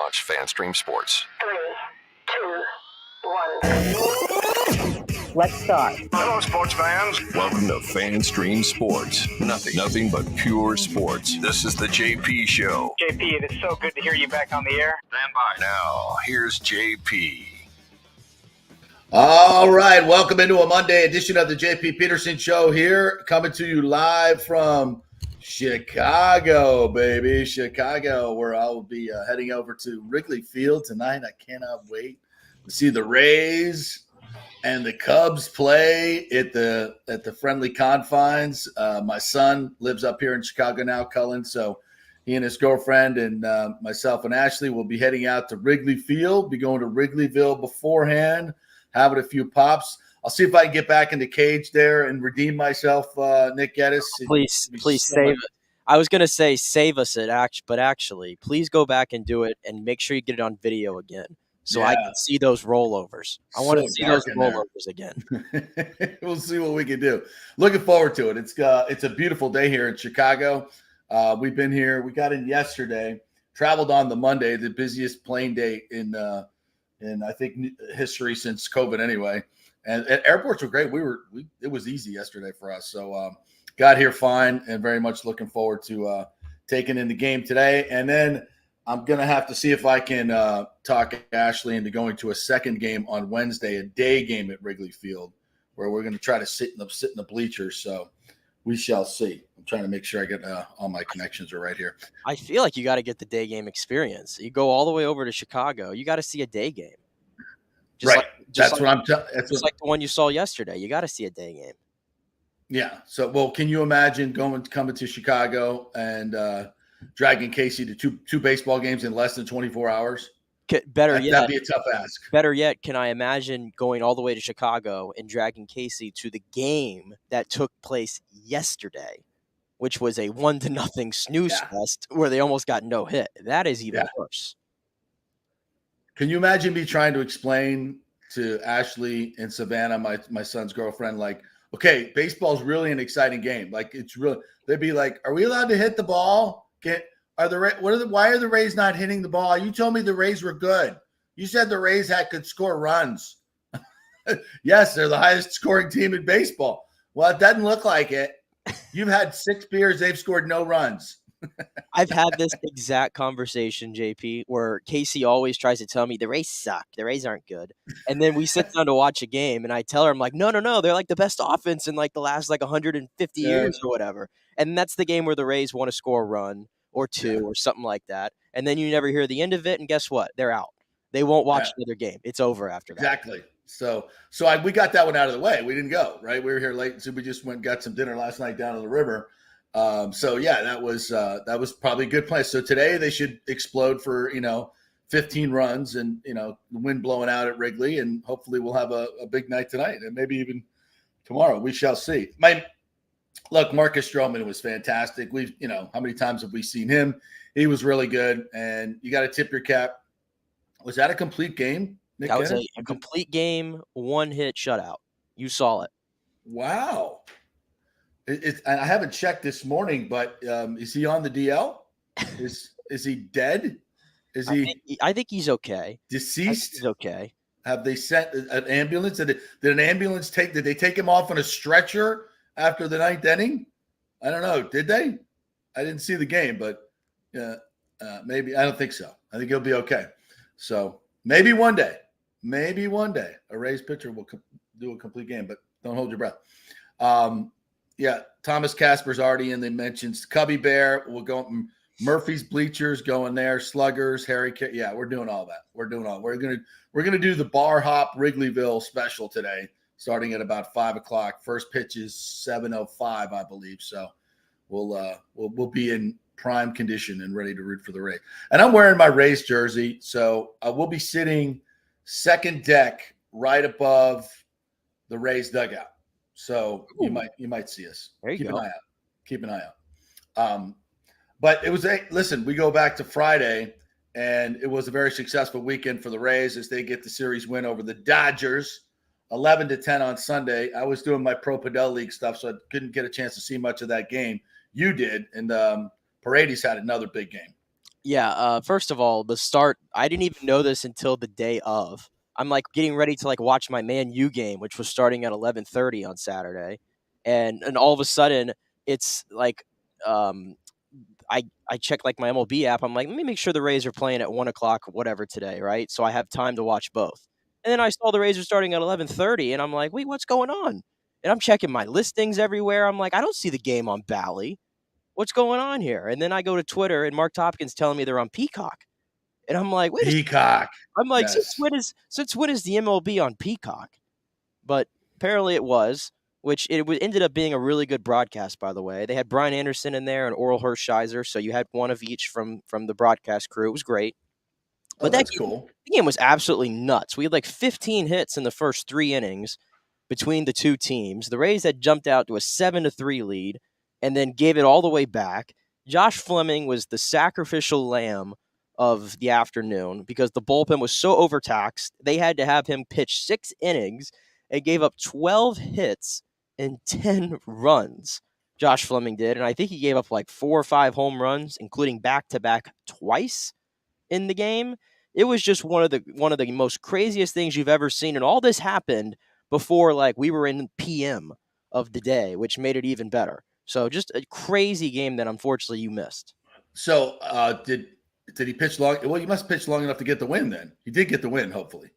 launch FanStream Sports. 3, 2, 1. Let's start. Hello, sports fans. Welcome to FanStream Sports. Nothing but pure sports. This is the JP Show. JP, it is so good to hear you back on the air. Stand by. Now, here's JP. All right, welcome into a Monday edition of the JP Peterson Show here, coming to you live from Chicago, baby. Chicago, where I will be heading over to Wrigley Field tonight. I cannot wait to see the Rays and the Cubs play at the friendly confines. My son lives up here in Chicago now, Cullen, so he and his girlfriend and myself and Ashley will be heading out to Wrigley Field, be going to Wrigleyville beforehand, having a few pops. I'll see if I can get back in the cage there and redeem myself, Nick Geddes. Please save it. I was going to say save us it, but actually, please go back and do it and make sure you get it on video again so I can see those rollovers. I want to see those rollovers again. We'll see what we can do. Looking forward to it. It's a beautiful day here in Chicago. We've been here. We got in yesterday, traveled on the Monday, the busiest plane day in I think history since COVID anyway. And airports were great. It was easy yesterday for us. So got here fine and very much looking forward to taking in the game today. And then I'm going to have to see if I can talk Ashley into going to a second game on Wednesday, a day game at Wrigley Field, where we're going to try to sit in the bleachers. So we shall see. I'm trying to make sure I get all my connections are right here. I feel like you got to get the day game experience. You go all the way over to Chicago. You got to see a day game. Right. That's like the one you saw yesterday. You got to see a day game. Yeah. So, well, can you imagine coming to Chicago and dragging Casey to two baseball games in less than 24 hours? Better yet, that'd be a tough ask. Better yet, can I imagine going all the way to Chicago and dragging Casey to the game that took place yesterday, which was a 1-0 snooze fest where they almost got no hit? That is even worse. Can you imagine me trying to explain to Ashley and Savannah, my son's girlfriend, like, okay, baseball's really an exciting game. Like, it's really. They'd be like, "Are we allowed to hit the ball? Why are the Rays not hitting the ball? You told me the Rays were good. You said the Rays could score runs." Yes, they're the highest scoring team in baseball. Well, it doesn't look like it. You've had 6 beers; they've scored no runs. I've had this exact conversation, JP, where Casey always tries to tell me the Rays suck. The Rays aren't good. And then we sit down to watch a game, and I tell her, I'm like, no, they're like the best offense in like the last 150 years or whatever. And that's the game where the Rays want to score a run or two or something like that. And then you never hear the end of it, and guess what? They're out. They won't watch another game. It's over after that. Exactly. So we got that one out of the way. We didn't go, right? We were here late, so we just went and got some dinner last night down on the river. That was probably a good play. So today they should explode for 15 runs and the wind blowing out at Wrigley, and hopefully we'll have a big night tonight and maybe even tomorrow. We shall see. Look, Marcus Stroman was fantastic. How many times have we seen him? He was really good, and you got to tip your cap. Was that a complete game, Nick? That was a complete game, 1-hit shutout. You saw it. Wow. I haven't checked this morning, but is he on the DL? Is he dead? I think he's okay. Deceased? He's okay. Have they sent an ambulance? Did an ambulance did they take him off on a stretcher after the 9th inning? I don't know. Did they? I didn't see the game, but maybe. I don't think so. I think he'll be okay. So maybe one day a Rays pitcher will do a complete game, but don't hold your breath. Thomas Casper's already in the mentions. Cubby Bear will go. Murphy's Bleachers going there. Sluggers, Harry. We're doing all that. We're gonna do the bar hop Wrigleyville special today, starting at about 5:00. First pitch is 7:05, I believe. So we'll be in prime condition and ready to root for the Rays. And I'm wearing my Rays jersey, so I will be sitting second deck right above the Rays dugout. So you might see us. Keep an eye out. But it was listen, we go back to Friday, and it was a very successful weekend for the Rays as they get the series win over the Dodgers, 11-10 on Sunday. I was doing my Pro Padel League stuff, so I couldn't get a chance to see much of that game. You did, and Paredes had another big game. Yeah, first of all, the start, I didn't even know this until the day of. I'm, like, getting ready to, like, watch my Man U game, which was starting at 11:30 on Saturday, and all of a sudden, it's, like, um, I check, like, my MLB app, I'm like, "Let me make sure the Rays are playing at 1:00, whatever today," right? So I have time to watch both. And then I saw the Rays are starting at 11:30, and I'm like, "Wait, what's going on?" And I'm checking my listings everywhere, I'm like, "I don't see the game on Bally. What's going on here?" And then I go to Twitter and Marc Topkin's telling me they're on Peacock. And I'm like, "Wait a second." Peacock. I'm like, Yes. Since when is the MLB on Peacock?" But apparently it was, which ended up being a really good broadcast, by the way. They had Brian Anderson in there and Oral Hershiser, so you had one of each from the broadcast crew. It was great. Oh, But that's cool. the game was absolutely nuts. We had like 15 hits in the first 3 innings between the two teams. The Rays had jumped out to a 7-3 lead and then gave it all the way back. Josh Fleming was the sacrificial lamb of the afternoon because the bullpen was so overtaxed. They had to have him pitch 6 innings and gave up 12 hits and 10 runs. Josh Fleming did, and I think he gave up like 4 or 5 home runs, including back-to-back twice in the game. It was just one of the most craziest things you've ever seen, and all this happened before, like, we were in PM of the day, which made it even better. So just a crazy game that unfortunately you missed. So did he pitch long? Well, you must pitch long enough to get the win then. You did get the win, hopefully.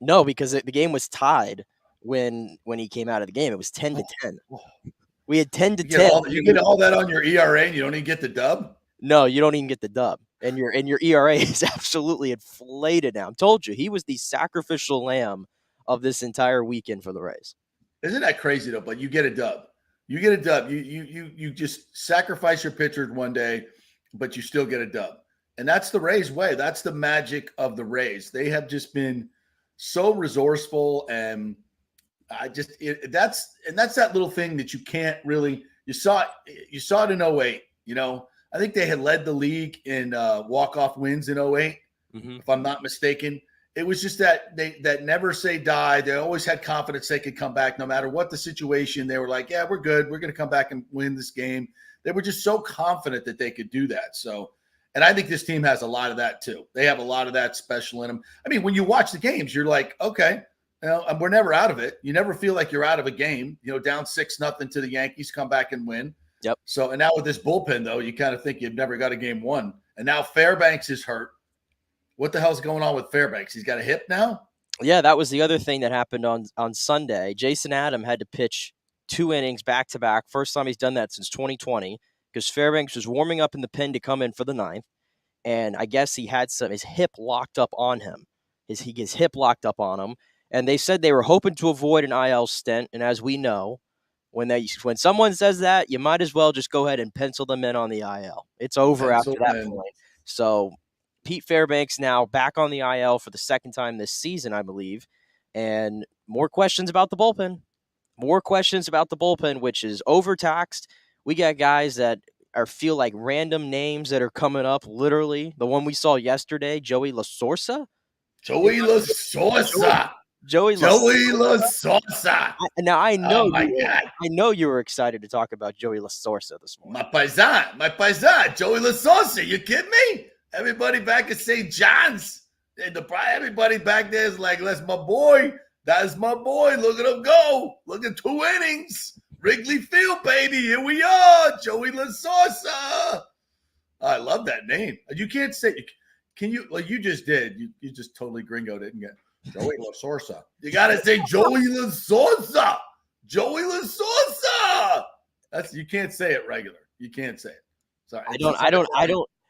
No, because the game was tied when he came out of the game. It was 10-10. We had 10-10. You get all that on your ERA and you don't even get the dub? No, you don't even get the dub. And your ERA is absolutely inflated now. I told you, he was the sacrificial lamb of this entire weekend for the Rays. Isn't that crazy though? But you get a dub. You get a dub. You just sacrifice your pitcher one day, but you still get a dub. And that's the Rays way. That's the magic of the Rays. They have just been so resourceful, and that's that little thing that you can't really. You saw it in 08. You know, I think they had led the league in walk-off wins in 08, if I'm not mistaken. It was just that that never say die. They always had confidence they could come back no matter what the situation. They were like, yeah, we're good. We're going to come back and win this game. They were just so confident that they could do that. So, and I think this team has a lot of that too. They have a lot of that special in them. I mean, when you watch the games, you're like, okay, you know, we're never out of it. You never feel like you're out of a game. You know, down 6-0 to the Yankees, come back and win. Yep. So, and now with this bullpen, though, you kind of think you've never got a game won. And now Fairbanks is hurt. What the hell's going on with Fairbanks? He's got a hip now? Yeah, that was the other thing that happened on Sunday. Jayson Adam had to pitch 2 innings back-to-back. First time he's done that since 2020 because Fairbanks was warming up in the pen to come in for the 9th. And I guess he had his hip locked up on him. His hip locked up on him. And they said they were hoping to avoid an IL stint. And as we know, when someone says that, you might as well just go ahead and pencil them in on the IL. It's over after that point. So Pete Fairbanks now back on the IL for the second time this season, I believe. And more questions about the bullpen. Which is overtaxed. We got guys that feel like random names that are coming up, literally. The one we saw yesterday, Joey La Sorsa. Joey La Sorsa. Now I know. Oh my God. I know you were excited to talk about Joey La Sorsa this morning. My paisan, Joey La Sorsa. You kidding me? Everybody back at St. John's, everybody back there is like, that's my boy. That's my boy. Look at him go. Look at 2 innings. Wrigley Field, baby. Here we are. Joey La Sorsa. I love that name. You can't say. Can you? Like you just did. You just totally gringoed it and get Joey La Sorsa. You gotta say Joey La Sorsa. Joey La Sorsa. You can't say it regular. You can't say it. Sorry. I don't.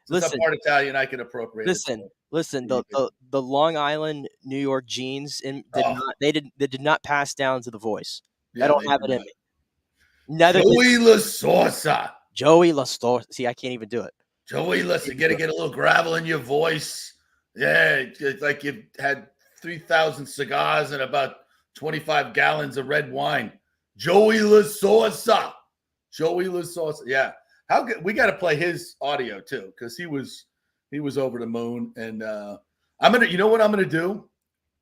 Listen. I'm part Italian. I can appropriate. Listen. The Long Island, New York genes did not pass down to the voice. I don't have it in me. Joey La Sorsa. Joey La Sorsa. See, I can't even do it. Joey, listen, you got to get a little gravel in your voice. Yeah, it's like you've had 3,000 cigars and about 25 gallons of red wine. Joey La Sorsa. Yeah. How good? We got to play his audio too, because he was over the moon. And you know what I'm gonna do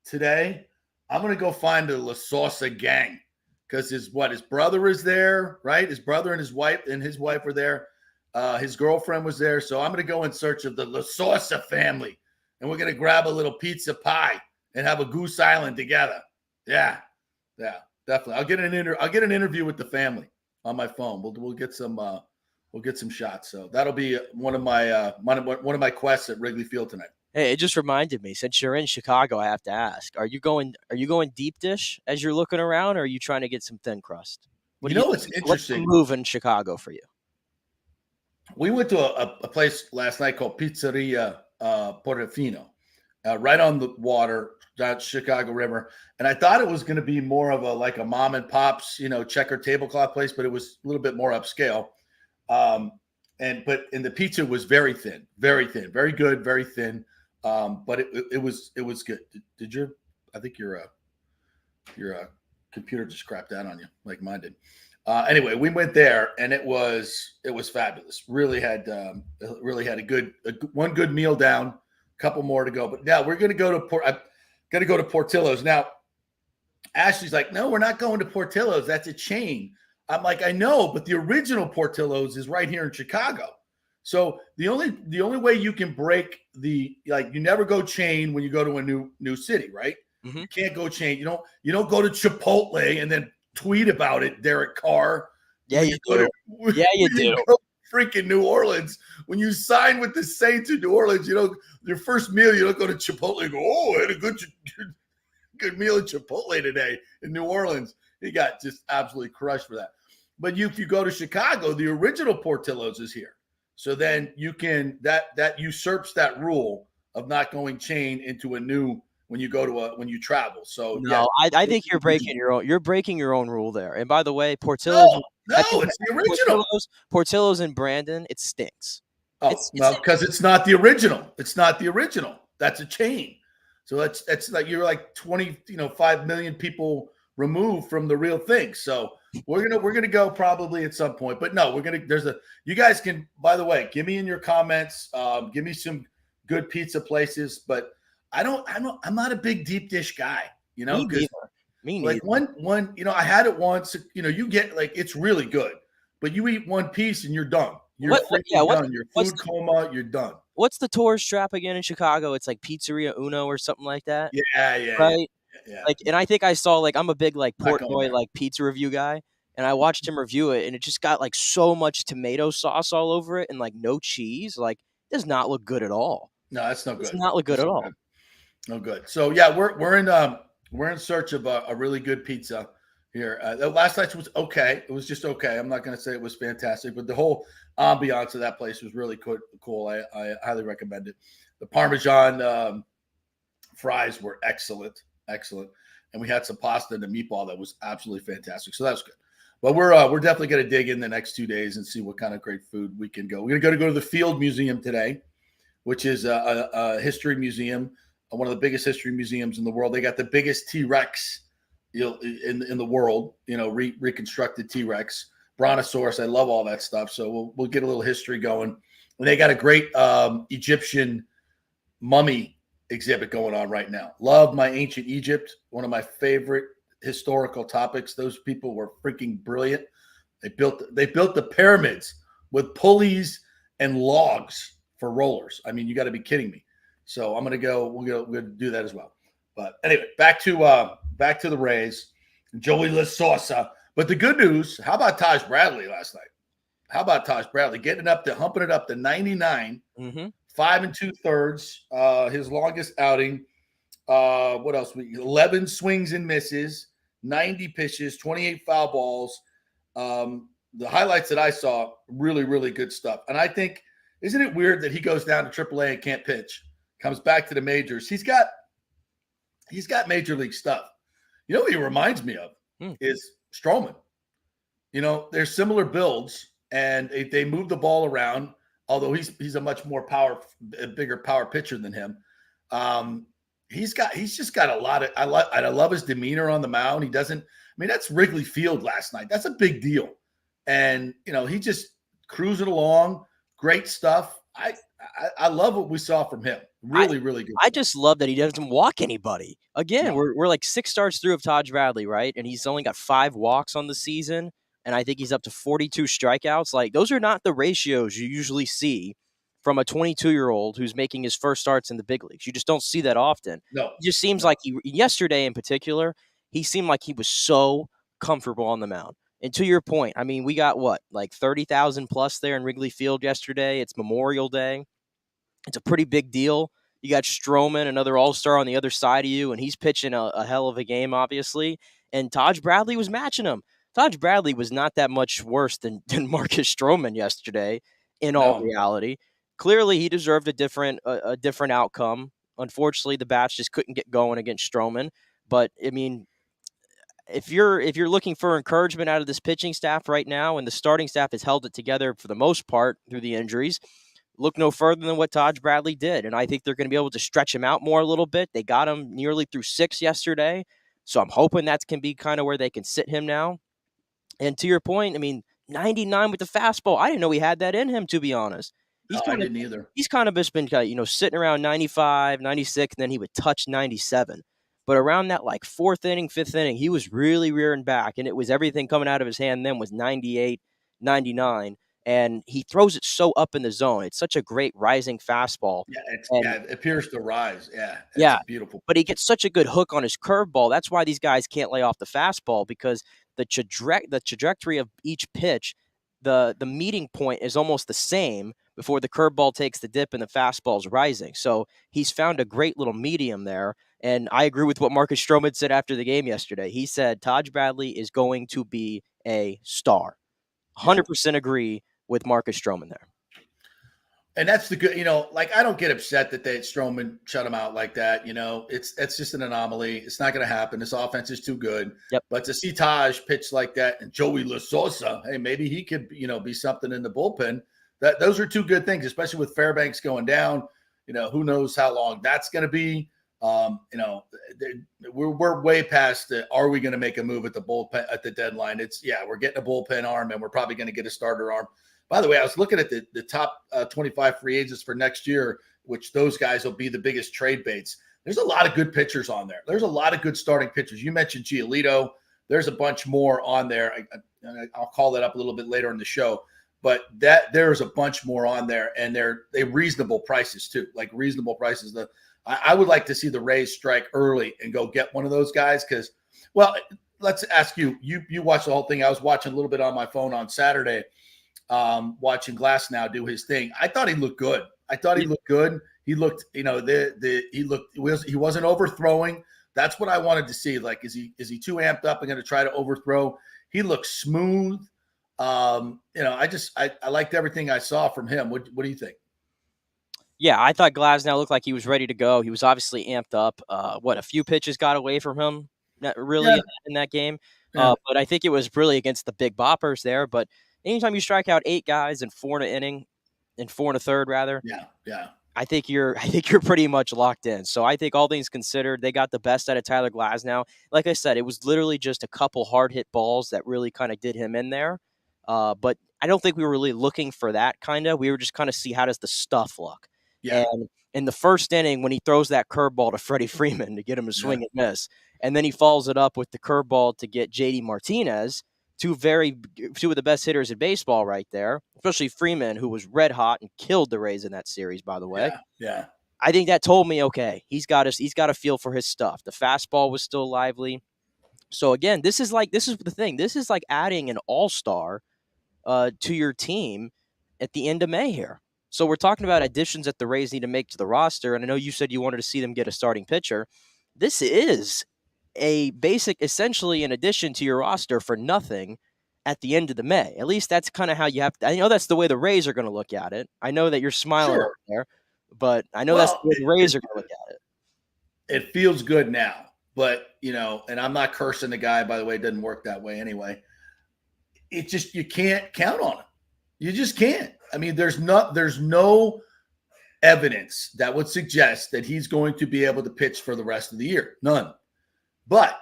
today? I'm gonna go find the La Sorsa gang because his brother is there, right? His brother and his wife are there. His girlfriend was there. So I'm going to go in search of the La Sosa family. And we're going to grab a little pizza pie and have a Goose Island together. Yeah, definitely. I'll get an interview with the family on my phone. We'll get some shots. So that'll be one of my quests at Wrigley Field tonight. Hey, it just reminded me, since you're in Chicago, I have to ask: Are you going deep dish as you're looking around, or are you trying to get some thin crust? What's interesting? What's the move in Chicago for you? We went to a place last night called Pizzeria Portofino, right on the water, Chicago River, and I thought it was going to be more of a mom and pop's, checker tablecloth place, but it was a little bit more upscale. And the pizza was very thin, very good, very thin. But it was good. I think your computer just crapped out on you like mine did. Anyway, we went there and it was fabulous. Really had one good meal down, a couple more to go. But now we're going to go to Portillo's. Now, Ashley's like, no, we're not going to Portillo's. That's a chain. I'm like, I know, but the original Portillo's is right here in Chicago. So the only way you can break you never go chain when you go to a new city, right? Mm-hmm. You can't go chain. You don't go to Chipotle and then tweet about it, Derek Carr. Yeah, you do. You do. Freaking New Orleans. When you sign with the Saints in New Orleans, your first meal, you don't go to Chipotle and go, oh, I had a good meal at Chipotle today in New Orleans. He got just absolutely crushed for that. But if you go to Chicago, the original Portillo's is here. So then you can that usurps that rule of not going chain into a new when you travel. So no, yeah, I think you're breaking your own rule there. And by the way, Portillo's it's the original. Portillo's in Brandon, it stinks. Oh, because it's not the original. It's not the original. That's a chain. So that's like you're like 5 million people removed from the real thing. So we're gonna go probably at some point, but no, you guys can, by the way, give me in your comments, give me some good pizza places, but I'm not a big deep dish guy, Me neither. Like one, I had it once, you get it's really good, but you eat one piece and you're done. You're done. Your food coma, you're done. What's the tourist trap again in Chicago? It's like Pizzeria Uno or something like that. Yeah. Right. Yeah. And I think I saw I'm a big Portnoy pizza review guy, and I watched him review it, and it just got so much tomato sauce all over it and no cheese. It does not look good at all. No, that's not good. It does not look good at all. No good. So yeah, we're in search of a really good pizza here. Last night was okay. It was just okay. I'm not going to say it was fantastic, but the whole ambiance of that place was really cool. I highly recommend it. The Parmesan fries were excellent, and we had some pasta and a meatball that was absolutely fantastic. So that's good. But we're definitely going to dig in the next 2 days and see what kind of great food we can go. We're going to go to the Field Museum today, which is a history museum, one of the biggest history museums in the world. They got the biggest T-Rex in the world, reconstructed T-Rex, Brontosaurus. I love all that stuff. So we'll get a little history going. And they got a great Egyptian mummy exhibit going on right now. Love my ancient Egypt, one of my favorite historical topics. Those people were freaking brilliant. They built the pyramids with pulleys and logs for rollers. I mean, you got to be kidding me. So I'm gonna go. We're gonna do that as well. But anyway, back to the Rays, Joey La Sosa. But the good news, how about Taj Bradley last night? How about Taj Bradley humping it up to 99, 5 2/3, his longest outing. What else? 11 swings and misses, 90 pitches, 28 foul balls. The highlights that I saw, really, really good stuff. And I think, isn't it weird that he goes down to AAA and can't pitch, comes back to the majors? He's got major league stuff. You know what he reminds me of is Stroman. They're similar builds, and they move the ball around. Although he's a much more bigger power pitcher than him. He's just got a lot of. I love his demeanor on the mound. He doesn't. I mean, that's Wrigley Field last night. That's a big deal, and he just cruising along. Great stuff. I love what we saw from him. Really, really good. I just love that he doesn't walk anybody. Again, we're 6 starts through of Taj Bradley, right? And he's only got 5 walks on the season. and I think he's up to 42 strikeouts. Like, those are not the ratios you usually see from a 22-year-old who's making his first starts in the big leagues. You just don't see that often. No, It just seems like yesterday in particular, he seemed like he was so comfortable on the mound. And to your point, I mean, we got like 30,000 plus there in Wrigley Field yesterday. It's Memorial Day. It's a pretty big deal. You got Stroman, another all-star on the other side of you, and he's pitching a hell of a game, obviously. And Taj Bradley was matching him. Taj Bradley was not that much worse than Marcus Stroman yesterday, in all reality. Clearly, he deserved a different outcome. Unfortunately, the bats just couldn't get going against Stroman. But, I mean, if you're looking for encouragement out of this pitching staff right now, and the starting staff has held it together for the most part through the injuries, look no further than what Taj Bradley did. And I think they're going to be able to stretch him out more a little bit. They got him nearly through 6 yesterday. So I'm hoping that can be kind of where they can sit him now. And to your point, I mean, 99 with the fastball. I didn't know he had that in him, to be honest. I didn't either. He's kind of just been, sitting around 95, 96, and then he would touch 97. But around that, like, 4th inning, 5th inning, he was really rearing back, and it was everything coming out of his hand then was 98, 99. And he throws it so up in the zone. It's such a great rising fastball. Yeah, it appears to rise. It's beautiful. But he gets such a good hook on his curveball. That's why these guys can't lay off the fastball, because the trajectory of each pitch, the meeting point is almost the same before the curveball takes the dip and the fastball's rising. So he's found a great little medium there. And I agree with what Marcus Stroman said after the game yesterday. He said Taj Bradley is going to be a star. 100% agree with Marcus Stroman there. And that's the good, like, I don't get upset that Stroman shut him out like that. It's just an anomaly. It's not going to happen. This offense is too good. Yep. But to see Taj pitch like that, and Joey La Sosa, hey, maybe he could, be something in the bullpen. Those are two good things, especially with Fairbanks going down. Who knows how long that's going to be. We're way past are we going to make a move at the bullpen at the deadline? We're getting a bullpen arm, and we're probably going to get a starter arm. By the way, I was looking at the top 25 free agents for next year, which those guys will be the biggest trade baits. There's a lot of good pitchers on there. There's a lot of good starting pitchers. You mentioned Giolito. There's a bunch more on there. I'll call that up a little bit later in the show. But there's a bunch more on there, and they're reasonable prices too, like reasonable prices. I would like to see the Rays strike early and go get one of those guys because, well, let's ask you. You watched the whole thing. I was watching a little bit on my phone on Saturday, watching Glasnow do his thing. I thought he looked good. He looked, he wasn't overthrowing. That's what I wanted to see. Like, is he too amped up and going to try to overthrow? He looked smooth. I liked everything I saw from him. What do you think? Yeah, I thought Glasnow looked like he was ready to go. He was obviously amped up. A few pitches got away from him in that game. Yeah. But I think it was really against the big boppers there. But anytime you strike out 8 guys in 4 and 1/3 rather. Yeah. I think you're pretty much locked in. So I think all things considered, they got the best out of Tyler Glasnow. Like I said, it was literally just a couple hard hit balls that really kind of did him in there. But I don't think we were really looking for that kind of. We were just kind of see how does the stuff look. Yeah. And in the first inning, when he throws that curveball to Freddie Freeman to get him to swing and miss, and then he follows it up with the curveball to get JD Martinez, two of the best hitters in baseball right there, especially Freeman, who was red hot and killed the Rays in that series, by the way. Yeah. I think that told me, okay, he's got a feel for his stuff. The fastball was still lively. So again, this is the thing. This is like adding an all-star to your team at the end of May here. So we're talking about additions that the Rays need to make to the roster. And I know you said you wanted to see them get a starting pitcher. This is a basic, essentially an addition to your roster for nothing at the end of the May. At least that's kind of how you have to. I know that's the way the Rays are going to look at it. I know that you're smiling over there, but I know that's the way the Rays are going to look at it. It feels good now, but, and I'm not cursing the guy, by the way, it doesn't work that way anyway. It just, you can't count on him. You just can't. I mean, there's no evidence that would suggest that he's going to be able to pitch for the rest of the year. None. But,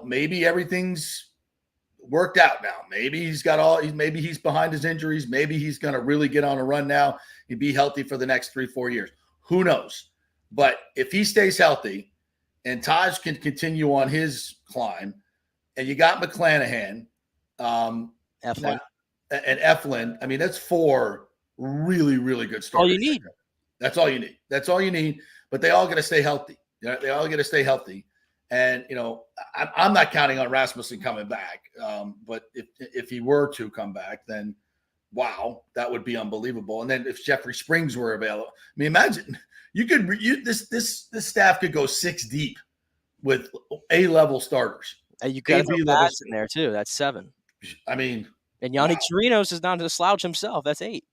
maybe everything's worked out now. Maybe maybe he's behind his injuries. Maybe he's going to really get on a run now and be healthy for the next 3-4 years. Who knows? But if he stays healthy and Taj can continue on his climb, and you got McClanahan, Eflin. And Eflin. I mean, that's 4 really, really good starters. All you need. That's all you need. That's all you need. But they all got to stay healthy. They all got to stay healthy. And, I'm not counting on Rasmussen coming back. But if he were to come back, then wow, that would be unbelievable. And then if Jeffrey Springs were available, I mean, imagine this staff could go 6 deep with A-level starters. And you got Bass in there too. That's 7. I mean, and Yanni Chirinos is not a slouch himself. That's 8.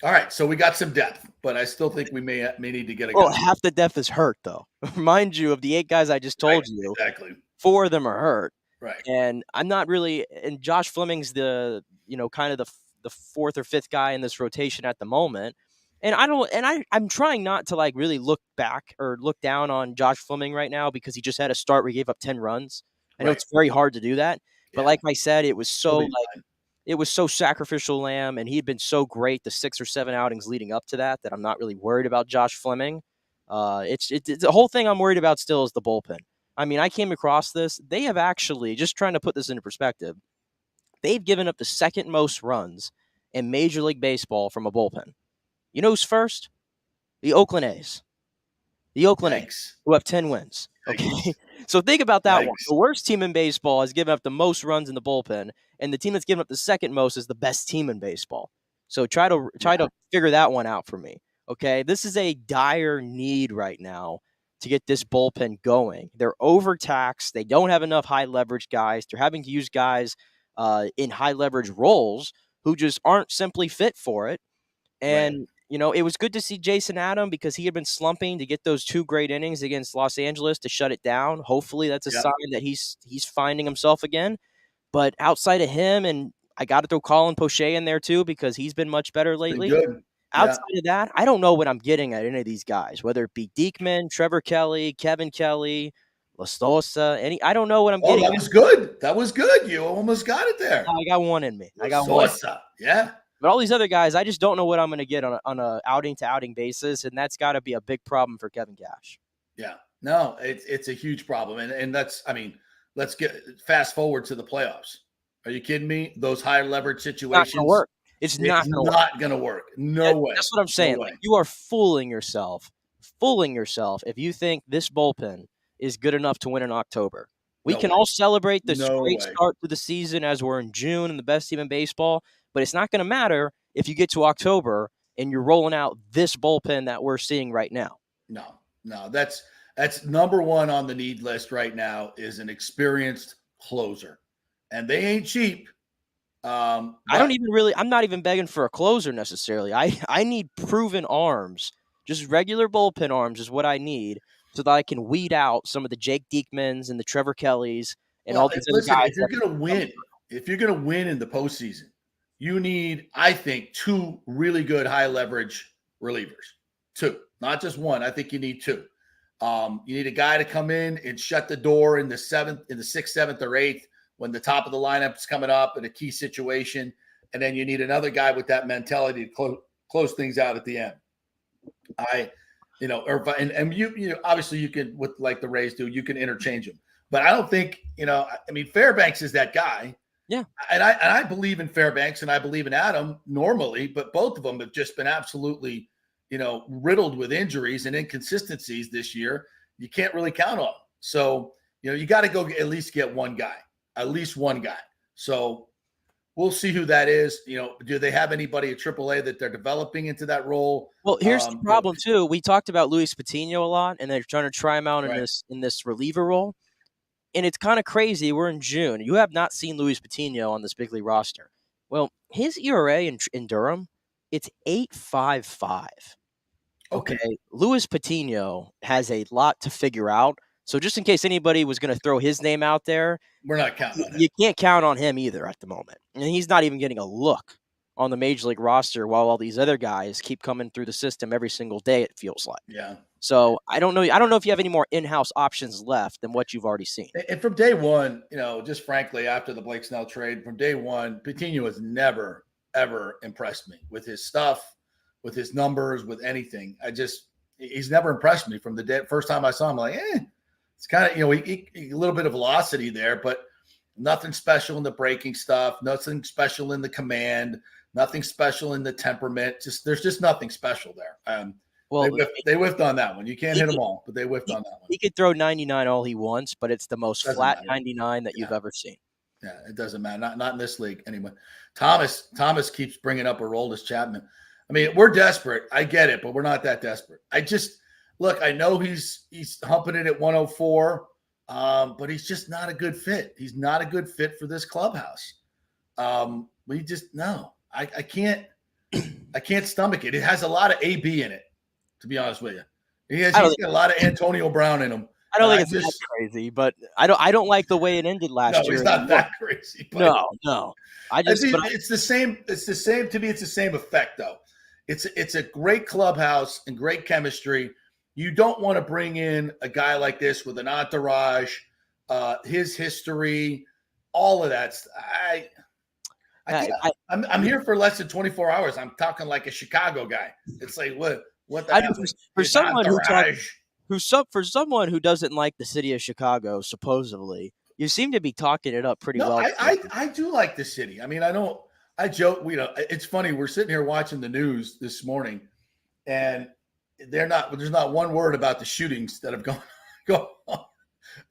All right, so we got some depth, but I still think we may need to get a guy. Well, half the depth is hurt, though. Remind you of the 8 guys I just told you. Exactly. 4 of them are hurt. Right. And I'm not really – and Josh Fleming's the, kind of the 4th or 5th guy in this rotation at the moment. And I'm trying not to, really look back or look down on Josh Fleming right now because he just had a start where he gave up 10 runs. I know it's very hard to do that. But like I said, it was so it was so sacrificial lamb, and he had been so great the 6 or 7 outings leading up to that I'm not really worried about Josh Fleming. It's the whole thing I'm worried about still is the bullpen. I mean, I came across this. They have actually, just trying to put this into perspective, they've given up the 2nd most runs in Major League Baseball from a bullpen. You know who's first? The Oakland A's. The Oakland A's, who have 10 wins. Okay, so think about that one. The worst team in baseball has given up the most runs in the bullpen, and the team that's given up the 2nd most is the best team in baseball. So try to figure that one out for me. Okay, this is a dire need right now to get this bullpen going. They're overtaxed. They don't have enough high leverage guys. They're having to use guys in high leverage roles who just aren't simply fit for it. And it was good to see Jayson Adam because he had been slumping to get those 2 great innings against Los Angeles to shut it down. Hopefully that's a sign that he's finding himself again. But outside of him, and I got to throw Colin Poche in there too because he's been much better lately. Outside of that, I don't know what I'm getting at any of these guys, whether it be Diekman, Trevor Kelly, Kevin Kelly, Lastosa, I don't know what I'm getting. That was good. That was good. You almost got it there. I got one in me. I got Lastosa. one. Yeah. But all these other guys, I just don't know what I'm going to get on a outing-to-outing basis, and that's got to be a big problem for Kevin Cash. Yeah. No, it's a huge problem. And that's, let's get fast forward to the playoffs. Are you kidding me? Those high leverage situations. Not going to work. It's not going to work. No way. That's what I'm saying. No way. You are fooling yourself if you think this bullpen is good enough to win in October. We can all celebrate this great start to the season as we're in June and the best team in baseball. But it's not going to matter if you get to October and you're rolling out this bullpen that we're seeing right now. No, that's number 1 on the need list right now is an experienced closer, and they ain't cheap. I'm not even begging for a closer necessarily. I need proven arms, just regular bullpen arms is what I need so that I can weed out some of the Jake Diekmans and the Trevor Kellys and all these other guys. If you're going to win in the postseason, you need, I think, 2 really good high leverage relievers. 2, not just 1. I think you need 2. You need a guy to come in and shut the door in the 6th, 7th, or 8th when the top of the lineup is coming up in a key situation, and then you need another guy with that mentality to close things out at the end. Obviously you can, with like the Rays do, you can interchange them, but I don't think Fairbanks is that guy. Yeah. And I believe in Fairbanks and I believe in Adam normally, but both of them have just been absolutely, riddled with injuries and inconsistencies this year. You can't really count on them. So, you got to go at least get one guy. So we'll see who that is. Do they have anybody at AAA that they're developing into that role? Well, here's the problem too. We talked about Luis Patino a lot, and they're trying to try him out in this reliever role. And it's kind of crazy. We're in June. You have not seen Luis Patino on this big league roster. Well, his ERA in Durham, it's 8.55. Okay. Luis Patino has a lot to figure out. So just in case anybody was going to throw his name out there, we're not counting on him. You can't count on him either at the moment. And he's not even getting a look on the Major League roster while all these other guys keep coming through the system every single day, it feels like. Yeah. So I don't know if you have any more in-house options left than what you've already seen. And from day one, just frankly, after the Blake Snell trade, from day one, Patino has never, ever impressed me with his stuff, with his numbers, with anything. He's never impressed me from the first time I saw him. Like, it's kind of, a little bit of velocity there, but Nothing special in the breaking stuff. Nothing special in the command. Nothing special in the temperament. There's just nothing special there. Well, they whiffed on that one. You can't hit them all, but they whiffed on that one. He could throw 99 all he wants, but it's the most flat 99 that you've ever seen. Yeah, it doesn't matter. Not in this league anyway. Thomas keeps bringing up Aroldis Chapman. I mean, we're desperate. I get it, but we're not that desperate. Look, I know he's humping it at 104, but he's just not a good fit. He's not a good fit for this clubhouse. We just no. I can't stomach it. It has a lot of AB in it, to be honest with you. He's got a lot of Antonio Brown in him. I don't think it's that crazy, but I don't like the way it ended last year. No, it's not that crazy. No. It's the same. It's the same to me. It's the same effect, though. It's a great clubhouse and great chemistry. You don't want to bring in a guy like this with an entourage, his history, all of that. I'm here for less than 24 hours. I'm talking like a Chicago guy. It's like what the hell? For someone who doesn't like the city of Chicago, supposedly, you seem to be talking it up pretty well. I do like the city. I mean, I joke. It's funny. We're sitting here watching the news this morning, and there's not one word about the shootings that have gone on.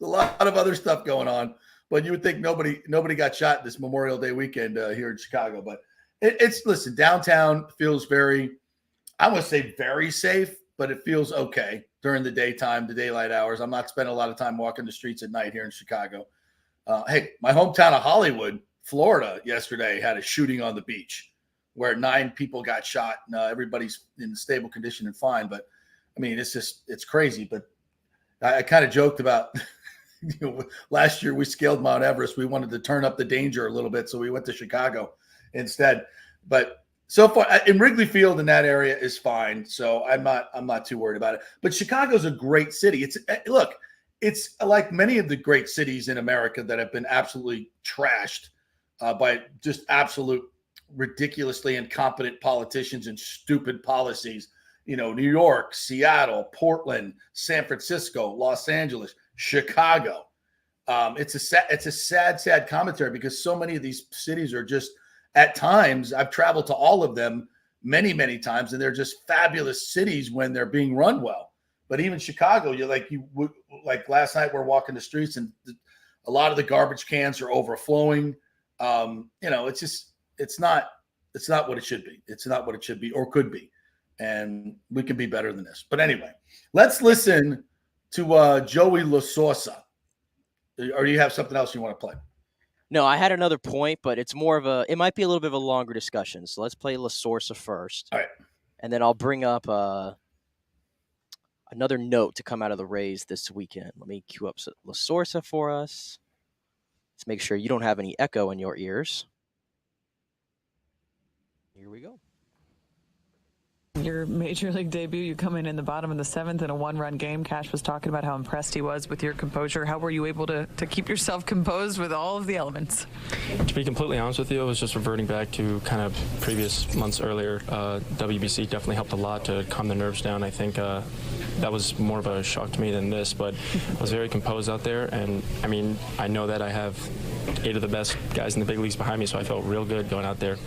A lot of other stuff going on, but you would think nobody got shot this Memorial Day weekend here in Chicago. But listen, downtown feels I wouldn't say very safe, but it feels okay during the daytime, the daylight hours. I'm not spending a lot of time walking the streets at night here in Chicago. Hey, my hometown of Hollywood, Florida, yesterday had a shooting on the beach where 9 people got shot and everybody's in stable condition and fine. But I mean, it's crazy. But I kind of joked about, last year we scaled Mount Everest. We wanted to turn up the danger a little bit, so we went to Chicago instead. But so far in Wrigley Field in that area is fine. So I'm not too worried about it. But Chicago's a great city. It's like many of the great cities in America that have been absolutely trashed by just absolute ridiculously incompetent politicians and stupid policies. New York, Seattle, Portland, San Francisco, Los Angeles, Chicago. It's a sad commentary because so many of these cities are just, at times, I've traveled to all of them many, many times, and they're just fabulous cities when they're being run well. But even Chicago, like last night, we're walking the streets and a lot of the garbage cans are overflowing. It's not what it should be. It's not what it should be or could be. And we can be better than this. But anyway, let's listen to Joey La Sosa. Or do you have something else you want to play? No, I had another point, but it might be a little bit of a longer discussion. So let's play La Sosa first. All right. And then I'll bring up another note to come out of the Rays this weekend. Let me cue up La Sosa for us. Let's make sure you don't have any echo in your ears. Here we go. Your major league debut, you come in the bottom of the 7th in a 1-run game. Cash was talking about how impressed he was with your composure. How were you able to keep yourself composed with all of the elements? To be completely honest with you, it was just reverting back to kind of previous months earlier. WBC definitely helped a lot to calm the nerves down. I think that was more of a shock to me than this, but I was very composed out there. And, I mean, I know that I have 8 of the best guys in the big leagues behind me, so I felt real good going out there.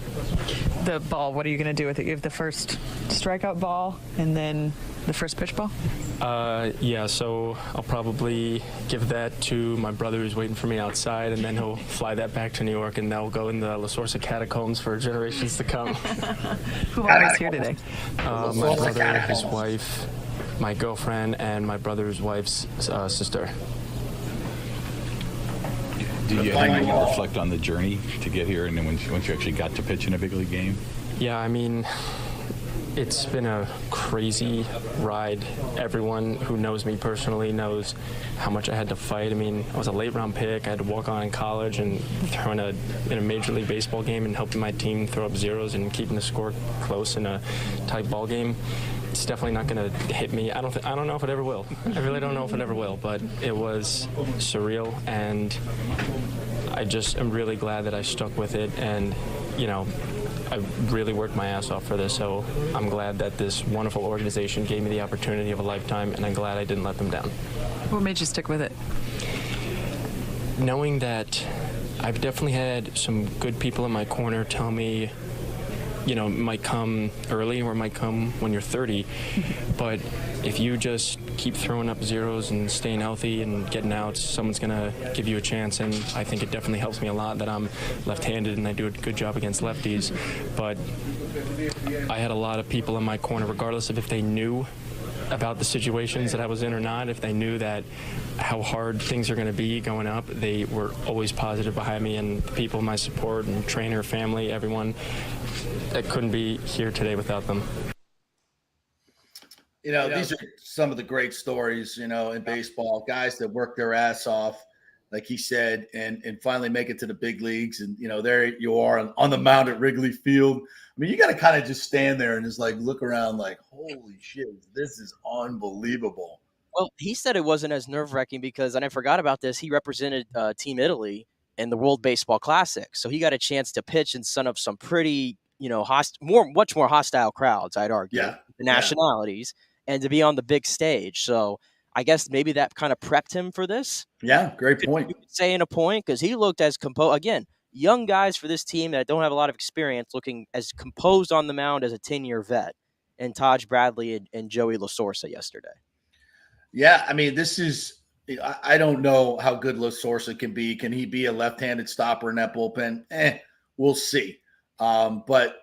The ball, what are you going to do with it? You have the first strikeout ball and then the first pitch ball? Yeah, so I'll probably give that to my brother who's waiting for me outside, and then he'll fly that back to New York, and that'll go in the La Sosa catacombs for generations to come. Who all is here today? My brother, his wife, my girlfriend, and my brother's wife's sister. Did you have to reflect on the journey to get here, and then once you actually got to pitch in a big league game? Yeah, I mean, it's been a crazy ride. Everyone who knows me personally knows how much I had to fight. I mean, I was a late-round pick. I had to walk on in college and throw in a Major League Baseball game and helping my team throw up zeros and keeping the score close in a tight ball game. It's definitely not going to hit me. I don't know if it ever will. I really don't know if it ever will, but it was surreal, and I just am really glad that I stuck with it, and, I really worked my ass off for this, so I'm glad that this wonderful organization gave me the opportunity of a lifetime, and I'm glad I didn't let them down. What made you stick with it? Knowing that I've definitely had some good people in my corner tell me, it might come early or it might come when you're 30. But if you just keep throwing up zeros and staying healthy and getting outs, someone's going to give you a chance. And I think it definitely helps me a lot that I'm left-handed and I do a good job against lefties. But I had a lot of people in my corner, regardless of if they knew about the situations that I was in or not, if they knew that how hard things are going to be going up, they were always positive behind me, and the people, my support and trainer, family, everyone, I couldn't be here today without them. These are some of the great stories, in baseball, guys that work their ass off, like he said, and finally make it to the big leagues. And, there you are on the mound at Wrigley Field. I mean, you got to kind of just stand there and just look around holy shit, this is unbelievable. Well, he said it wasn't as nerve-wracking because, and I forgot about this, he represented Team Italy in the World Baseball Classic. So he got a chance to pitch in front of some pretty, much more hostile crowds, I'd argue, the nationalities, and to be on the big stage. So I guess maybe that kind of prepped him for this. Yeah, great point. You could say in a point, because he looked as composed. Again, young guys for this team that don't have a lot of experience looking as composed on the mound as a 10-year vet, and Taj Bradley and Joey La Sorsa yesterday. Yeah, I mean, this is – I don't know how good La Sorsa can be. Can he be a left-handed stopper in that bullpen? We'll see. But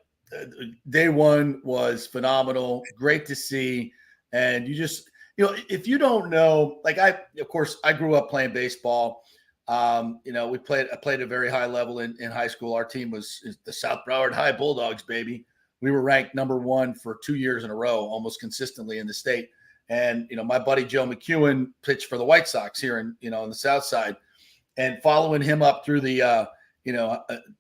day one was phenomenal, great to see. And you just – if you don't know, I grew up playing baseball. I played at a very high level in high school. Our team was the South Broward High Bulldogs, baby. We were ranked number one for 2 years in a row, almost consistently in the state. And, my buddy Joe McEwen pitched for the White Sox here in the South Side, and following him up through the,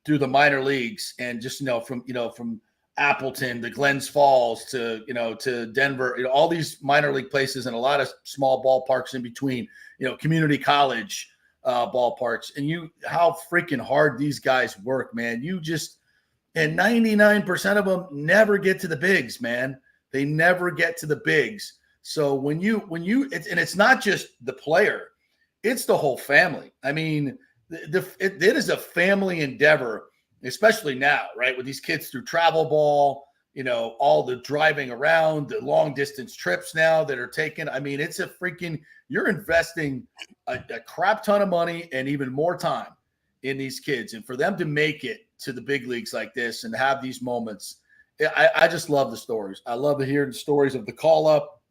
through the minor leagues, and just, from Appleton to Glens Falls to Denver, all these minor league places and a lot of small ballparks in between, community college ballparks, and how freaking hard these guys work, man. And 99% of them never get to the bigs, man. They never get to the bigs. So it's not just the player, it's the whole family. I mean, it is a family endeavor, especially now, right? With these kids through travel ball, all the driving around, the long distance trips now that are taken. I mean, it's you're investing a crap ton of money and even more time in these kids. And for them to make it to the big leagues like this and have these moments, I just love the stories. I love to hear the stories of the call up,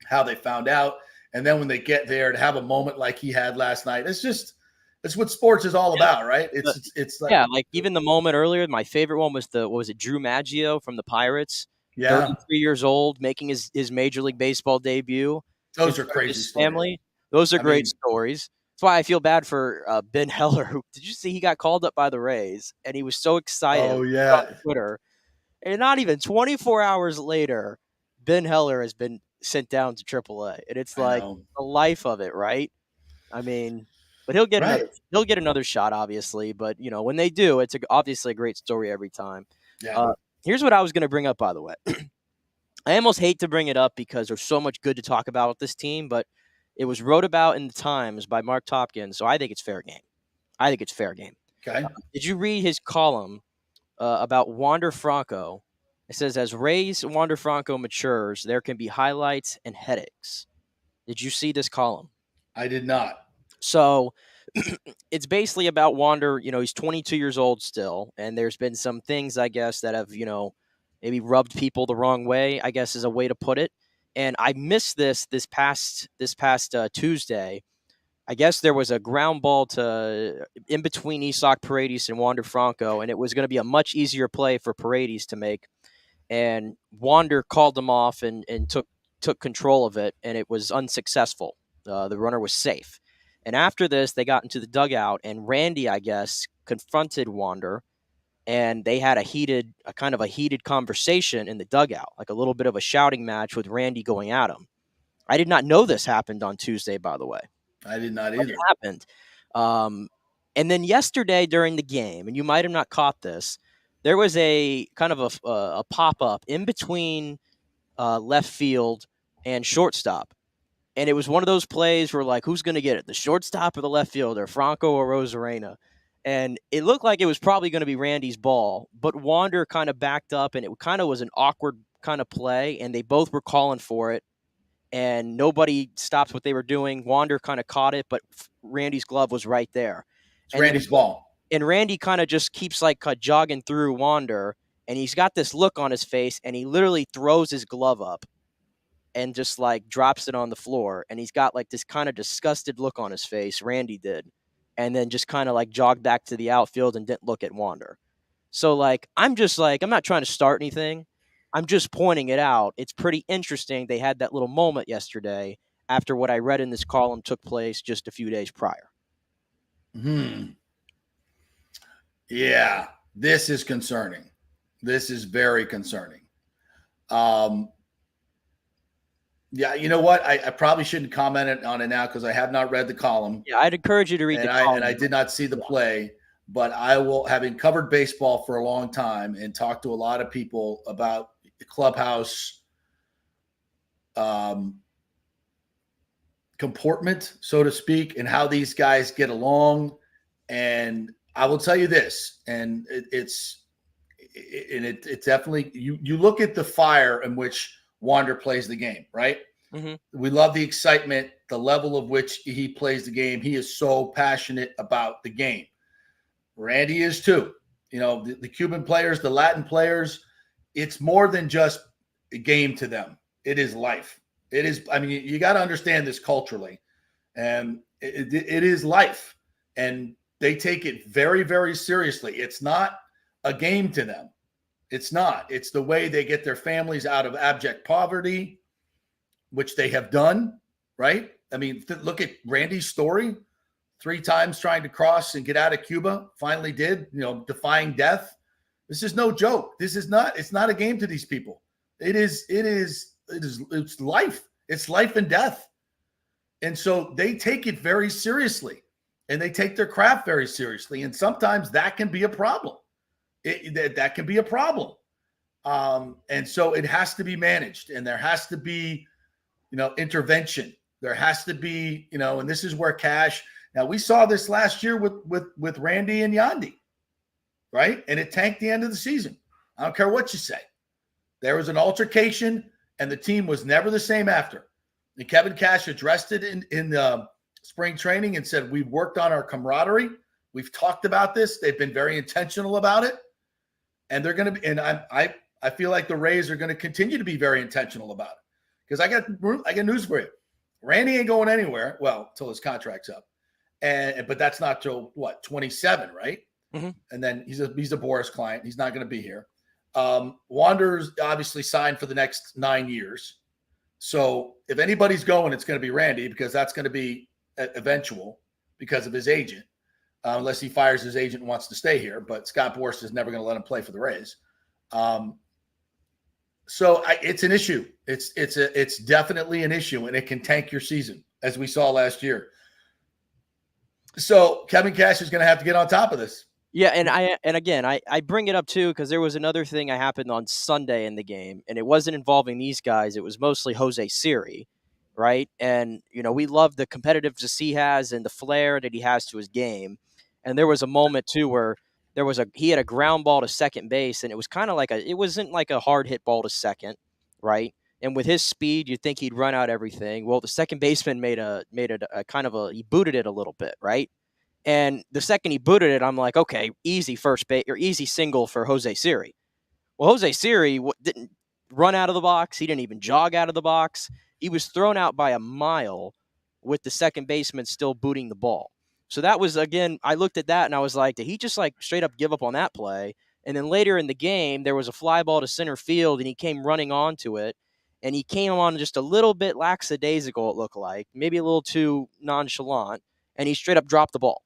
how they found out, and then when they get there to have a moment like he had last night. It's what sports is all about, right? It's like even the moment earlier, my favorite one was Drew Maggio from the Pirates, 33 years old, making his Major League Baseball debut. Those are crazy stories. Family. Those are great stories. That's why I feel bad for Ben Heller. Did you see he got called up by the Rays, and he was so excited on Twitter, and not even 24 hours later, Ben Heller has been sent down to AAA, and it's like the life of it, right? I mean, but he'll get another shot, obviously. But when they do, it's obviously a great story every time. Yeah. Here's what I was going to bring up, by the way. I almost hate to bring it up because there's so much good to talk about with this team, but it was wrote about in the Times by Marc Topkin, so I think it's fair game. Okay. Did you read his column about Wander Franco? It says, as Ray's Wander Franco matures, there can be highlights and headaches. Did you see this column? I did not. So it's basically about Wander. He's 22 years old still, and there's been some things, I guess, that have, maybe rubbed people the wrong way, I guess is a way to put it. And I missed this past Tuesday. I guess there was a ground ball in between Isaac Paredes and Wander Franco, and it was going to be a much easier play for Paredes to make. And Wander called him off and took control of it, and it was unsuccessful. The runner was safe. And after this, they got into the dugout, and Randy, I guess, confronted Wander, and they had a kind of a heated conversation in the dugout, like a little bit of a shouting match with Randy going at him. I did not know this happened on Tuesday, by the way. I did not either. It happened. And then yesterday during the game, and you might have not caught this, there was a kind of a pop-up in between left field and shortstop. And it was one of those plays where, like, who's going to get it, the shortstop or the left fielder, Franco or Rosarena? And it looked like it was probably going to be Randy's ball, but Wander kind of backed up, and it kind of was an awkward kind of play, and they both were calling for it, and nobody stopped what they were doing. Wander kind of caught it, but Randy's glove was right there. It's Randy's ball. And Randy kind of just keeps jogging through Wander, and he's got this look on his face, and he literally throws his glove up and just drops it on the floor, and he's got this kind of disgusted look on his face, Randy did, and then just kind of jogged back to the outfield and didn't look at Wander. So I'm not trying to start anything. I'm just pointing it out. It's pretty interesting they had that little moment yesterday after what I read in this column took place just a few days prior. Yeah, this is concerning. This is very concerning. Yeah, you know what? I probably shouldn't comment on it now because I have not read the column. Yeah, I'd encourage you to read the column. And I did not see the play, but I will, having covered baseball for a long time and talked to a lot of people about the clubhouse comportment, so to speak, and how these guys get along. And I will tell you this, and it's definitely, you look at the fire in which Wander plays the game, right? Mm-hmm. We love the excitement, the level of which he plays the game. He is so passionate about the game. Randy is too. You know, the Cuban players, the Latin players, it's more than just a game to them. It is life. It is, I mean, you got to understand this culturally. And it is life. And they take it very, very seriously. It's not a game to them. It's not. It's the way they get their families out of abject poverty, which they have done, right? I mean, look at Randy's story. 3 times trying to cross and get out of Cuba, finally did, defying death. This is no joke. It's not a game to these people. It's life. It's life and death. And so they take it very seriously, and they take their craft very seriously. And sometimes that can be a problem. That can be a problem. And so it has to be managed, and there has to be, intervention. There has to be, and this is where cash. Now, we saw this last year with Randy and Yandy, right? And it tanked the end of the season. I don't care what you say. There was an altercation, and the team was never the same after. And Kevin Cash addressed it in spring training and said, we've worked on our camaraderie. We've talked about this. They've been very intentional about it. And they're going to be, and I feel like the Rays are going to continue to be very intentional about it. Because I got news for you. Randy ain't going anywhere. Well, till his contract's up. But that's not till 27, right? Mm-hmm. And then he's a Boris client. He's not going to be here. Wander's obviously signed for the next 9 years. So if anybody's going, it's going to be Randy, because that's going to be eventual because of his agent. Unless he fires his agent and wants to stay here. But Scott Boras is never going to let him play for the Rays. So it's an issue. It's definitely an issue, and it can tank your season, as we saw last year. So Kevin Cash is going to have to get on top of this. Yeah, and again, I bring it up too because there was another thing that happened on Sunday in the game, and it wasn't involving these guys. It was mostly Jose Siri, right? And we love the competitiveness he has and the flair that he has to his game. And there was a moment too where he had a ground ball to second base, and it was kind of it wasn't like a hard hit ball to second, right? And with his speed, you'd think he'd run out everything. Well, the second baseman made it a kind of he booted it a little bit, right? And the second he booted it, I'm like, okay, easy first base or easy single for Jose Siri. Well, Jose Siri didn't run out of the box. He didn't even jog out of the box. He was thrown out by a mile with the second baseman still booting the ball. So that was, again, I looked at that and I was like, did he just straight up give up on that play? And then later in the game, there was a fly ball to center field, and he came running onto it. And he came on just a little bit lackadaisical, it looked like, maybe a little too nonchalant, and he straight up dropped the ball.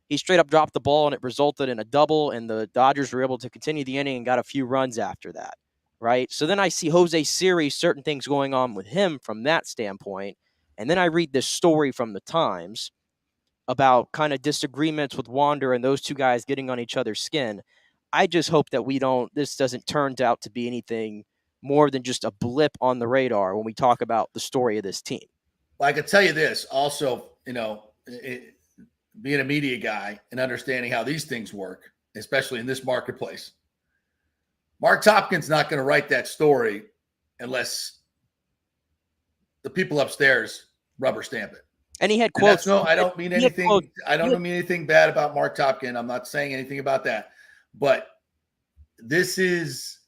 He straight up dropped the ball, and it resulted in a double, and the Dodgers were able to continue the inning and got a few runs after that, right? So then I see Jose Siri, certain things going on with him from that standpoint, and then I read this story from the Times about kind of disagreements with Wander and those two guys getting on each other's skin. I just hope that this doesn't turn out to be anything more than just a blip on the radar when we talk about the story of this team. Well, I can tell you this also, being a media guy and understanding how these things work, especially in this marketplace, Marc Topkin's not going to write that story unless the people upstairs rubber stamp it. And he had quotes. I don't mean anything. I don't mean anything bad about Marc Topkin. I'm not saying anything about that. But this is,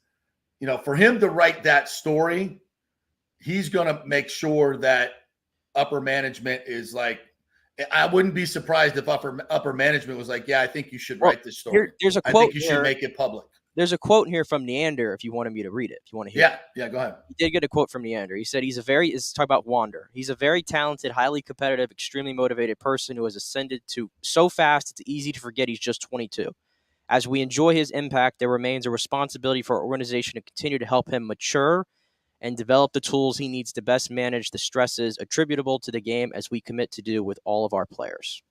for him to write that story, he's going to make sure that upper management is like, I wouldn't be surprised if upper management was like, yeah, I think you should write this story. There's a quote. I think you should make it public. There's a quote here from Neander if you wanted me to read it. If you want to hear it. Yeah, go ahead. He did get a quote from Neander. He said talk about Wander. He's a very talented, highly competitive, extremely motivated person who has ascended to so fast it's easy to forget he's just 22. As we enjoy his impact, there remains a responsibility for our organization to continue to help him mature and develop the tools he needs to best manage the stresses attributable to the game as we commit to do with all of our players.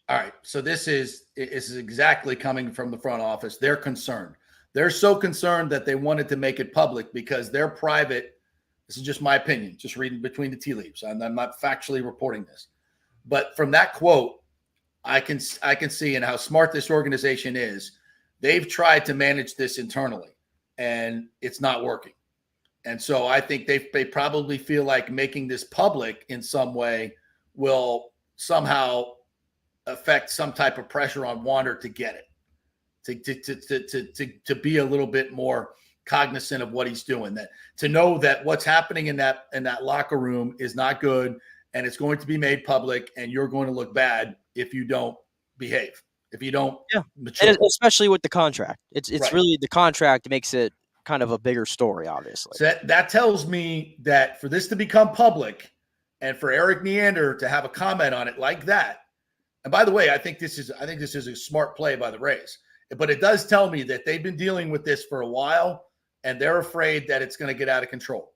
All right, so this is exactly coming from the front office. They're concerned. They're so concerned that they wanted to make it public because they're private. This is just my opinion, just reading between the tea leaves. I'm not factually reporting this. But from that quote, I can see in how smart this organization is. They've tried to manage this internally, and it's not working. And so I think they probably feel like making this public in some way will somehow affect some type of pressure on Wander to get it. To be a little bit more cognizant of what he's doing, that to know that what's happening in that locker room is not good and it's going to be made public and you're going to look bad if you don't behave, if you don't mature. And especially with the contract. It's right. Really the contract makes it kind of a bigger story, obviously. So that tells me that for this to become public and for Eric Neander to have a comment on it like that, and by the way, I think this is a smart play by the Rays. But it does tell me that they've been dealing with this for a while, and they're afraid that it's going to get out of control.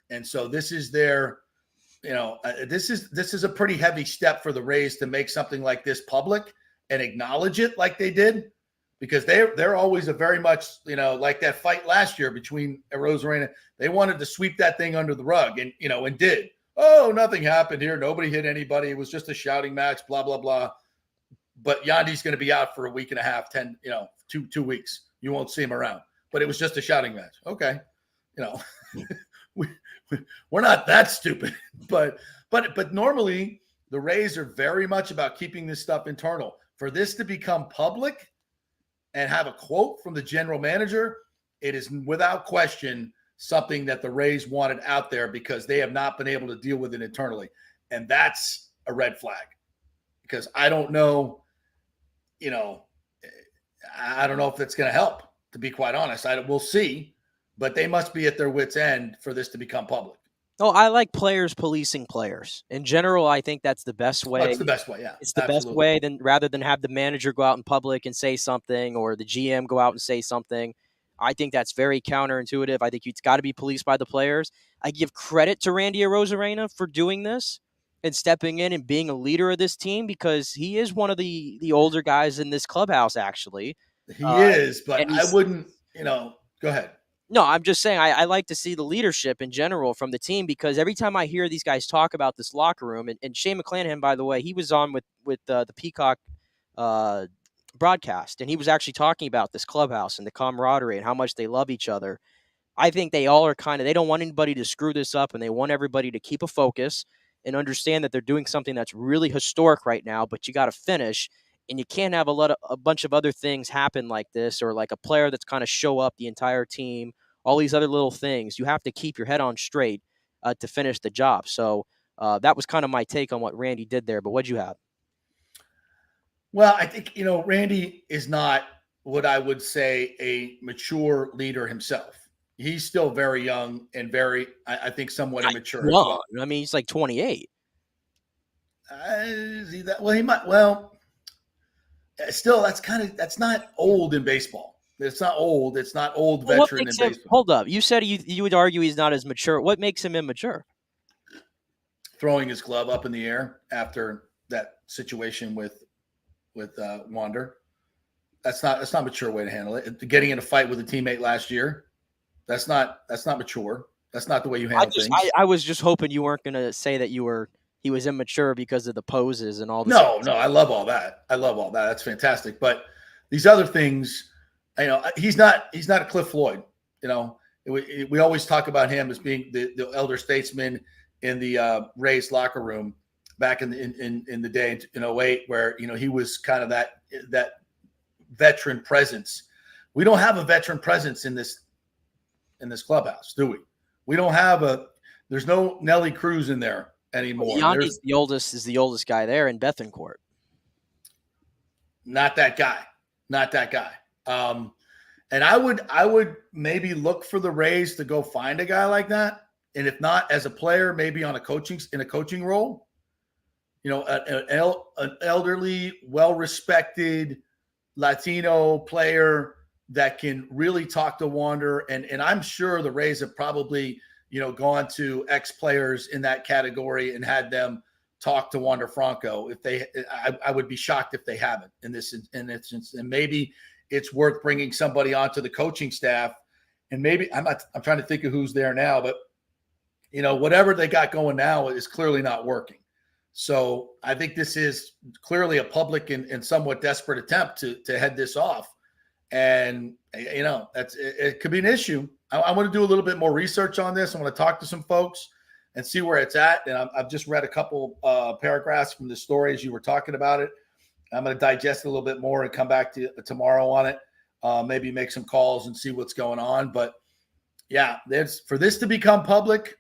And so this is this is a pretty heavy step for the Rays to make something like this public and acknowledge it like they did, because they're always a very much like that fight last year between Arozarena. They wanted to sweep that thing under the rug, and and did. Oh, nothing happened here. Nobody hit anybody. It was just a shouting match. Blah blah blah. But Yandy's going to be out for a week and a half, 2 weeks. You won't see him around. But it was just a shouting match. Okay. We're not that stupid. But normally the Rays are very much about keeping this stuff internal. For this to become public and have a quote from the general manager, it is without question something that the Rays wanted out there because they have not been able to deal with it internally. And that's a red flag. Because I don't know, I don't know if that's going to help, to be quite honest. We'll see, but they must be at their wits' end for this to become public. Oh, I like players policing players. In general, I think that's the best way. That's the best way, yeah. It's the best way rather than have the manager go out in public and say something or the GM go out and say something. I think that's very counterintuitive. I think it's got to be policed by the players. I give credit to Randy Arozarena for doing this and stepping in and being a leader of this team because he is one of the older guys in this clubhouse, actually. He is, but I wouldn't, go ahead. No, I'm just saying I like to see the leadership in general from the team because every time I hear these guys talk about this locker room, and Shane McClanahan, by the way, he was on with the Peacock broadcast, and he was actually talking about this clubhouse and the camaraderie and how much they love each other. I think they all are they don't want anybody to screw this up, and they want everybody to keep a focus and understand that they're doing something that's really historic right now, but you got to finish, and you can't have a bunch of other things happen like this or like a player that's kind of show up the entire team, all these other little things. You have to keep your head on straight to finish the job. So that was kind of my take on what Randy did there, but what'd you have? Well, I think, Randy is not what I would say a mature leader himself. He's still very young and very, I think, somewhat immature. No, well. I mean, he's like 28. Is he that? Well, he might. Well, still, that's not old in baseball. It's not old. It's not old veteran in baseball. Hold up. You said you would argue he's not as mature. What makes him immature? Throwing his glove up in the air after that situation with Wander. That's not a mature way to handle it. Getting in a fight with a teammate last year. That's not mature. That's not the way you handle things. I was just hoping you weren't going to say that you were he was immature because of the poses and all this. No, I love all that. That's fantastic. But these other things, he's not a Cliff Floyd. We always talk about him as being the elder statesman in the Rays locker room back in the day in 2008, where he was kind of that veteran presence. We don't have a veteran presence in this clubhouse, do we? We don't have there's no Nelly Cruz in there anymore. Yandy's the oldest guy there in Bethencourt. Not that guy. And I would maybe look for the Rays to go find a guy like that. And if not as a player, maybe in a coaching role, an elderly, well-respected Latino player that can really talk to Wander. And I'm sure the Rays have probably, gone to ex-players in that category and had them talk to Wander Franco. I would be shocked if they haven't in this instance. And maybe it's worth bringing somebody onto the coaching staff. And maybe I'm trying to think of who's there now, but whatever they got going now is clearly not working. So I think this is clearly a public and somewhat desperate attempt to head this off. And, it could be an issue. I want to do a little bit more research on this. I want to talk to some folks and see where it's at. And I've just read a couple paragraphs from the story as you were talking about it. I'm going to digest it a little bit more and come back to tomorrow on it. Maybe make some calls and see what's going on. But yeah, for this to become public,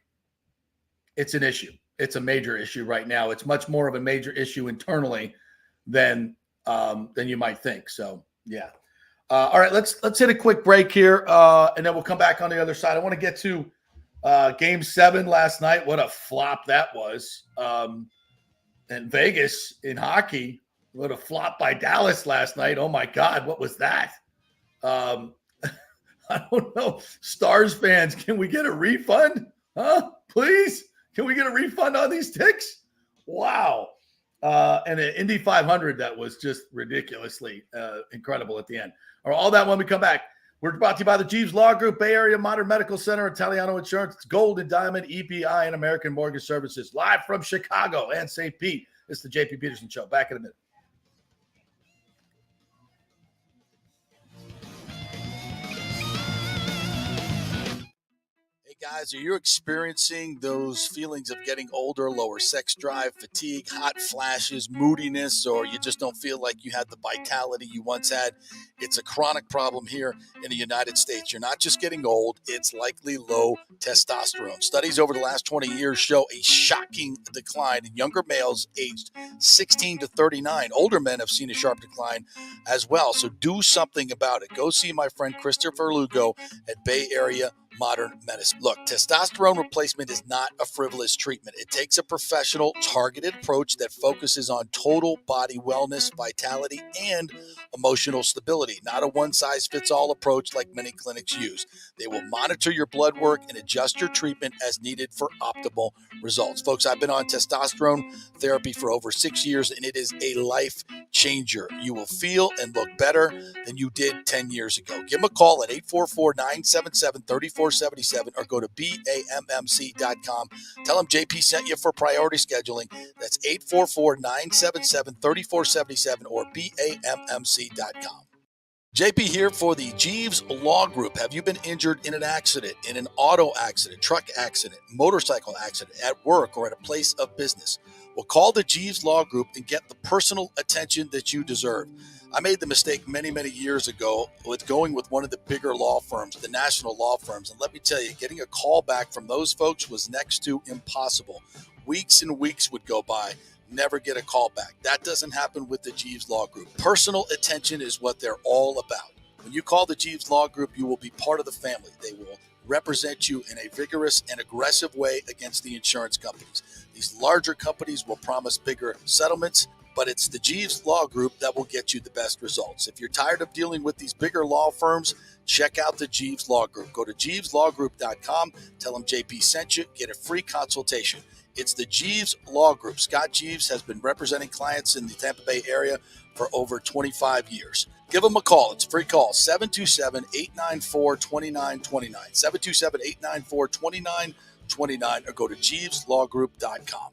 it's an issue. It's a major issue right now. It's much more of a major issue internally than you might think. So yeah. All right, let's hit a quick break here, and then we'll come back on the other side. I want to get to Game 7 last night. What a flop that was. And Vegas in hockey, what a flop by Dallas last night. Oh, my God, what was that? I don't know. Stars fans, can we get a refund? Huh? Please? Can we get a refund on these ticks? Wow. And an Indy 500 that was just ridiculously incredible at the end. All that when we come back. We're brought to you by the Jeeves Law Group, Bay Area Modern Medical Center, Italiano Insurance, Gold and Diamond, EPI, and American Mortgage Services. Live from Chicago and St. Pete. It's the JP Peterson Show. Back in a minute. Guys, are you experiencing those feelings of getting older, lower sex drive, fatigue, hot flashes, moodiness, or you just don't feel like you had the vitality you once had? It's a chronic problem here in the United States. You're not just getting old, it's likely low testosterone. Studies over the last 20 years show a shocking decline in younger males aged 16 to 39. Older men have seen a sharp decline as well, so do something about it. Go see my friend Christopher Lugo at Bay Area Modern Medicine. Look, testosterone replacement is not a frivolous treatment. It takes a professional, targeted approach that focuses on total body wellness, vitality, and emotional stability, not a one-size-fits-all approach like many clinics use. They will monitor your blood work and adjust your treatment as needed for optimal results. Folks, I've been on testosterone therapy for over 6 years, and it is a life changer. You will feel and look better than you did 10 years ago. Give them a call at 844-977-3477 or go to BAMMC.com. Tell them JP sent you for priority scheduling. That's 844-977-3477 or BAMMC.com. JP here for the Jeeves Law Group. Have you been injured in an accident, in an auto accident, truck accident, motorcycle accident, at work, or at a place of business? Well, call the Jeeves Law Group and get the personal attention that you deserve. I made the mistake many, many years ago with going with one of the bigger law firms, the national law firms. And let me tell you, getting a call back from those folks was next to impossible. Weeks and weeks would go by, never get a call back. That doesn't happen with the Jeeves Law Group. Personal attention is what they're all about. When you call the Jeeves Law Group, you will be part of the family. They will represent you in a vigorous and aggressive way against the insurance companies. These larger companies will promise bigger settlements, but it's the Jeeves Law Group that will get you the best results. If you're tired of dealing with these bigger law firms, check out the Jeeves Law Group. Go to JeevesLawGroup.com, tell them JP sent you, get a free consultation. It's the Jeeves Law Group. Scott Jeeves has been representing clients in the Tampa Bay area for over 25 years. Give them a call. It's a free call, 727-894-2929, 727-894-2929, or go to JeevesLawGroup.com.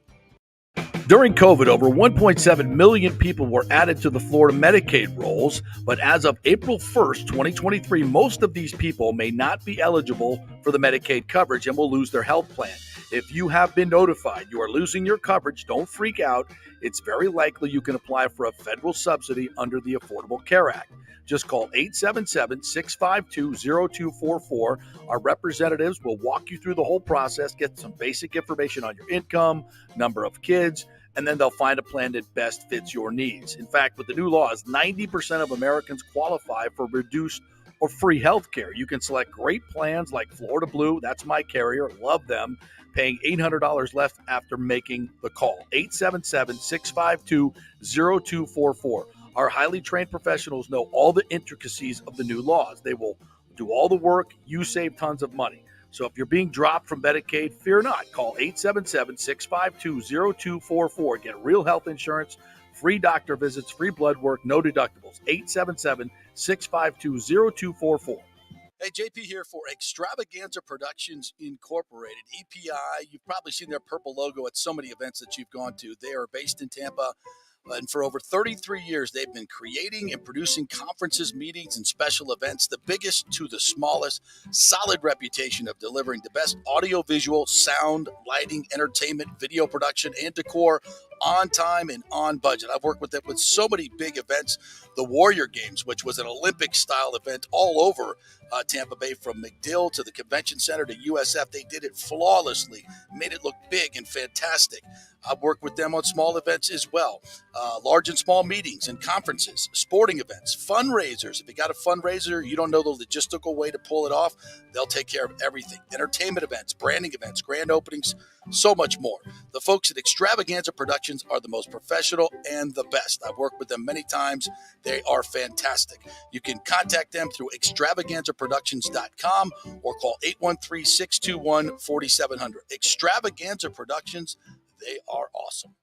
During COVID, over 1.7 million people were added to the Florida Medicaid rolls, but as of April 1st, 2023, most of these people may not be eligible for the Medicaid coverage and will lose their health plan. If you have been notified you are losing your coverage, don't freak out. It's very likely you can apply for a federal subsidy under the Affordable Care Act. Just call 877-652-0244. Our representatives will walk you through the whole process, get some basic information on your income, number of kids, and then they'll find a plan that best fits your needs. In fact, with the new laws, 90% of Americans qualify for reduced or free health care. You can select great plans like Florida Blue. That's my carrier. Love them. Paying $800 left after making the call. 877-652-0244. Our highly trained professionals know all the intricacies of the new laws. They will do all the work. You save tons of money. So if you're being dropped from Medicaid, fear not. Call 877-652-0244. Get real health insurance, free doctor visits, free blood work, no deductibles. 877-652-0244. Hey, JP here for Extravaganza Productions Incorporated, EPI. You've probably seen their purple logo at so many events that you've gone to. They are based in Tampa, and for over 33 years, they've been creating and producing conferences, meetings, and special events, the biggest to the smallest. Solid reputation of delivering the best audio-visual, sound, lighting, entertainment, video production, and decor on time and on budget. I've worked with them with so many big events. The Warrior Games, which was an Olympic-style event all over Tampa Bay, from McDill to the Convention Center to USF. They did it flawlessly, made it look big and fantastic. I've worked with them on small events as well, large and small meetings and conferences, sporting events, fundraisers. If you got a fundraiser, you don't know the logistical way to pull it off, they'll take care of everything. Entertainment events, branding events, grand openings, so much more. The folks at Extravaganza Productions are the most professional and the best. I've worked with them many times. They are fantastic. You can contact them through extravaganzaproductions.com or call 813-621-4700. Extravaganza Productions, they are awesome.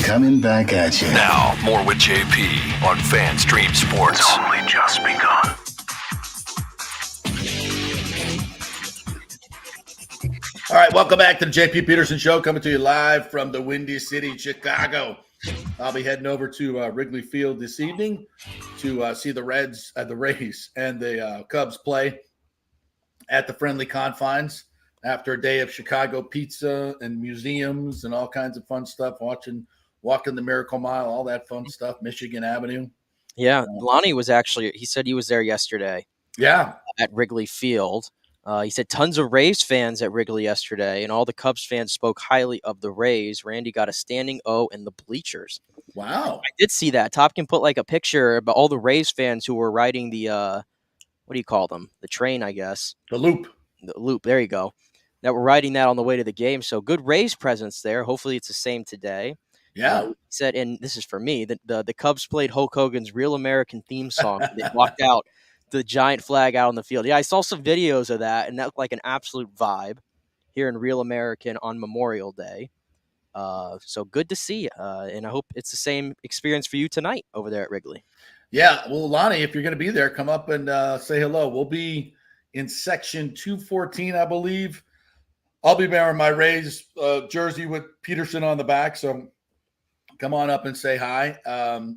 Coming back at you. Now, more with JP on FanStream Sports. It's only just begun. All right, welcome back to the JP Peterson Show, coming to you live from the Windy City, Chicago. I'll be heading over to Wrigley Field this evening to see the Rays and the Cubs play at the friendly confines after a day of Chicago pizza and museums and all kinds of fun stuff, walking the Miracle Mile, all that fun stuff, Michigan Avenue. Yeah, Lonnie was actually, he said he was there yesterday. Yeah. At Wrigley Field. He said tons of Rays fans at Wrigley yesterday, and all the Cubs fans spoke highly of the Rays. Randy got a standing O in the bleachers. Wow. I did see that. Topkin put like a picture about all the Rays fans who were riding the, what do you call them? The train, I guess. The loop. The loop, there you go. That were riding that on the way to the game. So good Rays presence there. Hopefully it's the same today. Yeah. He said, and this is for me, the Cubs played Hulk Hogan's Real American theme song. They walked out. The giant flag out on the field. Yeah, I saw some videos of that, and that looked like an absolute vibe here in Real American on Memorial Day. So good to see, and I hope it's the same experience for you tonight over there at Wrigley. Yeah, well, Lonnie, if you're going to be there, come up and say hello. We'll be in section 214, I believe. I'll be wearing my Rays jersey with Peterson on the back, so come on up and say hi.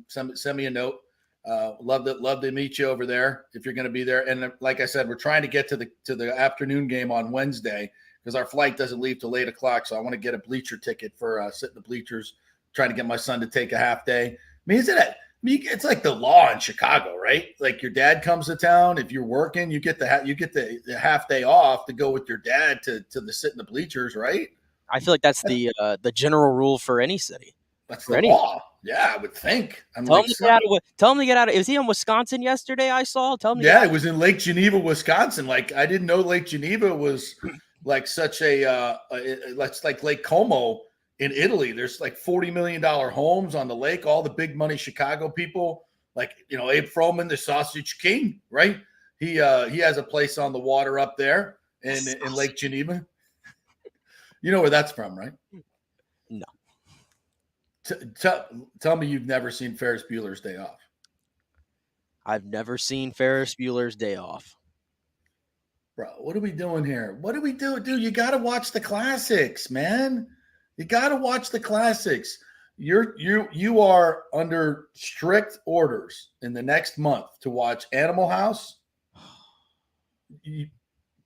Send me a note. Love to meet you over there if you're going to be there. And like I said, we're trying to get to the afternoon game on Wednesday because our flight doesn't leave till 8:00. So I want to get a bleacher ticket for sit in the bleachers. Trying to get my son to take a half day. I mean, it's like the law in Chicago, right? Like your dad comes to town. If you're working, you get the half day off to go with your dad to the sit in the bleachers, right? I feel like that's the general rule for any city. That's the law. Yeah, I would think. Tell him to get out of. Was he in Wisconsin yesterday? I saw. Tell him. It was in Lake Geneva, Wisconsin. Like I didn't know Lake Geneva was like such a like Lake Como in Italy. There's like $40 million homes on the lake. All the big money Chicago people, like Abe Froman, the Sausage King, right? He has a place on the water up there in Lake Geneva. You know where that's from, right? No. Tell me you've never seen Ferris Bueller's Day Off. I've never seen Ferris Bueller's Day Off. Bro, what are we doing here? What do we do? Dude, you got to watch the classics, man. You got to watch the classics. You are under strict orders in the next month to watch Animal House.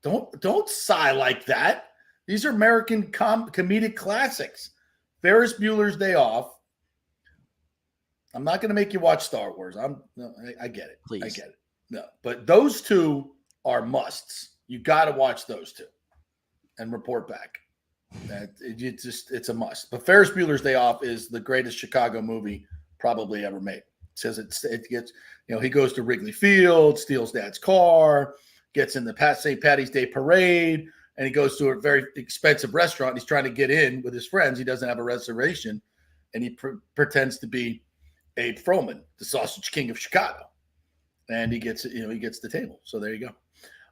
Don't sigh like that. These are American comedic classics. Ferris Bueller's Day Off. I'm not going to make you watch Star Wars. I get it. Please. I get it. No, but those two are musts. You got to watch those two and report back. It's a must. But Ferris Bueller's Day Off is the greatest Chicago movie probably ever made. It says it gets, he goes to Wrigley Field, steals Dad's car, gets in the St. Patty's Day parade, and he goes to a very expensive restaurant. He's trying to get in with his friends. He doesn't have a reservation, and he pretends to be Abe Froman, the Sausage King of Chicago, and he gets the table. So there you go.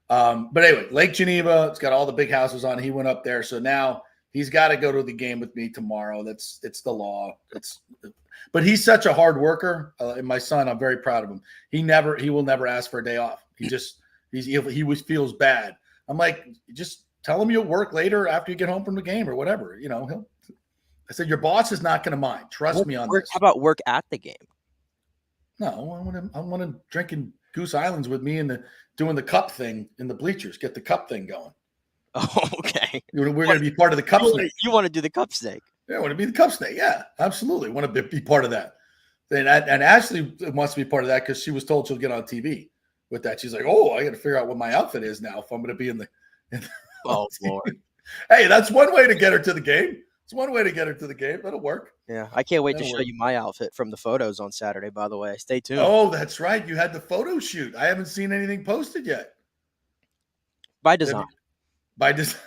But anyway, Lake Geneva, it's got all the big houses on. He went up there, so now he's got to go to the game with me tomorrow. It's the law. But he's such a hard worker. And my son, I'm very proud of him. He will never ask for a day off. He feels bad. I'm like, just tell him you'll work later after you get home from the game or whatever. I said, your boss is not going to mind. Trust me on this. How about work at the game? No, I want him drinking Goose Islands with me and doing the cup thing in the bleachers. Get the cup thing going. Oh, okay. We're going to be part of the cup snake. You want to do the cup snake? Yeah, I want to be the cup snake. Yeah, absolutely. Want to be part of that. And Ashley wants to be part of that because she was told she'll get on TV with that. She's like, oh, I got to figure out what my outfit is now if I'm going to be in the oh, Lord. Hey, that's one way to get her to the game. It's one way to get her to the game. That'll work. Yeah, I can't wait to show you my outfit from the photos on Saturday, by the way. Stay tuned. Oh, that's right. You had the photo shoot. I haven't seen anything posted yet. By design. By design.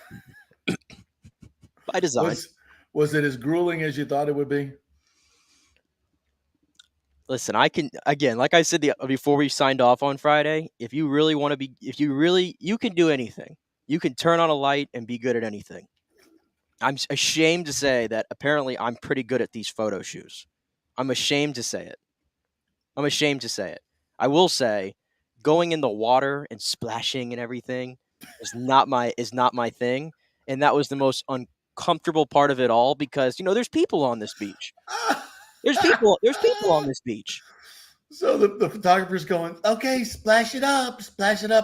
By design. Was it as grueling as you thought it would be? Listen, like I said before we signed off on Friday, if you really want to be, you can do anything. You can turn on a light and be good at anything. I'm ashamed to say that apparently I'm pretty good at these photo shoots. I'm ashamed to say it. I will say, going in the water and splashing and everything is not my thing. And that was the most uncomfortable part of it all because, there's people on this beach. There's people on this beach. So the photographer's going, okay, splash it up.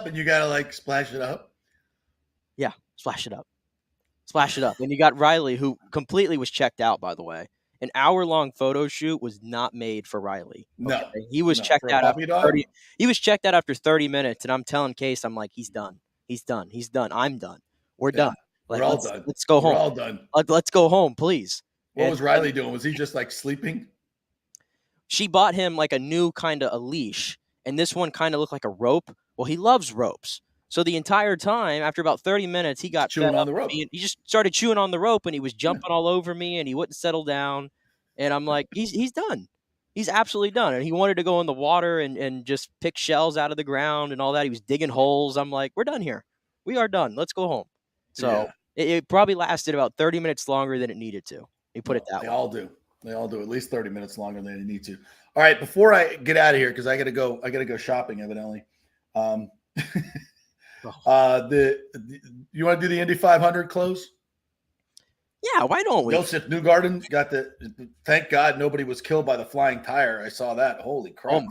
And you got to splash it up. Yeah, splash it up. And you got Riley, who completely was checked out, by the way. An hour-long photo shoot was not made for Riley. Okay? No. He was checked out after 30. He was checked out after 30 minutes, and I'm telling Case, I'm like, he's done. I'm done. We're done. We're all done. Let's go home. We're all done. Let's go home, please. What was Riley doing? Was he just sleeping? She bought him a new kind of a leash, and this one kind of looked like a rope. Well, he loves ropes. So the entire time, after about 30 minutes, he got chewing on the rope. He just started chewing on the rope, and he was jumping all over me, and he wouldn't settle down. And I'm like, he's done. He's absolutely done. And he wanted to go in the water and just pick shells out of the ground and all that. He was digging holes. I'm like, we're done here. We are done. Let's go home. So it probably lasted about 30 minutes longer than it needed to. He put it that way. They all do at least 30 minutes longer than they need to. All right, before I get out of here, because I gotta go shopping, evidently. You want to do the Indy 500 close? Yeah, why don't we? Joseph Newgarden got thank God nobody was killed by the flying tire. I saw that. Holy crap.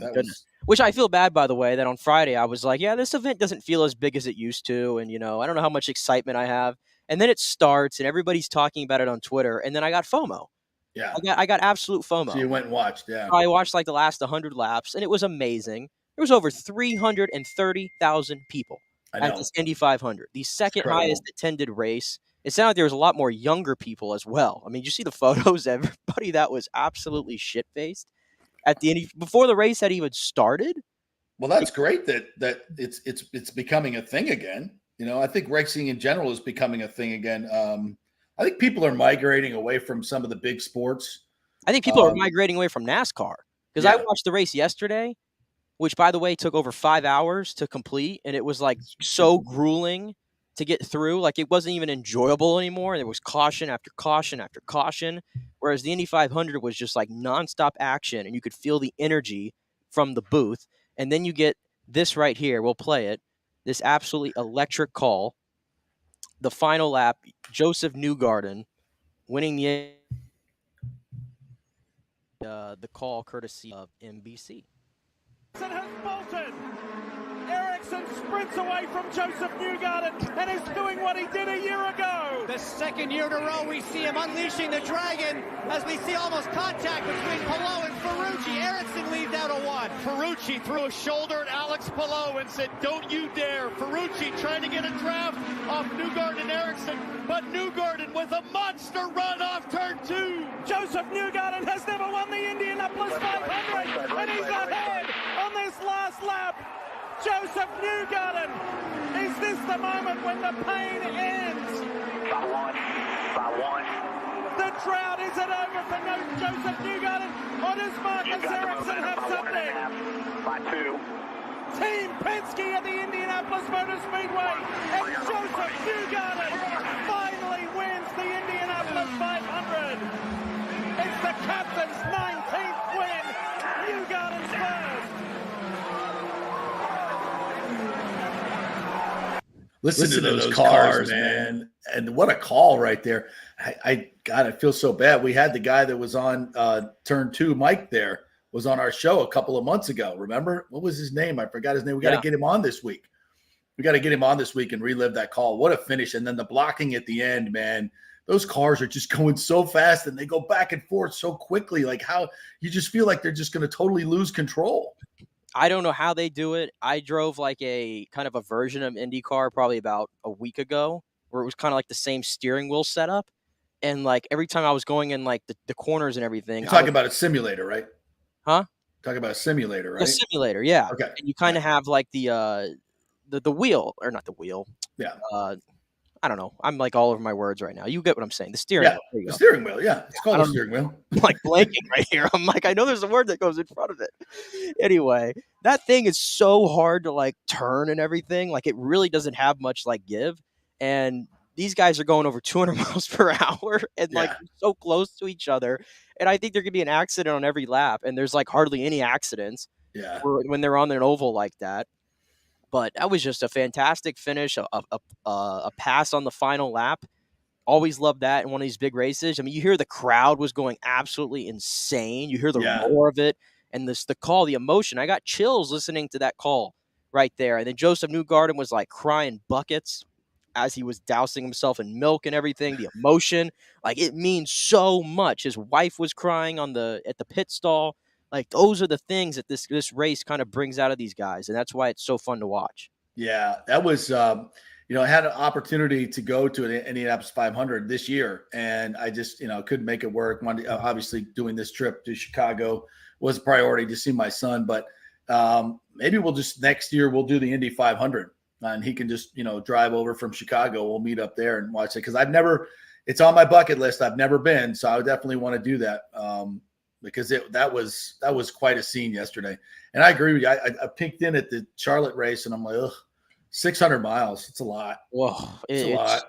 Which I feel bad, by the way, that on Friday I was like, yeah, this event doesn't feel as big as it used to. And, I don't know how much excitement I have. And then it starts and everybody's talking about it on Twitter. And then I got FOMO. Yeah. I got absolute FOMO. So you went and watched, yeah. I watched the last 100 laps and it was amazing. There was over 330,000 people at this Indy 500, the second highest attended race. It sounded like there was a lot more younger people as well. I mean, you see the photos, everybody that was absolutely shit-faced at the Indy before the race had even started. Well, that's great that it's becoming a thing again. I think racing in general is becoming a thing again. I think people are migrating away from some of the big sports. I think people are migrating away from NASCAR because I watched the race yesterday, which, by the way, took over 5 hours to complete, and it was so grueling to get through. It wasn't even enjoyable anymore. There was caution after caution after caution, whereas the Indy 500 was just nonstop action, and you could feel the energy from the booth. And then you get this right here. We'll play it. This absolutely electric call. The final lap, Joseph Newgarden winning the the call courtesy of NBC. Has bolted. Eriksson sprints away from Joseph Newgarden and is doing what he did a year ago. The second year in a row we see him unleashing the dragon as we see almost contact between Palou and Ferrucci. Eriksson leads out a one. Ferrucci threw a shoulder at Alex Palou and said, "Don't you dare." Ferrucci trying to get a draft off Newgarden and Eriksson, but Newgarden with a monster run off turn 2. Joseph Newgarden has never won the Indianapolis 500, and he's ahead on this last lap. Joseph Newgarden, is this the moment when the pain ends? By one. The drought, is it over for Joseph Newgarden, or does Marcus Eriksson have something? By 2. Team Penske at the Indianapolis Motor Speedway, and Joseph Newgarden finally wins the Indianapolis 500. It's the captain's 19th win, Newgarden's first. Listen to those cars, man. And what a call right there. God, I feel so bad. We had the guy that was on turn 2, Mike, there, was on our show a couple of months ago. Remember? What was his name? I forgot his name. We got to get him on this week. We got to get him on this week and relive that call. What a finish. And then the blocking at the end, man. Those cars are just going so fast and they go back and forth so quickly. Like how you just feel like they're just going to totally lose control. I don't know how they do it. I drove like a kind of a version of IndyCar probably about a week ago where it was kind of like the same steering wheel setup. And like every time I was going in like the corners and everything. You're talking about a simulator, right? Huh? Talking about a simulator, right? A simulator, yeah. Okay. And you kind of have like the wheel, or not the wheel. Yeah. I don't know. I'm like all over my words right now. You get what I'm saying. The steering wheel. The steering wheel. Yeah. It's called a steering wheel. I'm like blanking right here. I'm like, I know there's a word that goes in front of it. Anyway, that thing is so hard to like turn and everything. Like it really doesn't have much like give. And these guys are going over 200 miles per hour and like so close to each other. And I think there could be an accident on every lap. And there's like hardly any accidents when they're on an oval like that. But that was just a fantastic finish, a pass on the final lap. Always love that in one of these big races. I mean, you hear the crowd was going absolutely insane. You hear the roar of it and the call, the emotion. I got chills listening to that call right there. And then Joseph Newgarden was like crying buckets as he was dousing himself in milk and everything. The emotion, like it means so much. His wife was crying at the pit stall. Like those are the things that this race kind of brings out of these guys, and that's why it's so fun to watch. Yeah, that was I had an opportunity to go to an Indianapolis 500 this year, and I just couldn't make it work. Obviously, doing this trip to Chicago was a priority to see my son, but maybe next year we'll do the Indy 500, and he can just drive over from Chicago. We'll meet up there and watch it because it's on my bucket list. I've never been, so I would definitely want to do that. Because that was quite a scene yesterday. And I agree with you. I peeked in at the Charlotte race and I'm like, 600 miles. It's a lot. Whoa. It's a lot.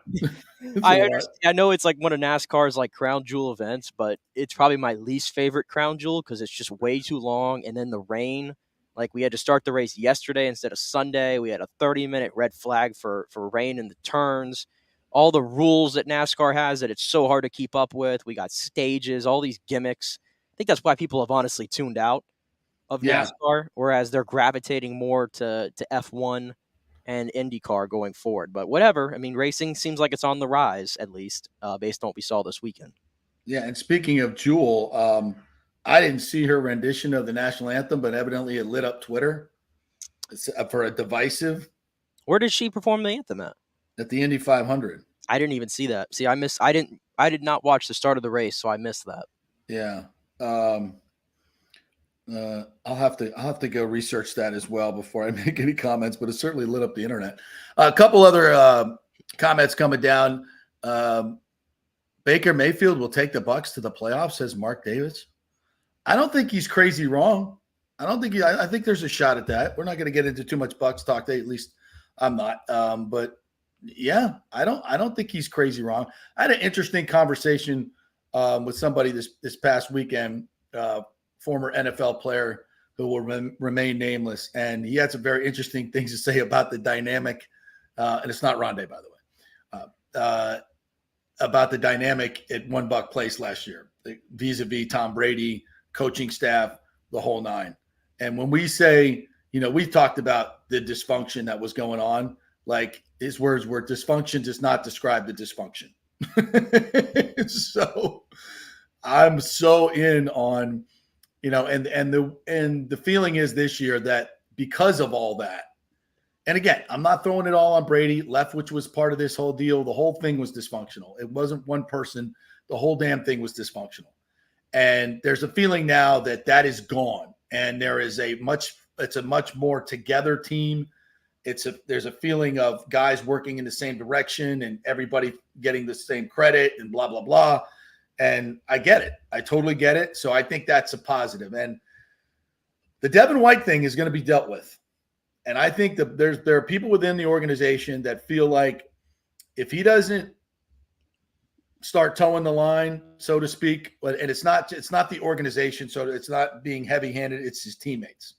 I know it's like one of NASCAR's like crown jewel events, but it's probably my least favorite crown jewel because it's just way too long. And then the rain, like we had to start the race yesterday instead of Sunday. We had a 30-minute red flag for rain in the turns. All the rules that NASCAR has that it's so hard to keep up with. We got stages, all these gimmicks. I think that's why people have honestly tuned out of NASCAR, whereas they're gravitating more to F1 and IndyCar going forward. But whatever. I mean, racing seems like it's on the rise, at least, based on what we saw this weekend. Yeah, and speaking of Jewel, I didn't see her rendition of the national anthem, but evidently it lit up Twitter for a divisive. Where did she perform the anthem at? At the Indy 500. I didn't even see that. See, I did not watch the start of the race, so I missed that. Yeah. I'll have to go research that as well before I make any comments, but it certainly lit up the internet. A couple other comments coming down. Baker Mayfield will take the Bucs to the playoffs, says Mark Davis. I don't think he's crazy wrong. I think there's a shot at that. We're not going to get into too much Bucs talk today. At least I'm not. But yeah, I don't think he's crazy wrong. I had an interesting conversation with somebody this past weekend, former NFL player who will remain nameless. And he had some very interesting things to say about the dynamic, and it's not Rondé, by the way, about the dynamic at One Buck Place last year, vis-a-vis Tom Brady, coaching staff, the whole nine. And when we say, we've talked about the dysfunction that was going on, like his words were, dysfunction does not describe the dysfunction. So I'm so in on, and the feeling is this year that because of all that, and again, I'm not throwing it all on Brady, which was part of this whole deal. The whole thing was dysfunctional. It wasn't one person. The whole damn thing was dysfunctional. And there's a feeling now that is gone. And there is it's a much more together team. There's a feeling of guys working in the same direction and everybody getting the same credit and blah, blah, blah. And I get it. I totally get it. So I think that's a positive. And the Devin White thing is going to be dealt with. And I think that there are people within the organization that feel like if he doesn't start towing the line, so to speak, and it's not the organization, so it's not being heavy-handed, it's his teammates.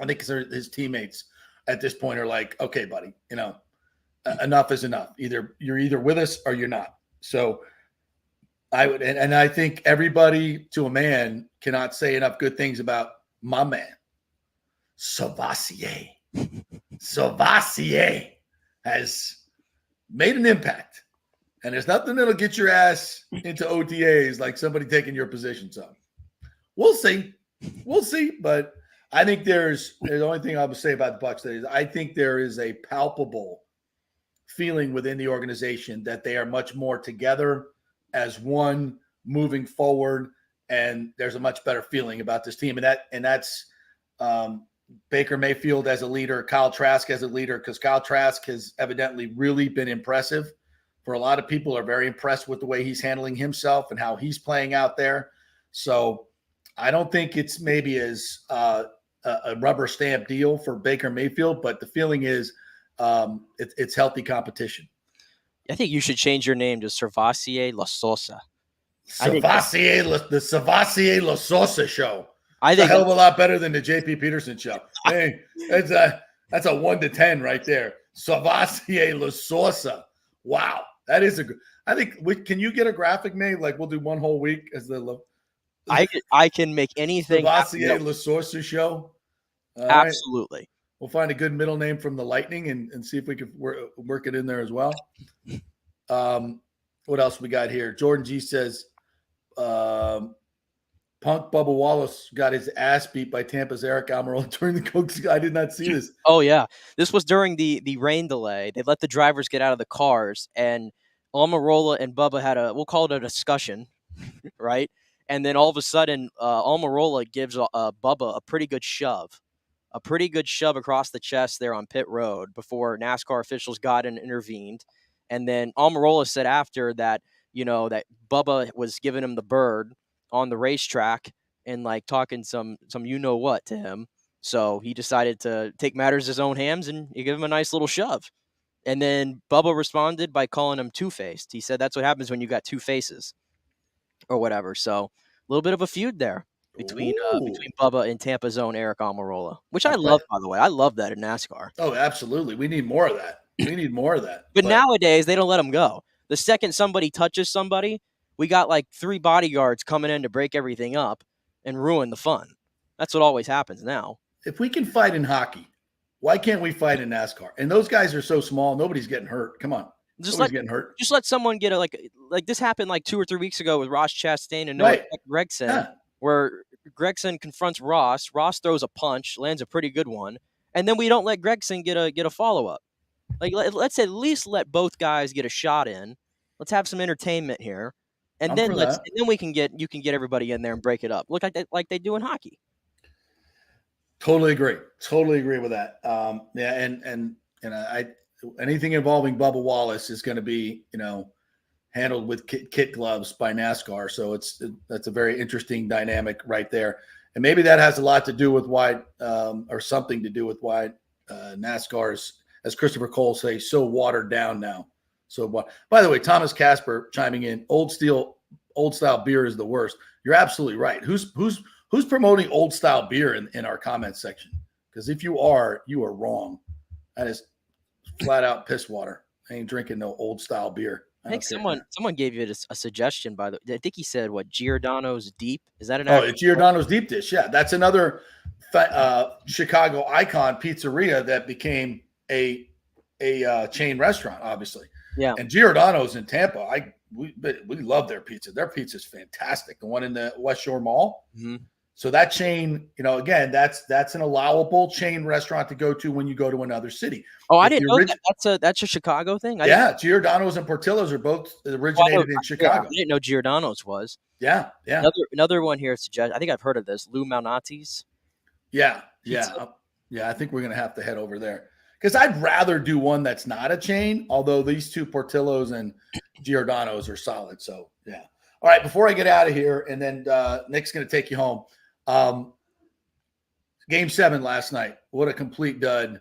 I think his teammates at this point are like, okay, buddy, enough is enough. You're either with us or you're not. So I would, and I think everybody to a man cannot say enough good things about my man. Savassier has made an impact. And there's nothing that'll get your ass into OTAs like somebody taking your position. So we'll see. But I think there's the only thing I would say about the Bucs is I think there is a palpable feeling within the organization that they are much more together as one moving forward. And there's a much better feeling about this team. And that's Baker Mayfield as a leader, Kyle Trask as a leader, because Kyle Trask has evidently really been impressive. For a lot of people are very impressed with the way he's handling himself and how he's playing out there. So I don't think it's maybe as a rubber stamp deal for Baker Mayfield, but the feeling is it's healthy competition. I think you should change your name to Servassier La Sosa. The Servassier La Sosa show. I think a hell of a lot better than the JP Peterson show. Hey, that's a 1 to 10 right there. Servassier La Sosa. Wow, that is a good. I think can you get a graphic made? Like we'll do one whole week as the. I can make anything. Servassier La Sosa show. Absolutely. Right. We'll find a good middle name from the Lightning and see if we can work it in there as well. What else we got here? Jordan G says, Punk Bubba Wallace got his ass beat by Tampa's Eric Almirola during the Coke. I did not see this. Oh, yeah. This was during the rain delay. They let the drivers get out of the cars, and Almirola and Bubba had we'll call it a discussion, right? And then all of a sudden, Almirola gives Bubba a pretty good shove across the chest there on pit road before NASCAR officials got in and intervened. And then Almirola said after that, that Bubba was giving him the bird on the racetrack and like talking some what to him. So he decided to take matters in his own hands and he gave him a nice little shove. And then Bubba responded by calling him two-faced. He said that's what happens when you got two faces or whatever. So a little bit of a feud there between Bubba and Tampa's own Eric Almirola, which I love, by the way. I love that in NASCAR. Oh, absolutely. We need more of that. But nowadays, they don't let them go. The second somebody touches somebody, we got like 3 bodyguards coming in to break everything up and ruin the fun. That's what always happens now. If we can fight in hockey, why can't we fight in NASCAR? And those guys are so small, nobody's getting hurt. Come on. Nobody's getting hurt. Just let someone get like this happened like 2 or 3 weeks ago with Ross Chastain and Noah Gragson, where Gragson confronts Ross. Ross throws a punch, lands a pretty good one, and then we don't let Gragson get a follow-up. Like let's at least let both guys get a shot in. Let's have some entertainment here. And then you can get everybody in there and break it up. Look like they do in hockey. Totally agree with that. And I anything involving Bubba Wallace is going to be handled with kit gloves by NASCAR. So that's a very interesting dynamic right there. And maybe that has a lot to do with why or something to do with why NASCAR is, as Christopher Cole say, so watered down now. So, by the way, Thomas Casper chiming in, old style beer is the worst. You're absolutely right. Who's promoting old style beer in our comments section? Because if you are wrong. That is flat out piss water. I ain't drinking no old style beer. I think someone gave you a suggestion, by the way. I think he said, Giordano's Deep? Is that an it's Giordano's Deep Dish. Yeah, that's another Chicago icon pizzeria that became a chain restaurant, obviously. Yeah. And Giordano's in Tampa. We love their pizza. Their pizza is fantastic. The one in the West Shore Mall. Mm-hmm. So that chain, again, that's an allowable chain restaurant to go to when you go to another city. Oh, I didn't know that. That's a Chicago thing? Giordano's and Portillo's are both originated in Chicago. I didn't know Giordano's was. Yeah. Another one here suggests, I think I've heard of this, Lou Malnati's. Yeah. I think we're going to have to head over there. Because I'd rather do one that's not a chain, although these two Portillo's and Giordano's are solid. So, yeah. All right, before I get out of here, and then Nick's going to take you home. Game 7 last night. What a complete dud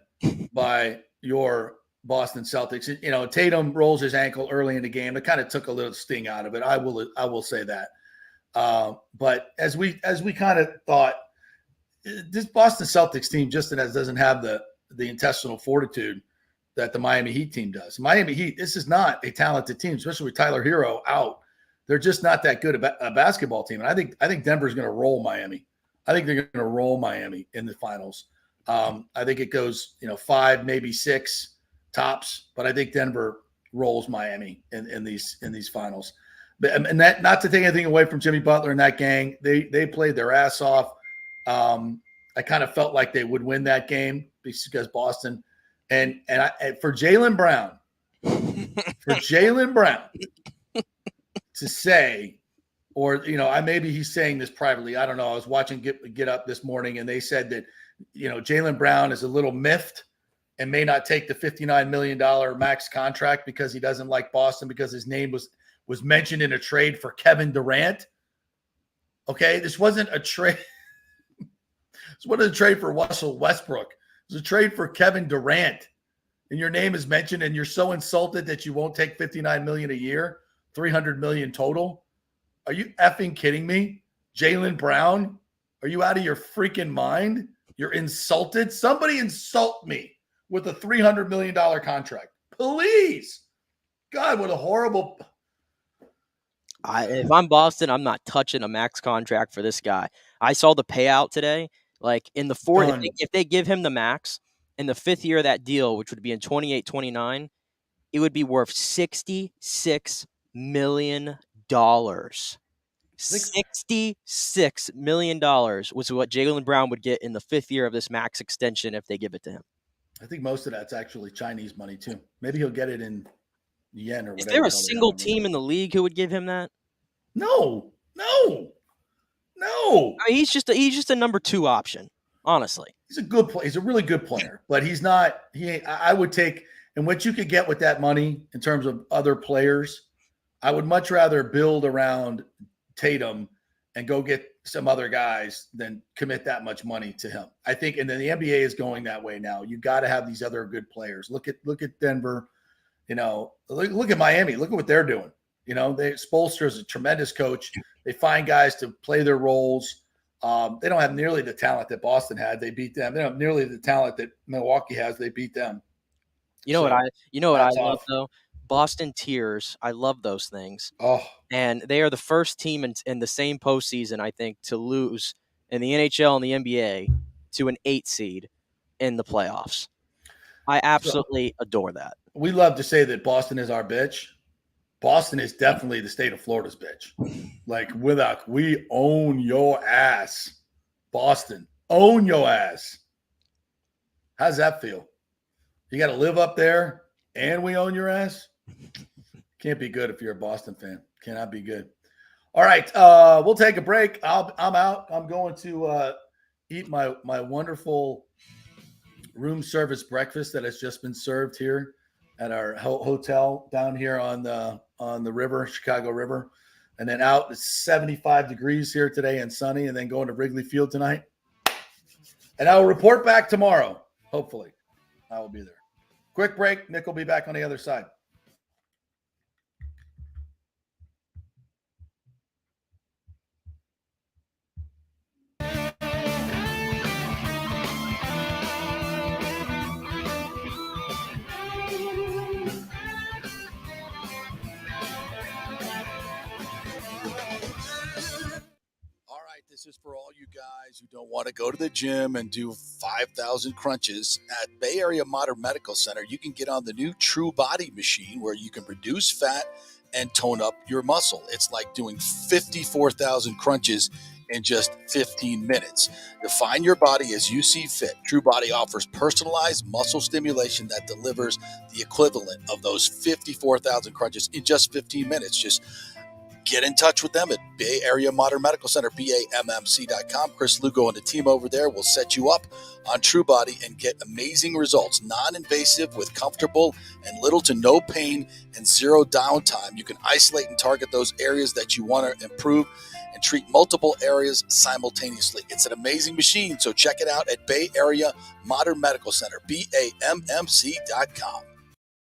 by your Boston Celtics. Tatum rolls his ankle early in the game. It kind of took a little sting out of it. I will say that. But as we kind of thought, this Boston Celtics team just doesn't have the intestinal fortitude that the Miami Heat team does. Miami Heat, this is not a talented team, especially with Tyler Hero out. They're just not that good a basketball team. And I think Denver's going to roll Miami. I think they're going to roll Miami in the finals. I think it goes, 5, maybe 6 tops, but I think Denver rolls Miami in these finals. And that, not to take anything away from Jimmy Butler and that gang, they played their ass off. I kind of felt like they would win that game because Boston and for Jaylen Brown, to say, or maybe he's saying this privately. I don't know. I was watching Get Up this morning, and they said that Jaylen Brown is a little miffed and may not take the $59 million max contract because he doesn't like Boston because his name was mentioned in a trade for Kevin Durant. Okay, this wasn't a trade. This wasn't a trade for Russell Westbrook. It was a trade for Kevin Durant, and your name is mentioned, and you're so insulted that you won't take $59 million a year, $300 million total. Are you effing kidding me? Jaylen Brown, are you out of your freaking mind? You're insulted. Somebody insult me with a $300 million contract, please. God, what a horrible. If I'm Boston, I'm not touching a max contract for this guy. I saw the payout today. Like in the fourth, if they give him the max in the 5th year of that deal, which would be in 28-29, it would be worth $66 million. $66 million was what Jaylen Brown would get in the 5th year of this max extension if they give it to him. I think most of that's actually Chinese money too. Maybe he'll get it in yen or whatever. Is there a single team in the league who would give him that? No. I mean, he's just a number 2 option, honestly. He's a good player. He's a really good player, but he's not. I would take, and what you could get with that money in terms of other players, I would much rather build around Tatum and go get some other guys than commit that much money to him. I think, and then the NBA is going that way now. You got to have these other good players. Look at Denver. Look at Miami. Look at what they're doing. Spoelstra is a tremendous coach. They find guys to play their roles. They don't have nearly the talent that Boston had. They beat them. They don't have nearly the talent that Milwaukee has. They beat them. You know what I love though? Boston Tears. I love those things. Oh, and they are the first team in the same postseason, I think, to lose in the NHL and the NBA to an 8 seed in the playoffs. I absolutely adore that. We love to say that Boston is our bitch. Boston is definitely the state of Florida's bitch. Like, we own your ass. Boston, own your ass. How's that feel? You got to live up there and we own your ass? Can't be good if you're a Boston fan. Cannot be good. All right, we'll take a break. I'm out. I'm going to eat my wonderful room service breakfast that has just been served here at our hotel down here on the river, Chicago River. And then out, it's 75 degrees here today and sunny, and then going to Wrigley Field tonight. And I will report back tomorrow. Hopefully, I will be there. Quick break. Nick will be back on the other side. guys who don't want to go to the gym and do 5,000 crunches, at Bay Area Modern Medical Center, you can get on the new True Body machine where you can reduce fat and tone up your muscle. It's like doing 54,000 crunches in just 15 minutes. Define your body as you see fit. True Body offers personalized muscle stimulation that delivers the equivalent of those 54,000 crunches in just 15 minutes. Just get in touch with them at Bay Area Modern Medical Center, BAMMC.com. Chris Lugo and the team over there will set you up on True Body and get amazing results. Non-invasive with comfortable and little to no pain and zero downtime. You can isolate and target those areas that you want to improve and treat multiple areas simultaneously. It's an amazing machine, so check it out at Bay Area Modern Medical Center, BAMMC.com.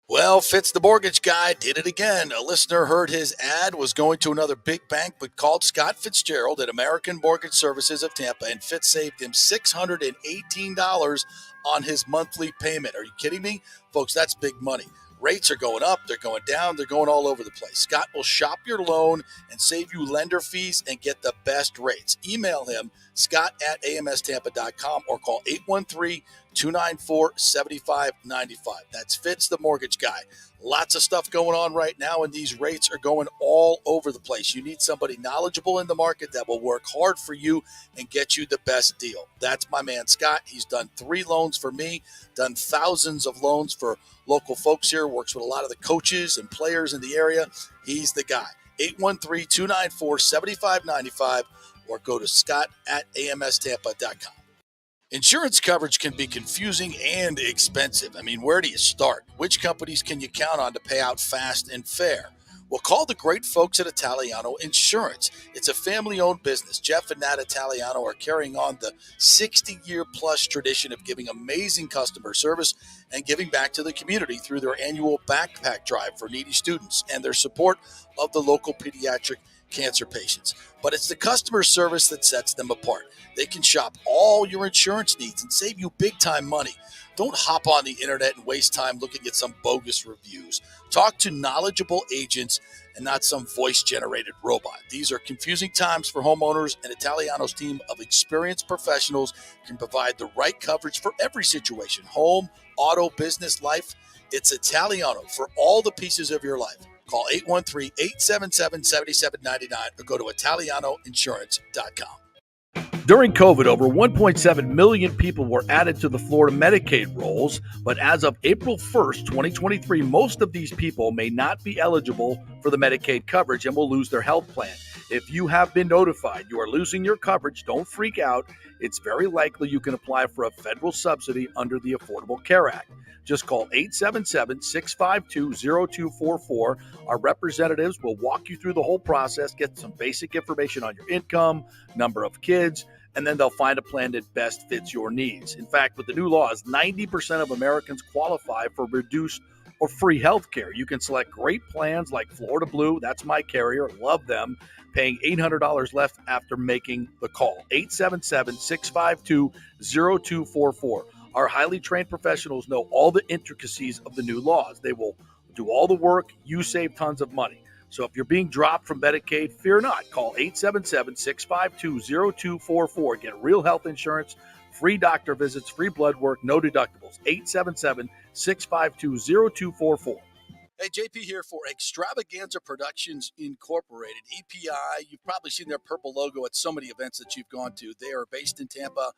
Well, Fitz the mortgage guy did it again. A listener heard his ad, was going to another big bank, but called Scott Fitzgerald at American Mortgage Services of Tampa, and Fitz saved him $618 on his monthly payment. Are you kidding me? Folks, that's big money. Rates are going up, they're going down, they're going all over the place. Scott will shop your loan and save you lender fees and get the best rates. Email him, scott@amstampa.com, or call 813-294-7595. That's Fitz the mortgage guy. Lots of stuff going on right now, and these rates are going all over the place. You need somebody knowledgeable in the market that will work hard for you and get you the best deal. That's my man, Scott. He's done 3 loans for me, done thousands of loans for local folks here, works with a lot of the coaches and players in the area. He's the guy. 813-294-7595, or go to scott@amstampa.com. Insurance coverage can be confusing and expensive. I mean, where do you start? Which companies can you count on to pay out fast and fair? Well, call the great folks at Italiano Insurance. It's a family-owned business. Jeff and Nat Italiano are carrying on the 60-year-plus tradition of giving amazing customer service and giving back to the community through their annual backpack drive for needy students and their support of the local pediatric cancer patients. But it's the customer service that sets them apart. They can shop all your insurance needs and save you big-time money. Don't hop on the internet and waste time looking at some bogus reviews. Talk to knowledgeable agents and not some voice-generated robot. These are confusing times for homeowners, and Italiano's team of experienced professionals can provide the right coverage for every situation: home, auto, business, life. It's Italiano for all the pieces of your life. Call 813-877-7799 or go to italianoinsurance.com. During COVID, over 1.7 million people were added to the Florida Medicaid rolls, but as of April 1st, 2023, most of these people may not be eligible for the Medicaid coverage and will lose their health plan. If you have been notified you are losing your coverage, don't freak out. It's very likely you can apply for a federal subsidy under the Affordable Care Act. Just call 877-652-0244. Our representatives will walk you through the whole process, get some basic information on your income, number of kids, and then they'll find a plan that best fits your needs. In fact, with the new laws, 90% of Americans qualify for reduced or free health care. You can select great plans like Florida Blue. That's my carrier. Love them. Paying $800 left after making the call. 877-652-0244. Our highly trained professionals know all the intricacies of the new laws. They will do all the work. You save tons of money. So if you're being dropped from Medicaid, fear not. Call 877-652-0244. Get real health insurance, free doctor visits, free blood work, no deductibles. 877-652-0244. Hey, JP here for Extravaganza Productions Incorporated, EPI. You've probably seen their purple logo at so many events that you've gone to. They are based in Tampa.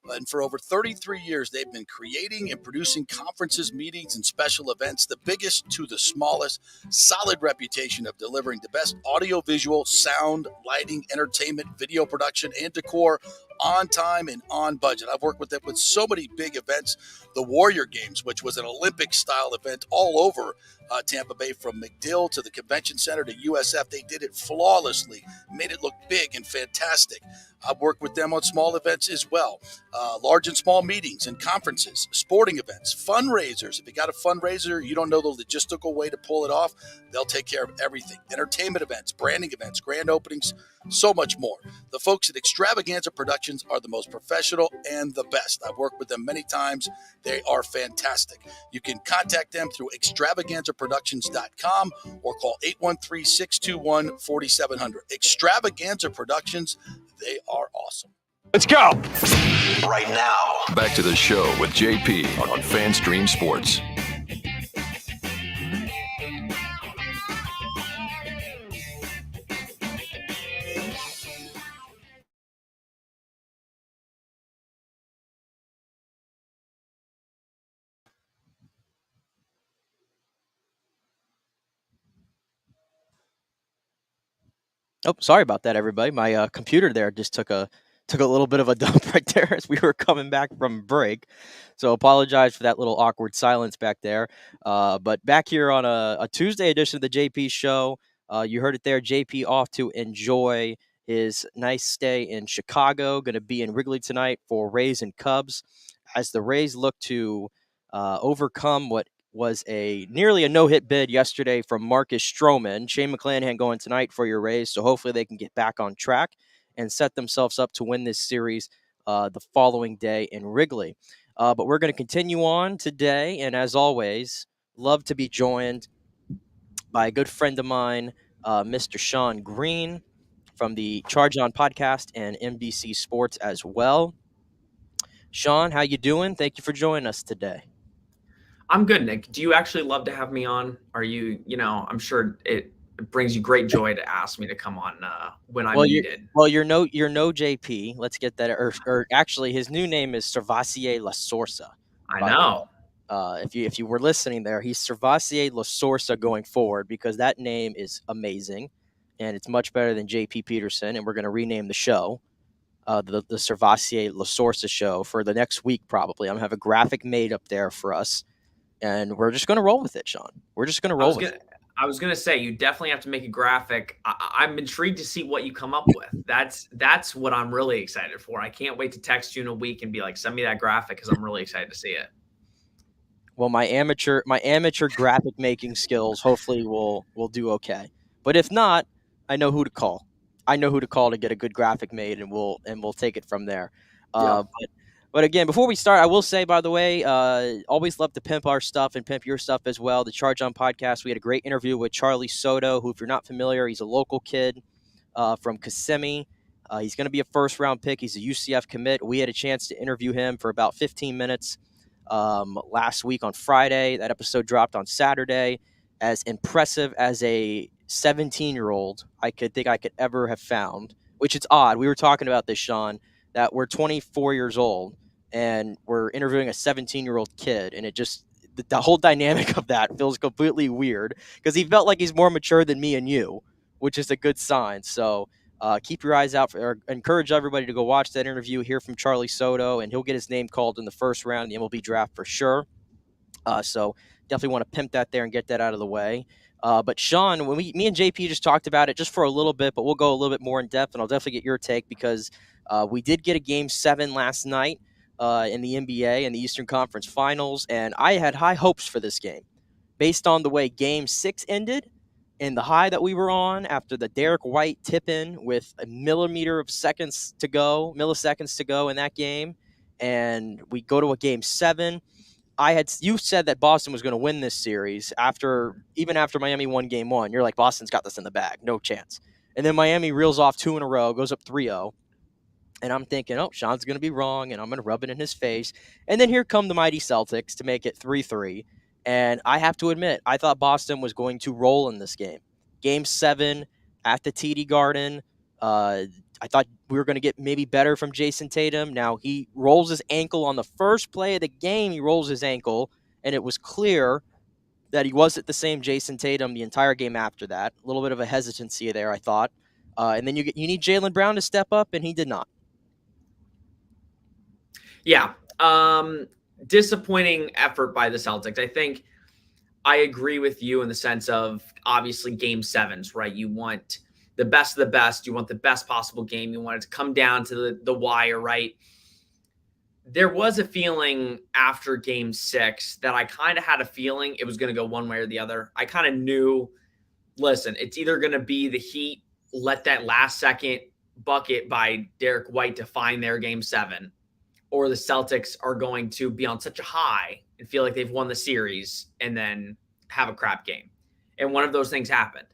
And for over 33 years, they've been creating and producing conferences, meetings, and special events, the biggest to the smallest. Solid reputation of delivering the best audio-visual, sound, lighting, entertainment, video production, and decor on time and on budget. I've worked with them with so many big events. The Warrior Games, which was an Olympic-style event all over Tampa Bay, from McDill to the Convention Center to USF. They did it flawlessly, made it look big and fantastic. I've worked with them on small events as well, large and small meetings and conferences, sporting events, fundraisers. If you got a fundraiser, you don't know the logistical way to pull it off, they'll take care of everything. Entertainment events, branding events, grand openings, so much more. The folks at Extravaganza Productions are the most professional and the best. I've worked with them many times. They are fantastic. You can contact them through extravaganzaproductions.com or call 813-621-4700. Extravaganza Productions, they are awesome. Let's go. Right now. Back to the show with JP on FanStream Sports. Oh, sorry about that, everybody. My computer there just took a little bit of a dump right there as we were coming back from break. So apologize for that little awkward silence back there. But back here on a Tuesday edition of the JP Show, you heard it there. JP off to enjoy his nice stay in Chicago. Going to be in Wrigley tonight for Rays and Cubs as the Rays look to overcome what was nearly a no-hit bid yesterday from Marcus Stroman. Shane McClanahan going tonight for your Rays, so hopefully they can get back on track and set themselves up to win this series the following day in Wrigley. But we're going to continue on today, and as always, love to be joined by a good friend of mine, Mr. Sean Green from the Charge On podcast and NBC Sports as well. Sean, how you doing? Thank you for joining us today. I'm good, Nick. Do you actually love to have me on? Are you, I'm sure it brings you great joy to ask me to come on when I'm needed. You're no JP. Let's get that. Or actually, his new name is Servassier La Sorsa. I know. If you were listening there, he's Servassier La Sorsa going forward because that name is amazing, and it's much better than JP Peterson. And we're going to rename the show, the Servassier La Sorsa Show, for the next week probably. I'm going to have a graphic made up there for us. And we're just going to roll with it, Sean. We're just going to roll with it. I was going to say, you definitely have to make a graphic. I'm intrigued to see what you come up with. That's what I'm really excited for. I can't wait to text you in a week and be like, send me that graphic because I'm really excited to see it. Well, my amateur graphic making skills hopefully will do okay. But if not, I know who to call. I know who to call to get a good graphic made, and we'll take it from there. Yeah. But again, before we start, I will say, by the way, always love to pimp our stuff and pimp your stuff as well. The Charge On podcast, we had a great interview with Charlie Soto, who, if you're not familiar, he's a local kid from Kissimmee. He's going to be a first-round pick. He's a UCF commit. We had a chance to interview him for about 15 minutes last week on Friday. That episode dropped on Saturday. As impressive as a 17-year-old I could ever have found, which it's odd. We were talking about this, Sean, that we're 24 years old. And we're interviewing a 17-year-old kid, and it just the whole dynamic of that feels completely weird because he felt like he's more mature than me and you, which is a good sign. So keep your eyes out or encourage everybody to go watch that interview, hear from Charlie Soto, and he'll get his name called in the first round in the MLB draft for sure. So definitely want to pimp that there and get that out of the way. But Sean, when me and JP just talked about it just for a little bit, but we'll go a little bit more in depth, and I'll definitely get your take because we did get a Game 7 last night. In the NBA and the Eastern Conference Finals, and I had high hopes for this game based on the way Game 6 ended and the high that we were on after the Derek White tip-in with a milliseconds to go in that game, and we go to a Game 7. You said that Boston was going to win this series even after Miami won Game 1. You're like, Boston's got this in the bag, no chance. And then Miami reels off 2 in a row, goes up 3-0. And I'm thinking, Sean's going to be wrong, and I'm going to rub it in his face. And then here come the mighty Celtics to make it 3-3. And I have to admit, I thought Boston was going to roll in this game. Game 7 at the TD Garden. I thought we were going to get maybe better from Jayson Tatum. Now, he rolls his ankle on the first play of the game. He rolls his ankle, and it was clear that he wasn't the same Jayson Tatum the entire game after that. A little bit of a hesitancy there, I thought. And then you need Jaylen Brown to step up, and he did not. Yeah. Disappointing effort by the Celtics. I think I agree with you in the sense of obviously Game 7s, right? You want the best of the best. You want the best possible game. You want it to come down to the wire, right? There was a feeling after Game 6 that I kind of had a feeling it was going to go one way or the other. I kind of knew, listen, it's either going to be the Heat let that last second bucket by Derek White to find their Game 7, or the Celtics are going to be on such a high and feel like they've won the series and then have a crap game. And one of those things happened.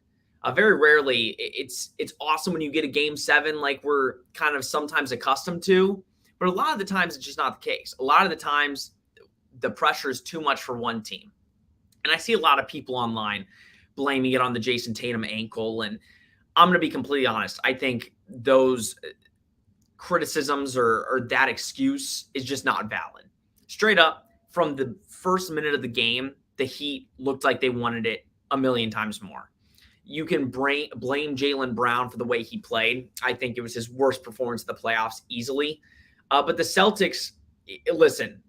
Very rarely, it's awesome when you get a game 7 like we're kind of sometimes accustomed to, but a lot of the times it's just not the case. A lot of the times the pressure is too much for one team. And I see a lot of people online blaming it on the Jayson Tatum ankle, and I'm going to be completely honest. I think those criticisms or that excuse is just not valid. Straight up, from the first minute of the game, the Heat looked like they wanted it a million times more. You can blame Jaylen Brown for the way he played. I think it was his worst performance of the playoffs easily. But the Celtics, listen,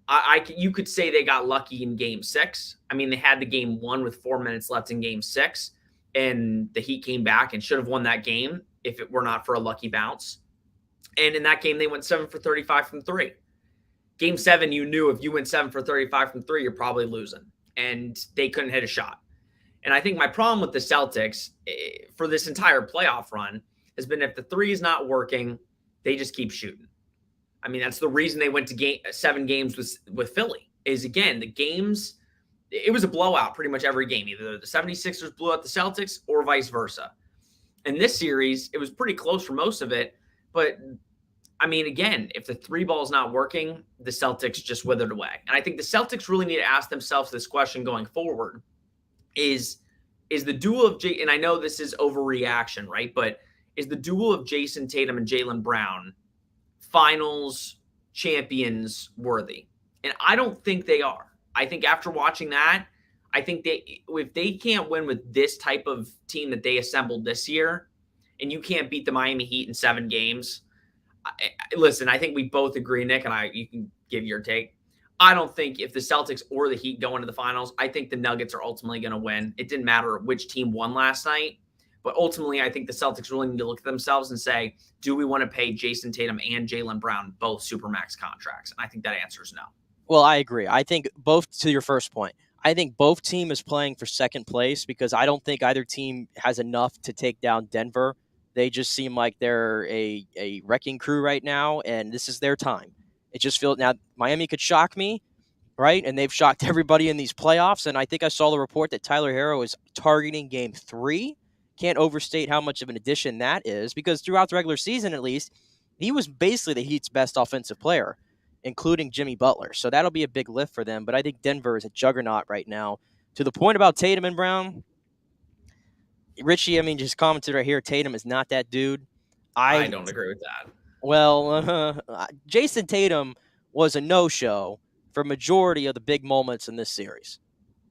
you could say they got lucky in game 6. I mean, they had the game 1 with 4 minutes left in game 6, and the Heat came back and should have won that game if it were not for a lucky bounce. And in that game, they went 7 for 35 from 3. Game 7, you knew if you went 7 for 35 from 3, you're probably losing. And they couldn't hit a shot. And I think my problem with the Celtics for this entire playoff run has been if the 3 is not working, they just keep shooting. I mean, that's the reason they went to 7 games with Philly is, again, the games, it was a blowout pretty much every game. Either the 76ers blew out the Celtics or vice versa. In this series, it was pretty close for most of it. But, I mean, again, if the 3 ball is not working, the Celtics just withered away. And I think the Celtics really need to ask themselves this question going forward is the duo of and I know this is overreaction, right? But is the duo of Jayson Tatum and Jaylen Brown finals champions worthy? And I don't think they are. I think after watching that, I think if they can't win with this type of team that they assembled this year, and you can't beat the Miami Heat in 7 games, listen, I think we both agree, Nick, and you can give your take. I don't think if the Celtics or the Heat go into the finals, I think the Nuggets are ultimately going to win. It didn't matter which team won last night, but ultimately I think the Celtics really need to look at themselves and say, do we want to pay Jayson Tatum and Jaylen Brown both Supermax contracts? And I think that answer is no. Well, I agree. I think both, to your first point, I think both team is playing for second place because I don't think either team has enough to take down Denver. They just seem like they're a wrecking crew right now, and this is their time. It just feels now Miami could shock me, right? And they've shocked everybody in these playoffs. And I think I saw the report that Tyler Herro is targeting game 3. Can't overstate how much of an addition that is because throughout the regular season, at least, he was basically the Heat's best offensive player, including Jimmy Butler. So that'll be a big lift for them. But I think Denver is a juggernaut right now. To the point about Tatum and Brown, Richie, I mean, just commented right here, Tatum is not that dude. I don't agree with that. Well, Jayson Tatum was a no-show for majority of the big moments in this series.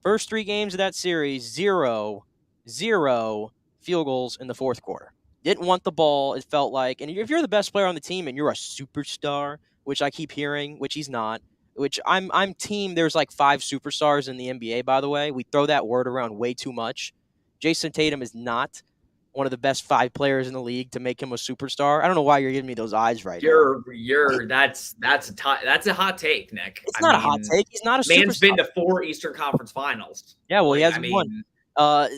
First 3 games of that series, 0 field goals in the fourth quarter. Didn't want the ball, it felt like. And if you're the best player on the team and you're a superstar, which I keep hearing, which he's not, which I'm team, there's like 5 superstars in the NBA, by the way. We throw that word around way too much. Jayson Tatum is not one of the best 5 players in the league to make him a superstar. I don't know why you're giving me those eyes right now. That's a hot take, Nick. It's not a hot take. He's not a superstar. Man's been to 4 Eastern Conference Finals. Yeah, well, he hasn't won.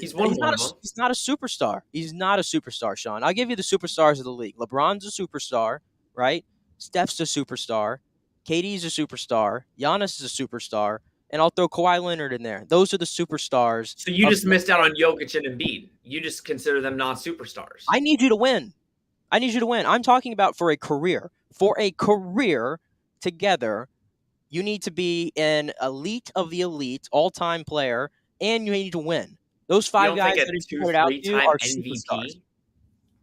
He's not a superstar. He's not a superstar, Sean. I'll give you the superstars of the league. LeBron's a superstar, right? Steph's a superstar. KD's a superstar. Giannis is a superstar. And I'll throw Kawhi Leonard in there. Those are the superstars. So you just missed out on Jokic and Embiid. You just consider them non-superstars. I need you to win. I'm talking about for a career. For a career together, you need to be an elite of the elite, all-time player, and you need to win. Those 5 guys that he's put out to are superstars.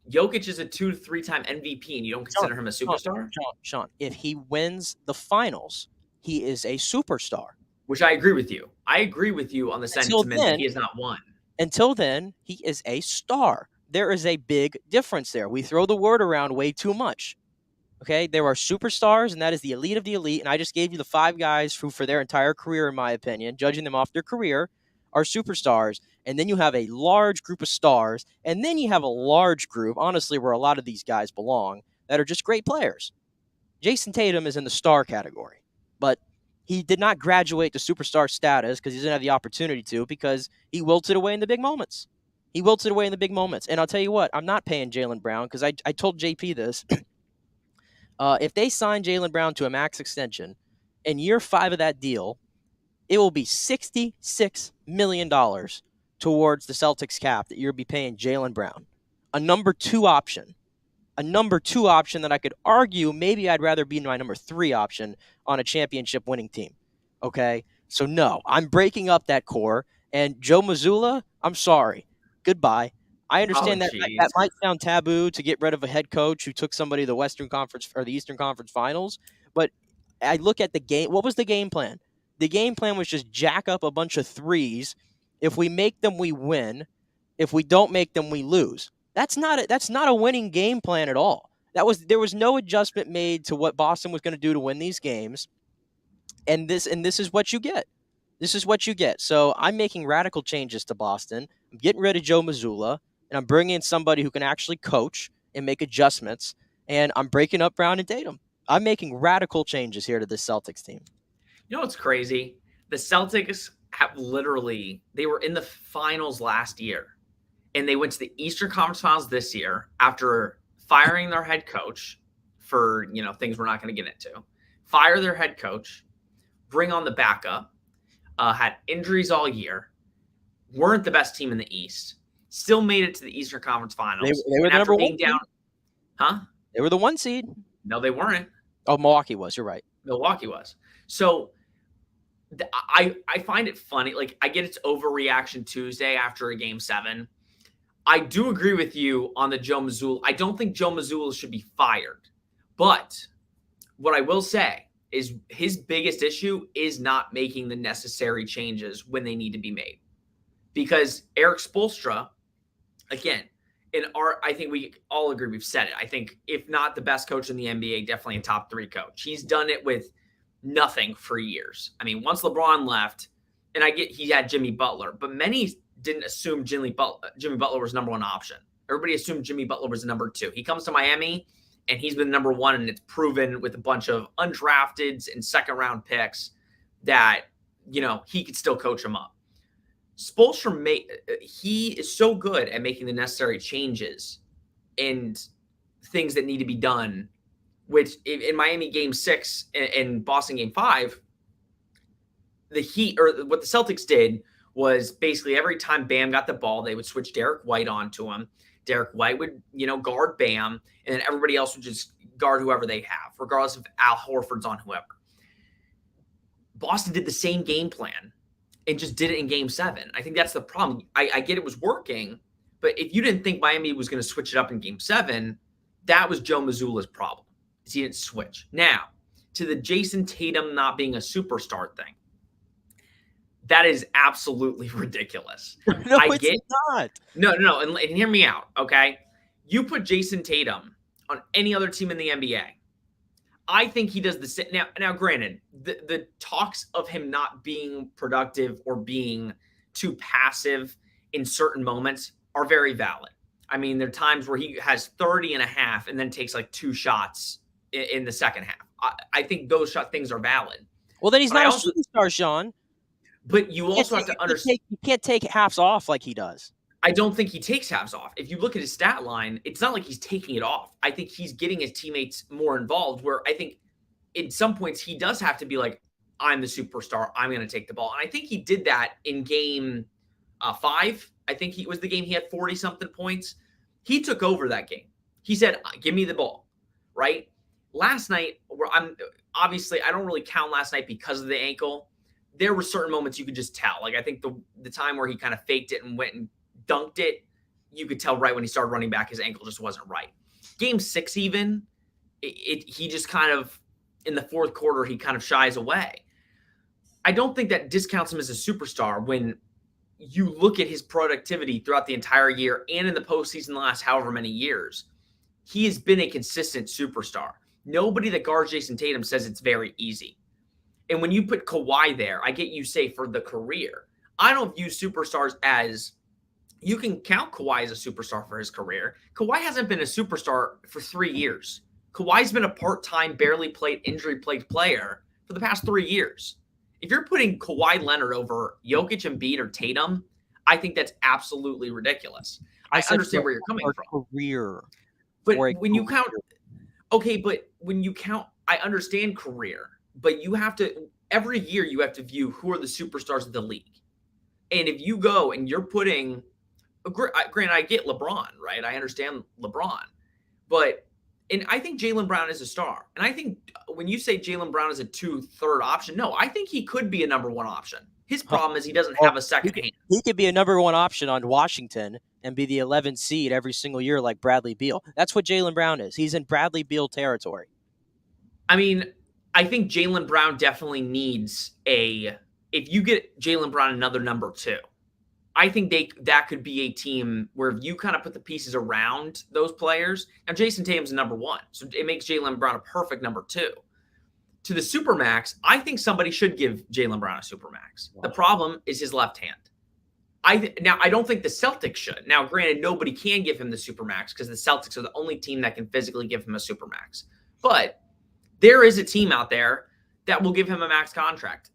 Jokic is a 2 to 3 time MVP, and you don't consider him a superstar? Sean, if he wins the finals, he is a superstar. Which I agree with you. I agree with you on the sentiment that he has not won. Until then, he is a star. There is a big difference there. We throw the word around way too much. Okay? There are superstars, and that is the elite of the elite. And I just gave you the 5 guys who, for their entire career, in my opinion, judging them off their career, are superstars. And then you have a large group of stars. And then you have a large group, honestly, where a lot of these guys belong, that are just great players. Jayson Tatum is in the star category. But he did not graduate to superstar status because he didn't have the opportunity to because he wilted away in the big moments. And I'll tell you what, I'm not paying Jaylen Brown because I told JP this. If they sign Jaylen Brown to a max extension, in year 5 of that deal, it will be $66 million towards the Celtics cap that you'll be paying Jaylen Brown. A number 2 option. A number 2 option that I could argue maybe I'd rather be my number 3 option on a championship winning team. Okay? So no, I'm breaking up that core. And Joe Mazzulla, I'm sorry. Goodbye. I understand that might sound taboo to get rid of a head coach who took somebody to the Western Conference or the Eastern Conference Finals, but I look at the game. What was the game plan? The game plan was just jack up a bunch of threes. If we make them, we win. If we don't make them, we lose. That's not a winning game plan at all. There was no adjustment made to what Boston was going to do to win these games. And this is what you get. This is what you get. So I'm making radical changes to Boston. I'm getting rid of Joe Mazzulla, and I'm bringing in somebody who can actually coach and make adjustments. And I'm breaking up Brown and Tatum. I'm making radical changes here to this Celtics team. You know what's crazy? The Celtics have they were in the finals last year, and they went to the Eastern Conference Finals this year after firing their head coach for, things we're not going to get into. Fire their head coach, bring on the backup, had injuries all year, weren't the best team in the East, still made it to the Eastern Conference Finals. They were the number 1 down. Huh? They were the 1 seed. No, they weren't. Oh, Milwaukee was. You're right. Milwaukee was. So I find it funny. Like, I get it's overreaction Tuesday after a Game 7. I do agree with you on the Joe Mazzulla. I don't think Joe Mazzulla should be fired. But what I will say is his biggest issue is not making the necessary changes when they need to be made. Because Erik Spoelstra, again, I think we all agree, we've said it. I think if not the best coach in the NBA, definitely a top 3 coach. He's done it with nothing for years. I mean, once LeBron left, and I get he had Jimmy Butler, but many didn't assume Jimmy Butler was number 1 option. Everybody assumed Jimmy Butler was the number 2. He comes to Miami, and he's been number 1, and it's proven with a bunch of undrafteds and second-round picks that, he could still coach him up. Spoelstra, he is so good at making the necessary changes and things that need to be done, which in Miami Game 6 and Boston Game 5, the Heat, or what the Celtics did was basically every time Bam got the ball, they would switch Derek White onto him. Derek White would, guard Bam, and then everybody else would just guard whoever they have, regardless if Al Horford's on whoever. Boston did the same game plan and just did it in Game 7. I think that's the problem. I get it was working, but if you didn't think Miami was going to switch it up in Game 7, that was Joe Mazzulla's problem, is he didn't switch. Now, to the Jayson Tatum not being a superstar thing, that is absolutely ridiculous. No, it's not. No. And hear me out, okay? You put Jayson Tatum on any other team in the NBA, I think he does the same. Now, granted, the talks of him not being productive or being too passive in certain moments are very valid. I mean, there are times where he has 30 and a half and then takes like 2 shots in the second half. I think those things are valid. Well, then he's not a superstar, Sean. But you also have to understand. You can't take halves off like he does. I don't think he takes halves off. If you look at his stat line, it's not like he's taking it off. I think he's getting his teammates more involved, where I think in some points he does have to be like, I'm the superstar, I'm going to take the ball. And I think he did that in Game 5. I think it was the game he had 40-something points. He took over that game. He said, give me the ball, right? Last night, where I don't really count last night because of the ankle. There were certain moments you could just tell. Like, I think the time where he kind of faked it and went and dunked it, you could tell right when he started running back, his ankle just wasn't right. Game 6 even, he just kind of, in the fourth quarter, he kind of shies away. I don't think that discounts him as a superstar when you look at his productivity throughout the entire year and in the postseason the last however many years. He has been a consistent superstar. Nobody that guards Jayson Tatum says it's very easy. And when you put Kawhi there, I get you say for the career. I don't view superstars as, you can count Kawhi as a superstar for his career. Kawhi hasn't been a superstar for 3 years. Kawhi's been a part-time, barely played, injury-plagued player for the past 3 years. If you're putting Kawhi Leonard over Jokic, Embiid, or Tatum, I think that's absolutely ridiculous. I understand where you're coming from. Career. But when you count, I understand career, but you have to, every year you have to view who are the superstars of the league. And if you go and you're putting, granted, I get LeBron, right? I understand LeBron, but and I think Jaylen Brown is a star. And I think when you say Jaylen Brown is a 2/3 option, no, I think he could be a number 1 option. His problem is he doesn't have a second hand. He could be a number 1 option on Washington and be the 11th seed every single year like Bradley Beal. That's what Jaylen Brown is. He's in Bradley Beal territory. I mean, I think Jaylen Brown definitely needs if you get Jaylen Brown another number 2, I think that could be a team where if you kind of put the pieces around those players. Now, Jayson Tatum's a number 1, so it makes Jaylen Brown a perfect number 2. To the Supermax, I think somebody should give Jaylen Brown a Supermax. Wow. The problem is his left hand. Now, I don't think the Celtics should. Now, granted, nobody can give him the Supermax because the Celtics are the only team that can physically give him a Supermax. But there is a team out there that will give him a max contract.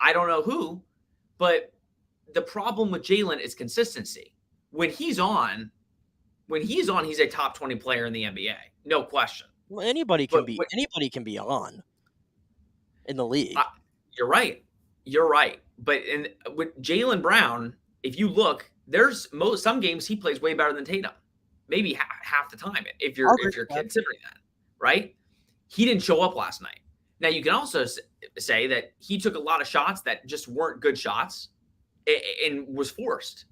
I don't know who, but the problem with Jaylen is consistency. When he's on, he's a top 20 player in the NBA. No question. Well, anybody can be on in the league. You're right. But with Jaylen Brown, if you look, there's some games he plays way better than Tatum. Maybe half the time if you're considering that, right? He didn't show up last night. Now, you can also say that he took a lot of shots that just weren't good shots and was forced.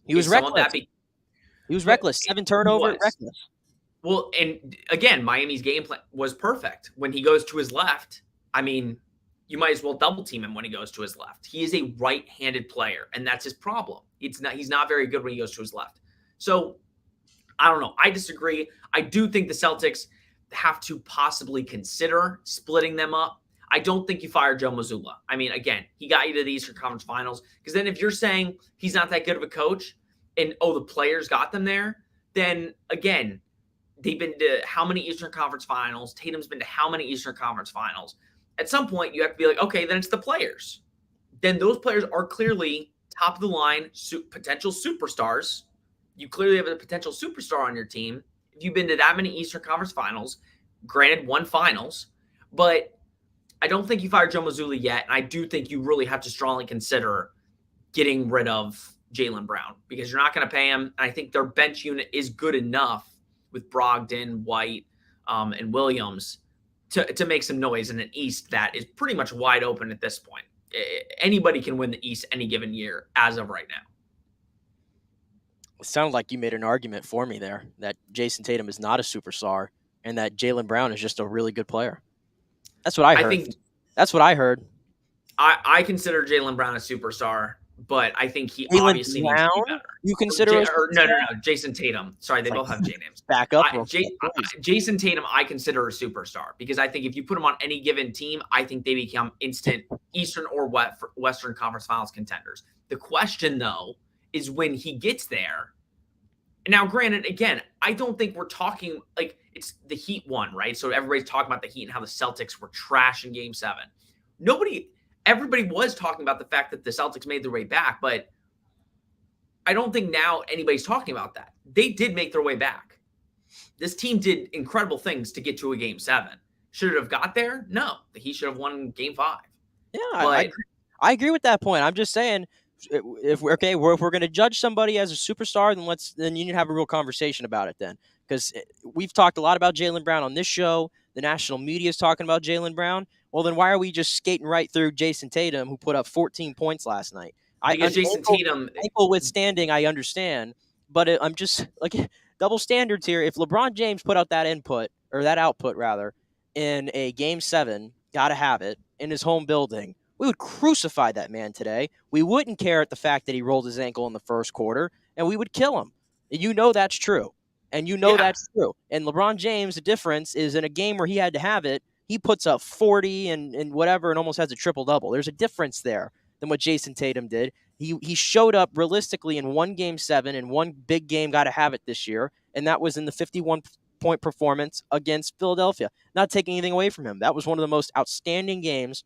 He was reckless. He was reckless. 7 turnovers, reckless. Well, and again, Miami's game plan was perfect. When he goes to his left, I mean, you might as well double team him when he goes to his left. He is a right-handed player, and that's his problem. He's not very good when he goes to his left. So, I don't know. I disagree. I do think the Celtics have to possibly consider splitting them up. I don't think you fire Joe Mazzulla. I mean, again, he got you to the Eastern Conference Finals. Because then if you're saying he's not that good of a coach and, the players got them there, then, again, they've been to how many Eastern Conference Finals? Tatum's been to how many Eastern Conference Finals? At some point, you have to be like, okay, then it's the players. Then those players are clearly top of the line, potential superstars. You clearly have a potential superstar on your team. If you've been to that many Eastern Conference Finals, granted, 1 finals, but I don't think you fired Joe Mazzulla yet. And I do think you really have to strongly consider getting rid of Jaylen Brown because you're not going to pay him. And I think their bench unit is good enough with Brogdon, White, and Williams to make some noise in an East that is pretty much wide open at this point. Anybody can win the East any given year as of right now. It sounded like you made an argument for me there that Jayson Tatum is not a superstar and that Jaylen Brown is just a really good player. That's what I heard. That's what I heard. I consider Jaylen Brown a superstar, but I think he obviously needs to be better. You consider no, Jayson Tatum. Sorry, they both have J names. Back up. Jayson Tatum, I consider a superstar because I think if you put him on any given team, I think they become instant Eastern or Western Conference Finals contenders. The question, though, is when he gets there. Now, granted, again, I don't think we're talking like it's the Heat one, right? So everybody's talking about the Heat and how the Celtics were trash in Game 7. Everybody was talking about the fact that the Celtics made their way back, but I don't think now anybody's talking about that. They did make their way back. This team did incredible things to get to a Game 7. Should it have got there? No. The Heat should have won Game 5. Yeah, I agree with that point. I'm just saying, if we're going to judge somebody as a superstar, then you need to have a real conversation about it then. Because we've talked a lot about Jaylen Brown on this show. The national media is talking about Jaylen Brown. Well, then why are we just skating right through Jayson Tatum, who put up 14 points last night? Because Jayson Tatum, ankle withstanding, I understand, but I'm just like double standards here. If LeBron James put out that output in a Game 7, gotta have it in his home building, we would crucify that man today. We wouldn't care at the fact that he rolled his ankle in the first quarter, and we would kill him. You know that's true. And that's true. And LeBron James, the difference is in a game where he had to have it, he puts up 40 and whatever and almost has a triple-double. There's a difference there than what Jayson Tatum did. He showed up realistically in one Game 7 and one big game, got to have it this year, and that was in the 51-point performance against Philadelphia. Not taking anything away from him. That was one of the most outstanding games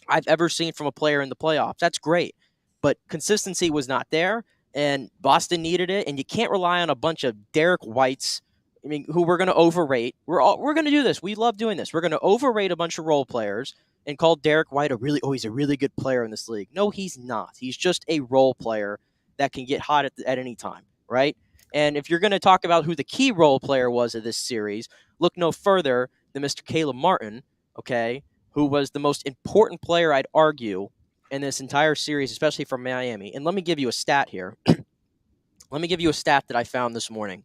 I've ever seen from a player in the playoffs. That's great. But consistency was not there, and Boston needed it, and you can't rely on a bunch of Derek Whites, who we're going to overrate. We're going to do this. We love doing this. We're going to overrate a bunch of role players and called Derek White he's a really good player in this league. No, he's not. He's just a role player that can get hot at any time, right? And if you're going to talk about who the key role player was of this series, look no further than Mr. Caleb Martin, okay, who was the most important player, I'd argue, in this entire series, especially for Miami. And let me give you a stat here. Let me give you a stat that I found this morning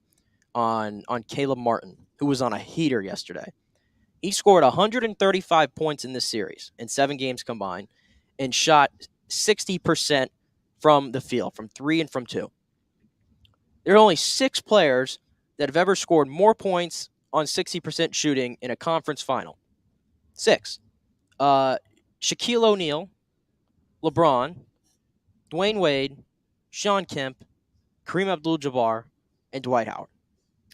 on Caleb Martin, who was on a heater yesterday. He scored 135 points in this series in 7 games combined and shot 60% from the field, from 3 and from 2. There are only 6 players that have ever scored more points on 60% shooting in a conference final. 6. Shaquille O'Neal, LeBron, Dwayne Wade, Sean Kemp, Kareem Abdul-Jabbar, and Dwight Howard.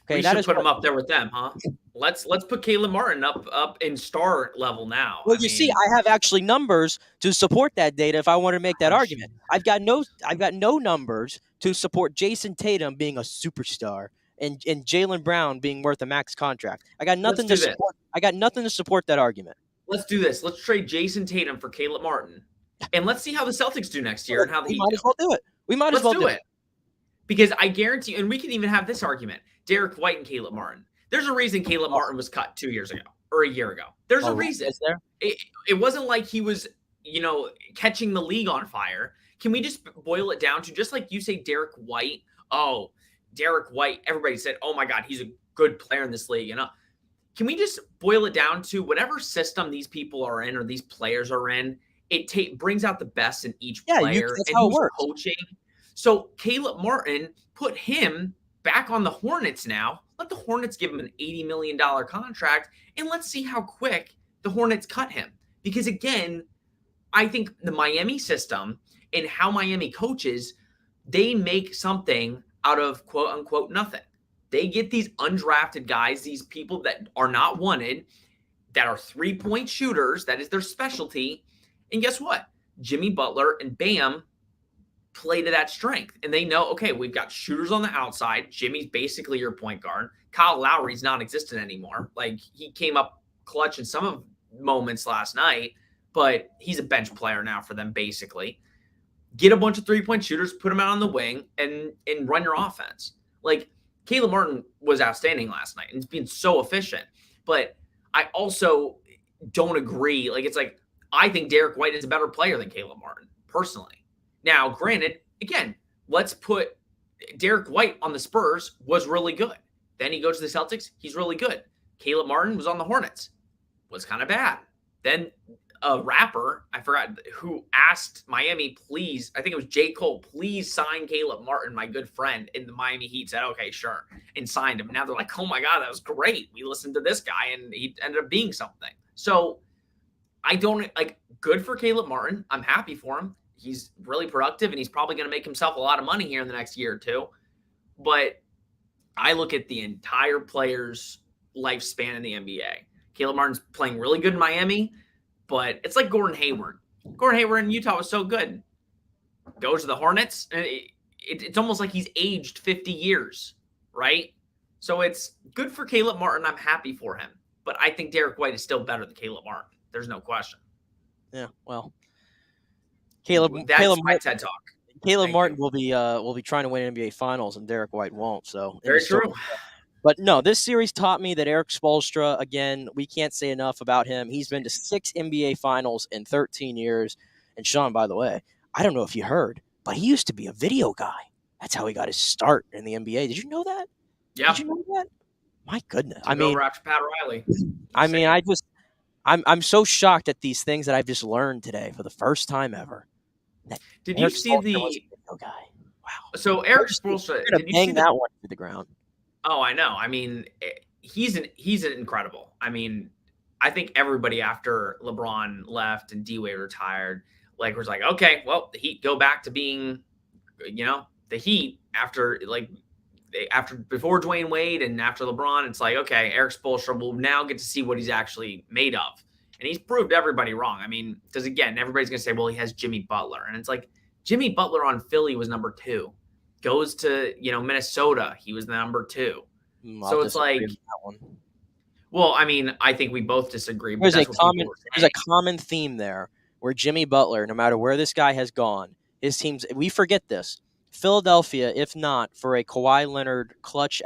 Okay, we should put him up there with them, huh? Let's put Caleb Martin up in star level now. Well, see, I have actually numbers to support that data if I want to make that argument. I've got no numbers to support Jayson Tatum being a superstar and Jaylen Brown being worth a max contract. I got nothing to support. I got nothing to support that argument. Let's do this. Let's trade Jayson Tatum for Caleb Martin, and let's see how the Celtics do next year and how the Heat might as well do it. We might as well do it. Because I guarantee, and we can even have this argument, Derek White and Caleb Martin. There's a reason Caleb Martin was cut 2 years ago or a year ago. There's a reason. Is there? It wasn't like he was, catching the league on fire. Can we just boil it down to, just like you say, Derek White? Oh, Derek White. Everybody said, oh my God, he's a good player in this league. Can we just boil it down to whatever system these people are in or these players are in? It brings out the best in each player that's and how it who's works. coaching. So Caleb Martin, put him back on the Hornets now. Let the Hornets give him an $80 million contract, and let's see how quick the Hornets cut him. Because, again, I think the Miami system and how Miami coaches, they make something out of quote-unquote nothing. They get these undrafted guys, these people that are not wanted, that are three-point shooters. That is their specialty. And guess what? Jimmy Butler and Bam play to that strength. And they know, okay, we've got shooters on the outside. Jimmy's basically your point guard. Kyle Lowry's non-existent anymore. Like, he came up clutch in some of moments last night, but he's a bench player now for them, basically. Get a bunch of three-point shooters, put them out on the wing, and run your offense. Like, Caleb Martin was outstanding last night, and he's been so efficient. But I also don't agree. Like, it's like, I think Derek White is a better player than Caleb Martin, personally. Now, granted, again, let's put Derek White on the Spurs was really good. Then he goes to the Celtics. He's really good. Caleb Martin was on the Hornets. Was kind of bad. Then a rapper, I forgot who, asked Miami, please, I think it was J. Cole, please sign Caleb Martin, my good friend. And the Miami Heat said, okay, sure, and signed him. Now they're like, oh my God, that was great. We listened to this guy, and he ended up being something. So I don't, good for Caleb Martin. I'm happy for him. He's really productive, and he's probably going to make himself a lot of money here in the next year or two. But I look at the entire player's lifespan in the NBA. Caleb Martin's playing really good in Miami, but it's like Gordon Hayward. Gordon Hayward in Utah was so good. Goes to the Hornets, and it's almost like he's aged 50 years, right? So it's good for Caleb Martin. I'm happy for him. But I think Derek White is still better than Caleb Martin. There's no question. Yeah, well, That's my TED Talk. Caleb Martin will be trying to win NBA Finals, and Derek White won't. So very true. But no, this series taught me that Erik Spoelstra, again, we can't say enough about him. He's been to 6 NBA Finals in 13 years. And Sean, by the way, I don't know if you heard, but he used to be a video guy. That's how he got his start in the NBA. Did you know that? Yeah. Did you know that? My goodness. Over after Pat Riley. I'm so shocked at these things that I've just learned today for the first time ever. Did you see the guy? Wow. So Erik Spoelstra, did you see that one to the ground? Oh, I know. I mean, he's incredible. I mean, I think everybody after LeBron left and D-Wade retired, was like, okay, well, the Heat go back to being, the Heat after before Dwayne Wade and after LeBron. It's like, okay, Erik Spoelstra will now get to see what he's actually made of. And he's proved everybody wrong. I mean, because again, everybody's going to say, well, he has Jimmy Butler. And it's like, Jimmy Butler on Philly was number 2. Goes to, Minnesota, he was the number 2. So it's like, Well, I mean, I think we both disagree, but There's that's a what common people were there's saying. a common theme there where Jimmy Butler, no matter where this guy has gone, his teams, we forget this. Philadelphia, if not for a Kawhi Leonard clutch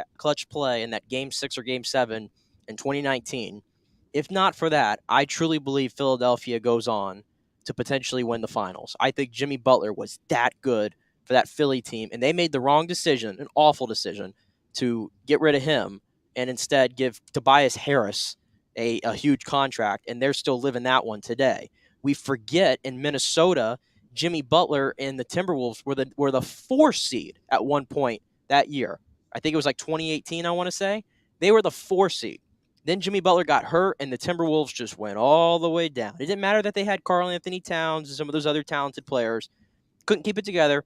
play in that Game 6 or Game 7 in 2019, if not for that, I truly believe Philadelphia goes on to potentially win the finals. I think Jimmy Butler was that good for that Philly team, and they made the wrong decision, an awful decision, to get rid of him and instead give Tobias Harris a huge contract, and they're still living that one today. We forget in Minnesota, Jimmy Butler and the Timberwolves were the 4 seed at one point that year. I think it was like 2018, I want to say. They were the 4 seed. Then Jimmy Butler got hurt, and the Timberwolves just went all the way down. It didn't matter that they had Karl Anthony Towns and some of those other talented players. Couldn't keep it together.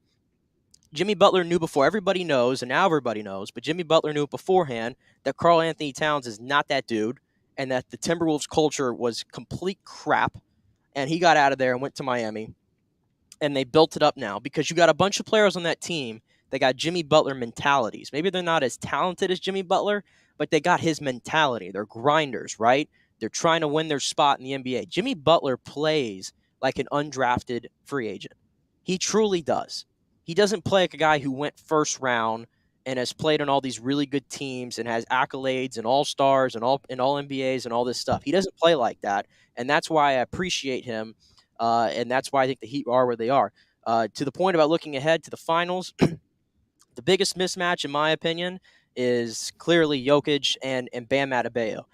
Jimmy Butler knew before everybody knows, and now everybody knows, but Jimmy Butler knew beforehand that Karl Anthony Towns is not that dude, and that the Timberwolves culture was complete crap, and he got out of there and went to Miami, and they built it up now because you got a bunch of players on that team that got Jimmy Butler mentalities. Maybe they're not as talented as Jimmy Butler, but they got his mentality. They're grinders, right? They're trying to win their spot in the NBA. Jimmy Butler plays like an undrafted free agent. He truly does. He doesn't play like a guy who went first round and has played on all these really good teams and has accolades and all-stars and all NBAs and all this stuff. He doesn't play like that, and that's why I appreciate him, and that's why I think the Heat are where they are. To the point about looking ahead to the finals, the biggest mismatch, in my opinion, is clearly Jokic and Bam Adebayo.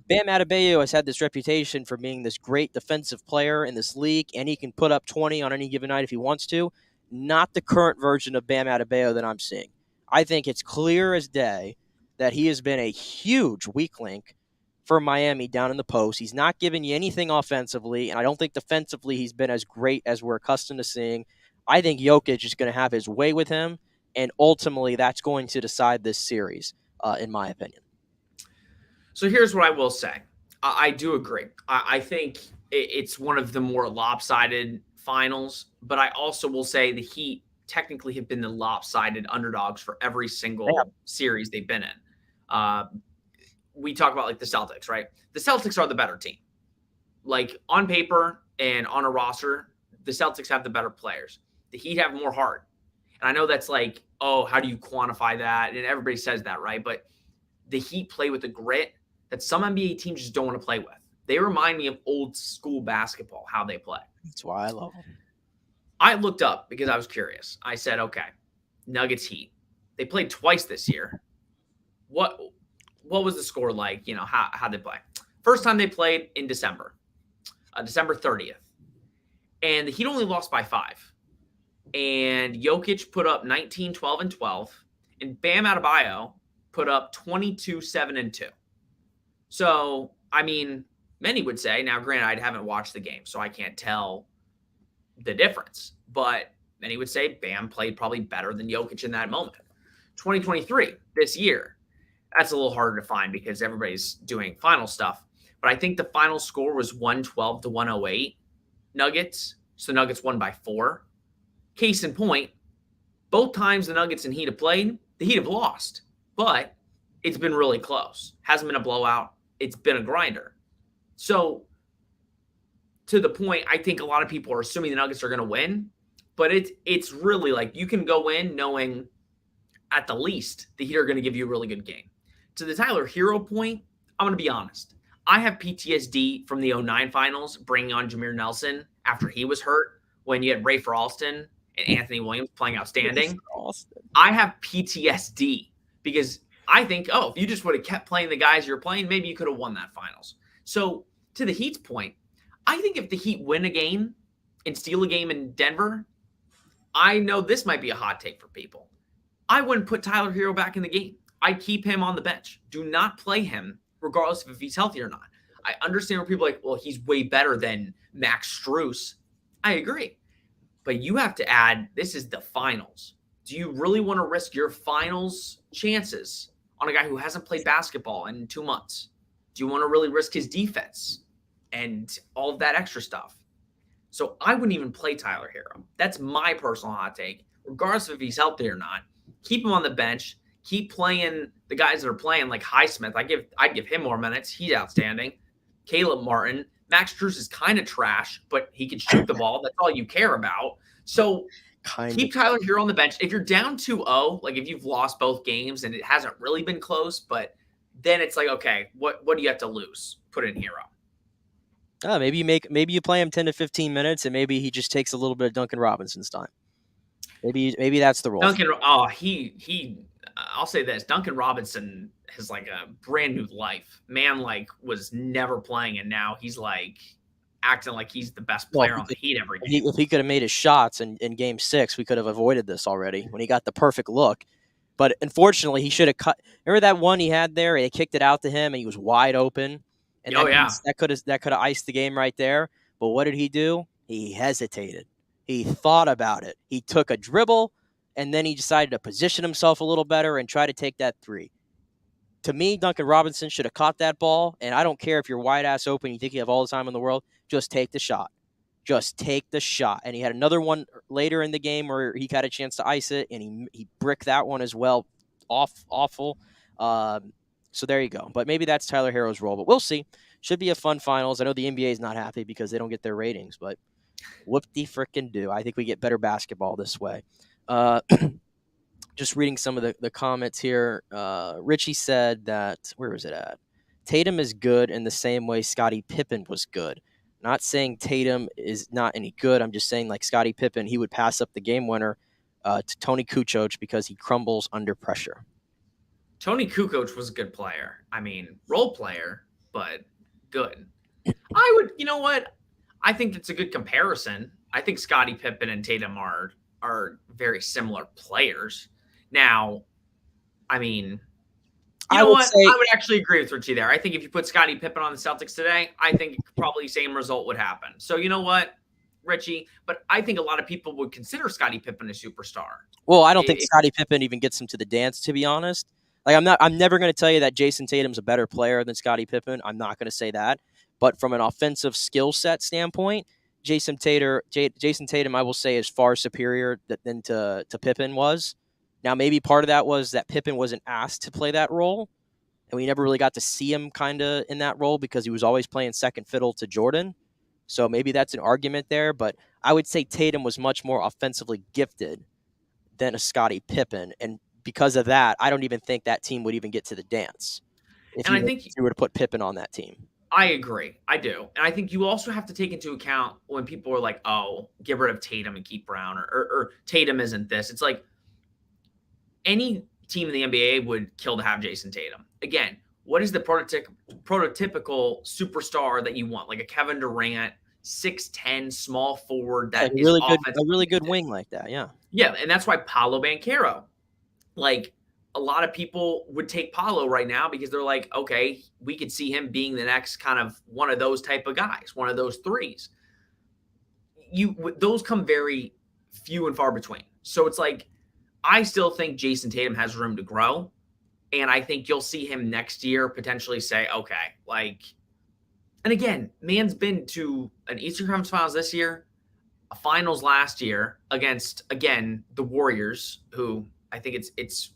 Bam Adebayo has had this reputation for being this great defensive player in this league, and he can put up 20 on any given night if he wants to. Not the current version of Bam Adebayo that I'm seeing. I think it's clear as day that he has been a huge weak link for Miami down in the post. He's not giving you anything offensively, and I don't think defensively he's been as great as we're accustomed to seeing. I think Jokic is going to have his way with him, and ultimately that's going to decide this series, in my opinion. So here's what I will say. I do agree. I think it's one of the more lopsided finals, but I also will say the Heat technically have been the lopsided underdogs for every single series they've been in. We talk about like the Celtics, right? The Celtics are the better team. Like on paper and on a roster, the Celtics have the better players. The Heat have more heart. And I know that's like, oh, how do you quantify that? And everybody says that, right? But the Heat play with a grit that some NBA teams just don't want to play with. They remind me of old school basketball, how they play. That's why I love them. I looked up because I was curious. I said, okay, Nuggets Heat. They played twice this year. What was the score like? You know, how they play? First time they played in December, December 30th. And the Heat only lost by 5. And Jokic put up 19, 12, and 12. And Bam Adebayo put up 22, 7, and 2. So, I mean, many would say, now granted, I haven't watched the game, so I can't tell the difference. But many would say Bam played probably better than Jokic in that moment. 2023, this year, that's a little harder to find because everybody's doing final stuff. But I think the final score was 112 to 108 Nuggets. So Nuggets won by 4. Case in point, both times the Nuggets and Heat have played, the Heat have lost. But it's been really close. Hasn't been a blowout. It's been a grinder. So to the point, I think a lot of people are assuming the Nuggets are going to win. But it's really like you can go in knowing at the least the Heat are going to give you a really good game. To the Tyler Hero point, I'm going to be honest. I have PTSD from the 09 finals, bringing on Jameer Nelson after he was hurt when you had Ray Alston and Anthony Williams playing outstanding. I have PTSD because I think, if you just would have kept playing the guys you're playing, maybe you could have won that finals. So to the Heat's point, I think if the Heat win a game and steal a game in Denver, I know this might be a hot take for people. I wouldn't put Tyler Hero back in the game. I'd keep him on the bench. Do not play him regardless of if he's healthy or not. I understand where people are like, well, he's way better than Max Strus. I agree. But you have to add, this is the finals. Do you really want to risk your finals chances on a guy who hasn't played basketball in 2 months? Do you want to really risk his defense and all of that extra stuff? So I wouldn't even play Tyler Hero. That's my personal hot take. Regardless of if he's healthy or not, keep him on the bench. keep playing the guys that are playing, like Highsmith. I'd give him more minutes. He's outstanding. Caleb Martin. Max Strus is kind of trash, but he can shoot the ball. That's all you care about. So keep Tyler Hero on the bench. If you're down 2-0, like if you've lost both games and it hasn't really been close, but then it's like, okay, what do you have to lose? Put in Hero. Maybe you play him 10 to 15 minutes, and maybe he just takes a little bit of Duncan Robinson's time. Maybe that's the role. I'll say this: Duncan Robinson has like a brand new life. Man, like was never playing, and now he's like acting like he's the best player on the Heat every game. If he could have made his shots in Game 6, we could have avoided this already when he got the perfect look. But unfortunately, he should have cut. Remember that one he had there? They kicked it out to him, and he was wide open. And that could have iced the game right there. But what did he do? He hesitated. He thought about it. He took a dribble, and then he decided to position himself a little better and try to take that three. To me, Duncan Robinson should have caught that ball, and I don't care if you're wide ass open, you think you have all the time in the world, just take the shot. Just take the shot. And he had another one later in the game where he got a chance to ice it, and he bricked that one as well. Awful. So there you go. But maybe that's Tyler Hero's role, but we'll see. Should be a fun finals. I know the NBA is not happy because they don't get their ratings, but whoop-de-frickin'-do. I think we get better basketball this way. Just reading some of the comments here. Richie said that, where is it at? Tatum is good in the same way Scottie Pippen was good. Not saying Tatum is not any good. I'm just saying like Scottie Pippen, he would pass up the game winner to Tony Kukoc because he crumbles under pressure. Tony Kukoc was a good player. I mean, role player, but good. You know what? I think it's a good comparison. I think Scottie Pippen and Tatum are very similar players. Now, I mean, I would actually agree with Richie there. I think if you put Scottie Pippen on the Celtics today, I think probably same result would happen. So you know what, Richie? But I think a lot of people would consider Scottie Pippen a superstar. Well, I don't think Scottie Pippen even gets him to the dance, to be honest. Like I'm never going to tell you that Jayson Tatum's a better player than Scottie Pippen. I'm not going to say that. But from an offensive skill set standpoint, Jayson Tatum, I will say, is far superior than to Pippen was. Now, maybe part of that was that Pippen wasn't asked to play that role, and we never really got to see him kind of in that role because he was always playing second fiddle to Jordan. So maybe that's an argument there. But I would say Tatum was much more offensively gifted than a Scottie Pippen, and because of that, I don't even think that team would even get to the dance if you were to put Pippen on that team. I agree. I do. And I think you also have to take into account when people are like, oh, get rid of Tatum and keep Brown or Tatum isn't this. It's like any team in the NBA would kill to have Jayson Tatum. Again, what is the prototypical superstar that you want? Like a Kevin Durant, 6'10", small forward that is a really good wing like that, yeah. Yeah, and that's why Paolo Banchero, like a lot of people would take Paolo right now because they're like, okay, we could see him being the next kind of one of those type of guys, one of those threes. Those come very few and far between. So it's like, I still think Jayson Tatum has room to grow. And I think you'll see him next year potentially say, okay, like, and again, man's been to an Eastern Conference Finals this year, a finals last year against, again, the Warriors, who I think it's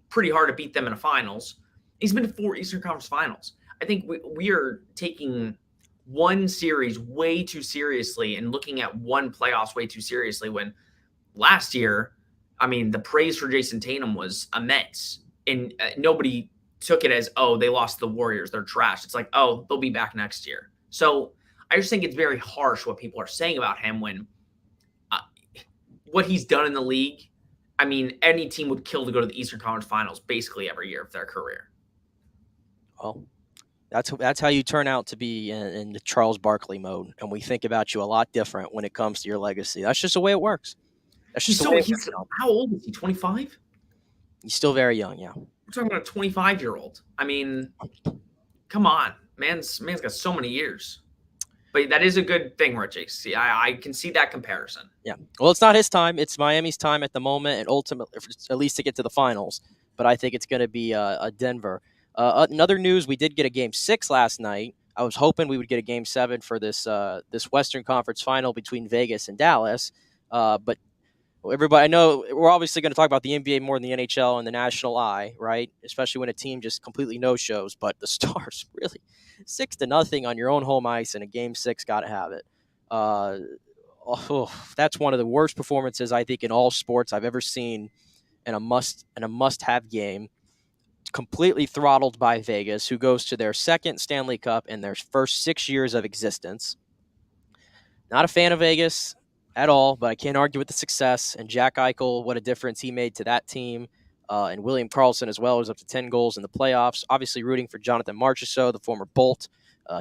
pretty hard to beat them in a finals. He's been to 4 Eastern Conference Finals. I think we are taking one series way too seriously and looking at one playoffs way too seriously when last year, I mean, the praise for Jayson Tatum was immense. And nobody took it as, oh, they lost the Warriors, they're trash. It's like, oh, they'll be back next year. So I just think it's very harsh what people are saying about him when what he's done in the league. I mean, any team would kill to go to the Eastern Conference Finals basically every year of their career. Well, that's how you turn out to be in the Charles Barkley mode, and we think about you a lot different when it comes to your legacy. That's just the way it works. That's just the way it works. How old is he? 25? He's still very young, yeah. We're talking about a 25-year-old. I mean, come on. Man's got so many years. But that is a good thing, Richie. See, I can see that comparison. Yeah. Well, it's not his time. It's Miami's time at the moment, and ultimately, at least to get to the finals. But I think it's going to be a Denver. Another news, we did get a Game 6 last night. I was hoping we would get a Game 7 for this Western Conference Final between Vegas and Dallas. But everybody, I know we're obviously going to talk about the NBA more than the NHL and the national eye, right? Especially when a team just completely no-shows. But the Stars, really, 6-0 on your own home ice in a Game 6, got to have it. That's one of the worst performances I think in all sports I've ever seen in a must-have game. Completely throttled by Vegas, who goes to their second Stanley Cup in their first 6 years of existence. Not a fan of Vegas at all, but I can't argue with the success. And Jack Eichel, what a difference he made to that team. And William Karlsson as well, was up to 10 goals in the playoffs. Obviously rooting for Jonathan Marchessault, the former Bolt.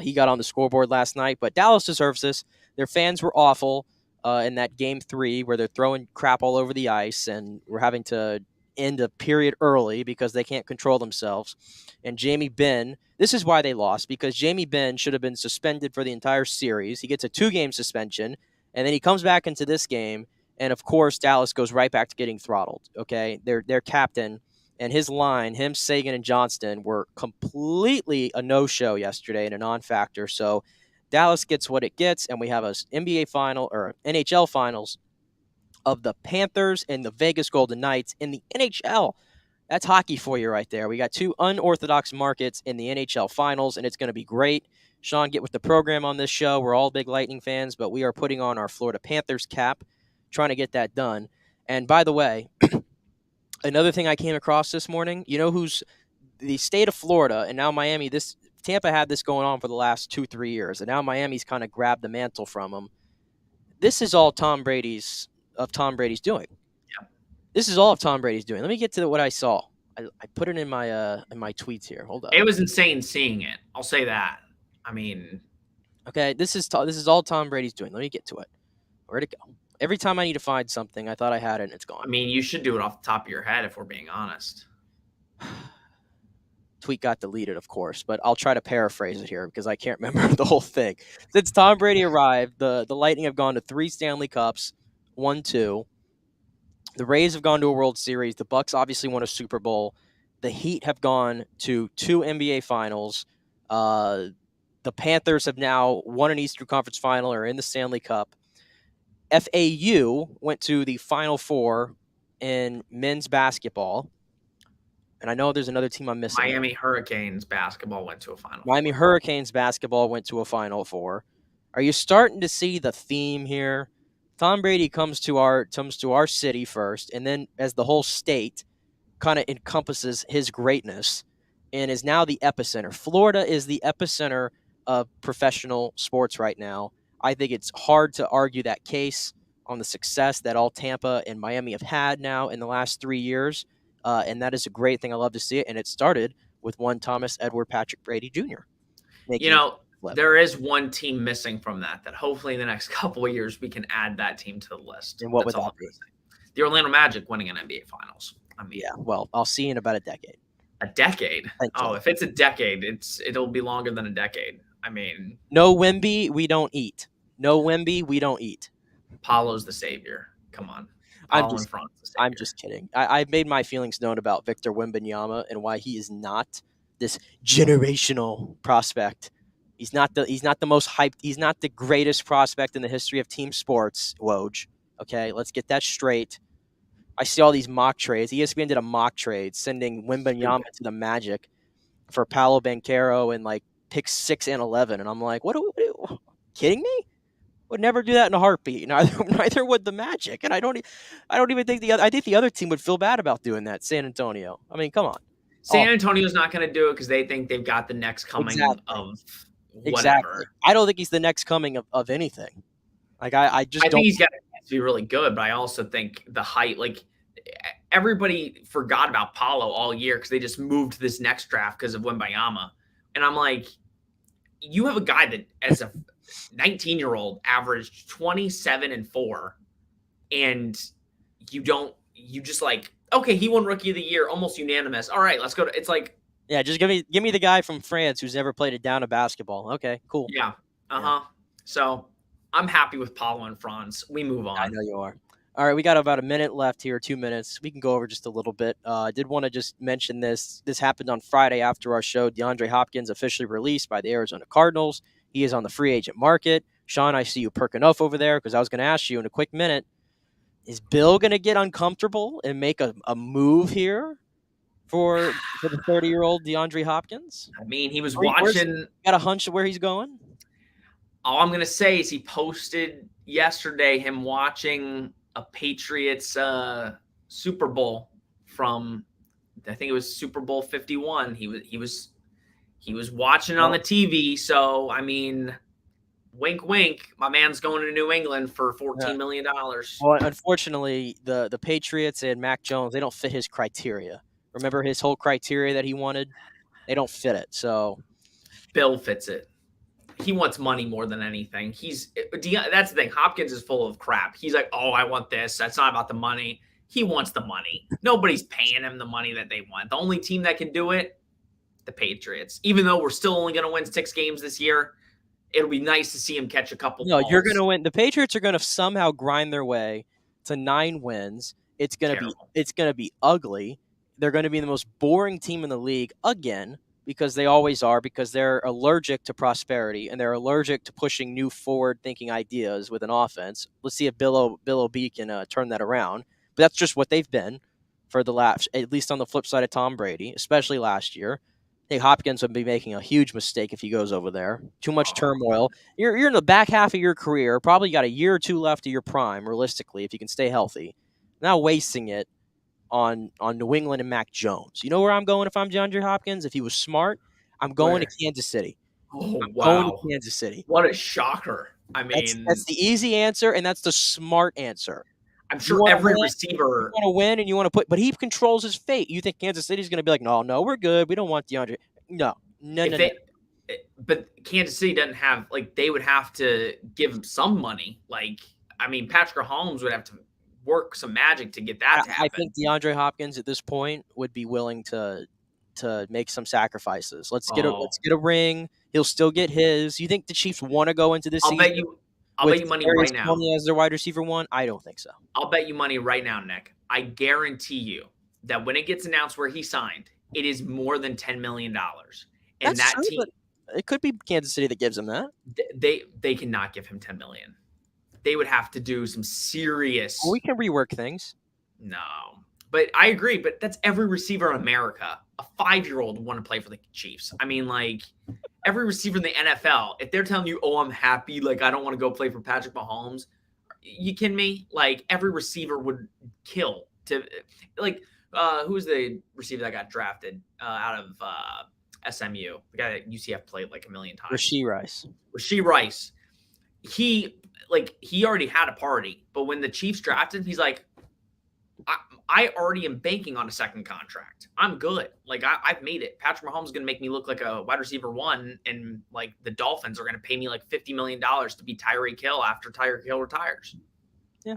He got on the scoreboard last night, but Dallas deserves this. Their fans were awful in that Game 3 where they're throwing crap all over the ice, and we're having to end a period early because they can't control themselves. And Jamie Benn, this is why they lost, because Jamie Benn should have been suspended for the entire series. He gets a 2-game suspension, and then he comes back into this game, and of course Dallas goes right back to getting throttled. Okay, their captain and his line, him, Sagan, and Johnston, were completely a no-show yesterday and a non-factor. So Dallas gets what it gets, and we have a NBA final or NHL finals of the Panthers and the Vegas Golden Knights in the NHL. That's hockey for you right there. We got 2 unorthodox markets in the NHL finals, and it's going to be great. Sean, get with the program on this show. We're all big Lightning fans, but we are putting on our Florida Panthers cap, trying to get that done. And by the way, another thing I came across this morning, you know who's the state of Florida and now Miami, Tampa had this going on for the last 2-3 years, and now Miami's kind of grabbed the mantle from them. This is all Tom Brady's doing. Yeah. This is all of Tom Brady's doing. Let me get to what I saw. I put it in my tweets here. Hold on. It was insane seeing it. I'll say that. I mean, okay, this is all Tom Brady's doing. Let me get to it. Where'd it go? Every time I need to find something, I thought I had it, and it's gone. I mean, you should do it off the top of your head if we're being honest. Tweet got deleted, of course, but I'll try to paraphrase it here because I can't remember the whole thing. Since Tom Brady arrived, the Lightning have gone to 3 Stanley Cups, 1-2. The Rays have gone to a World Series. The Bucks obviously won a Super Bowl. The Heat have gone to 2 NBA Finals. The Panthers have now won an Eastern Conference Final or in the Stanley Cup. FAU went to the Final Four in men's basketball. And I know there's another team I'm missing. Miami Hurricanes basketball went to a Final Miami Four. Hurricanes basketball went to a Final Four. Are you starting to see the theme here? Tom Brady comes to our city first, and then as the whole state kind of encompasses his greatness and is now the epicenter. Florida is the epicenter of professional sports right now. I think it's hard to argue that case on the success that all Tampa and Miami have had now in the last 3 years. And that is a great thing. I love to see it. And it started with one Thomas Edward Patrick Brady Jr. There is one team missing from that hopefully in the next couple of years we can add that team to the list. And what would that be? The Orlando Magic winning an NBA Finals. I mean, yeah, well, I'll see you in about a decade. A decade? Oh, if it's a decade, it'll be longer than a decade. I mean, no Wemby, we don't eat. No Wemby, we don't eat. Paulo's the savior. Come on. I'm just kidding. I've made my feelings known about Victor Wembanyama and why he is not this generational prospect. He's not the most hyped. He's not the greatest prospect in the history of team sports, Woj. Okay, let's get that straight. I see all these mock trades. ESPN did a mock trade sending Wembanyama to the Magic for Paolo Banchero and like picks 6 and 11, and I'm like, what are you kidding me? Would never do that in a heartbeat. Neither would the Magic, and I don't even think I think the other team would feel bad about doing that. San Antonio. I mean, come on. San Antonio's not going to do it because they think they've got the next coming of whatever. Exactly. I don't think he's the next coming of anything. Like I think he's got to be really good, but I also think the height, like everybody forgot about Paolo all year because they just moved to this next draft because of Wembanyama, and I'm like, you have a guy that as a 19-year-old averaged 27 and 4, and you just like, okay, he won Rookie of the Year, almost unanimous. All right, let's go. It's like, yeah, just give me the guy from France who's never played a down of basketball. Okay, cool. Yeah, Yeah. So I'm happy with Paulo and Franz. We move on. I know you are. All right, we got about a minute left here, 2 minutes. We can go over just a little bit. I did want to just mention this. This happened on Friday after our show. DeAndre Hopkins officially released by the Arizona Cardinals. He is on the free agent market. Sean, I see you perking up over there because I was going to ask you in a quick minute, Is Bill going to get uncomfortable and make a move here for the 30-year-old DeAndre Hopkins? I mean, he was watching. Got a hunch of where he's going? All I'm going to say is he posted yesterday him watching a Patriots Super Bowl from, I think it was Super Bowl 51. He was watching on the TV. So, I mean, wink, wink. My man's going to New England for $14 million. Well, unfortunately, the Patriots and Mac Jones, they don't fit his criteria. Remember his whole criteria that he wanted? They don't fit it. So Bill fits it. He wants money more than anything. That's the thing. Hopkins is full of crap. He's like, oh, I want this. That's not about the money. He wants the money. Nobody's paying him the money that they want. The only team that can do it, the Patriots. Even though we're still only going to win 6 games this year, it'll be nice to see him catch a couple balls. You're going to win. The Patriots are going to somehow grind their way to 9 wins. It's going to be ugly. They're going to be the most boring team in the league again, because they always are, because they're allergic to prosperity and they're allergic to pushing new forward-thinking ideas with an offense. Let's see if Bill O'B can turn that around. But that's just what they've been for the last, at least on the flip side of Tom Brady, especially last year. I think Hopkins would be making a huge mistake if he goes over there. Too much turmoil. You're in the back half of your career, probably got a year or 2 left of your prime, realistically, if you can stay healthy. Now wasting it on New England and Mac Jones. You know where I'm going if I'm DeAndre Hopkins? If he was smart, I'm going to Kansas City. Oh, I'm going to Kansas City. What a shocker. I mean, that's the easy answer, and that's the smart answer. I'm sure every receiver. You want to win, and you want to put, but he controls his fate. You think Kansas City's going to be like, no, we're good. We don't want DeAndre. No. But Kansas City doesn't have, they would have to give him some money. Patrick Mahomes would have to work some magic to get that to happen. I think DeAndre Hopkins at this point would be willing to make some sacrifices. Let's get a ring. He'll still get his. You think the Chiefs want to go into this season? I'll bet you money right now. As their wide receiver 1? I don't think so. I'll bet you money right now, Nick. I guarantee you that when it gets announced where he signed, it is more than $10 million. And That's that true, team, it could be Kansas City that gives him that. They cannot give him $10 million. They would have to do some serious. Well, we can rework things. No, but I agree. But that's every receiver in America. A 5-year-old would want to play for the Chiefs. I mean, every receiver in the NFL, if they're telling you, oh, I'm happy, I don't want to go play for Patrick Mahomes, you kidding me? Every receiver would kill to, who's the receiver that got drafted out of SMU? The guy that UCF played a million times. Rashee Rice. He already had a party, but when the Chiefs drafted him, he's like, I already am banking on a second contract. I'm good. I've made it. Patrick Mahomes is going to make me look like a wide receiver 1, and the Dolphins are going to pay me $50 million to be Tyreek Hill after Tyreek Hill retires. Yeah.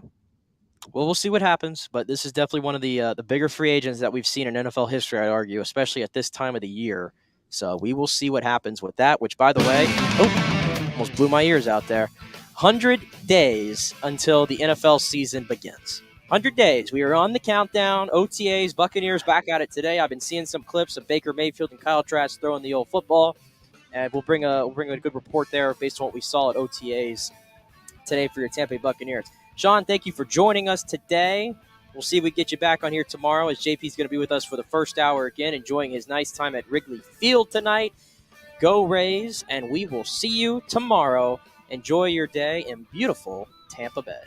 Well, we'll see what happens, but this is definitely one of the bigger free agents that we've seen in NFL history, I'd argue, especially at this time of the year. So we will see what happens with that, which, by the way, almost blew my ears out there. 100 days until the NFL season begins. 100 days. We are on the countdown. OTAs, Buccaneers back at it today. I've been seeing some clips of Baker Mayfield and Kyle Trask throwing the old football, and we'll bring a good report there based on what we saw at OTAs today for your Tampa Bay Buccaneers. Sean, thank you for joining us today. We'll see if we get you back on here tomorrow, as JP's going to be with us for the first hour again, enjoying his nice time at Wrigley Field tonight. Go Rays, and we will see you tomorrow. Enjoy your day in beautiful Tampa Bay.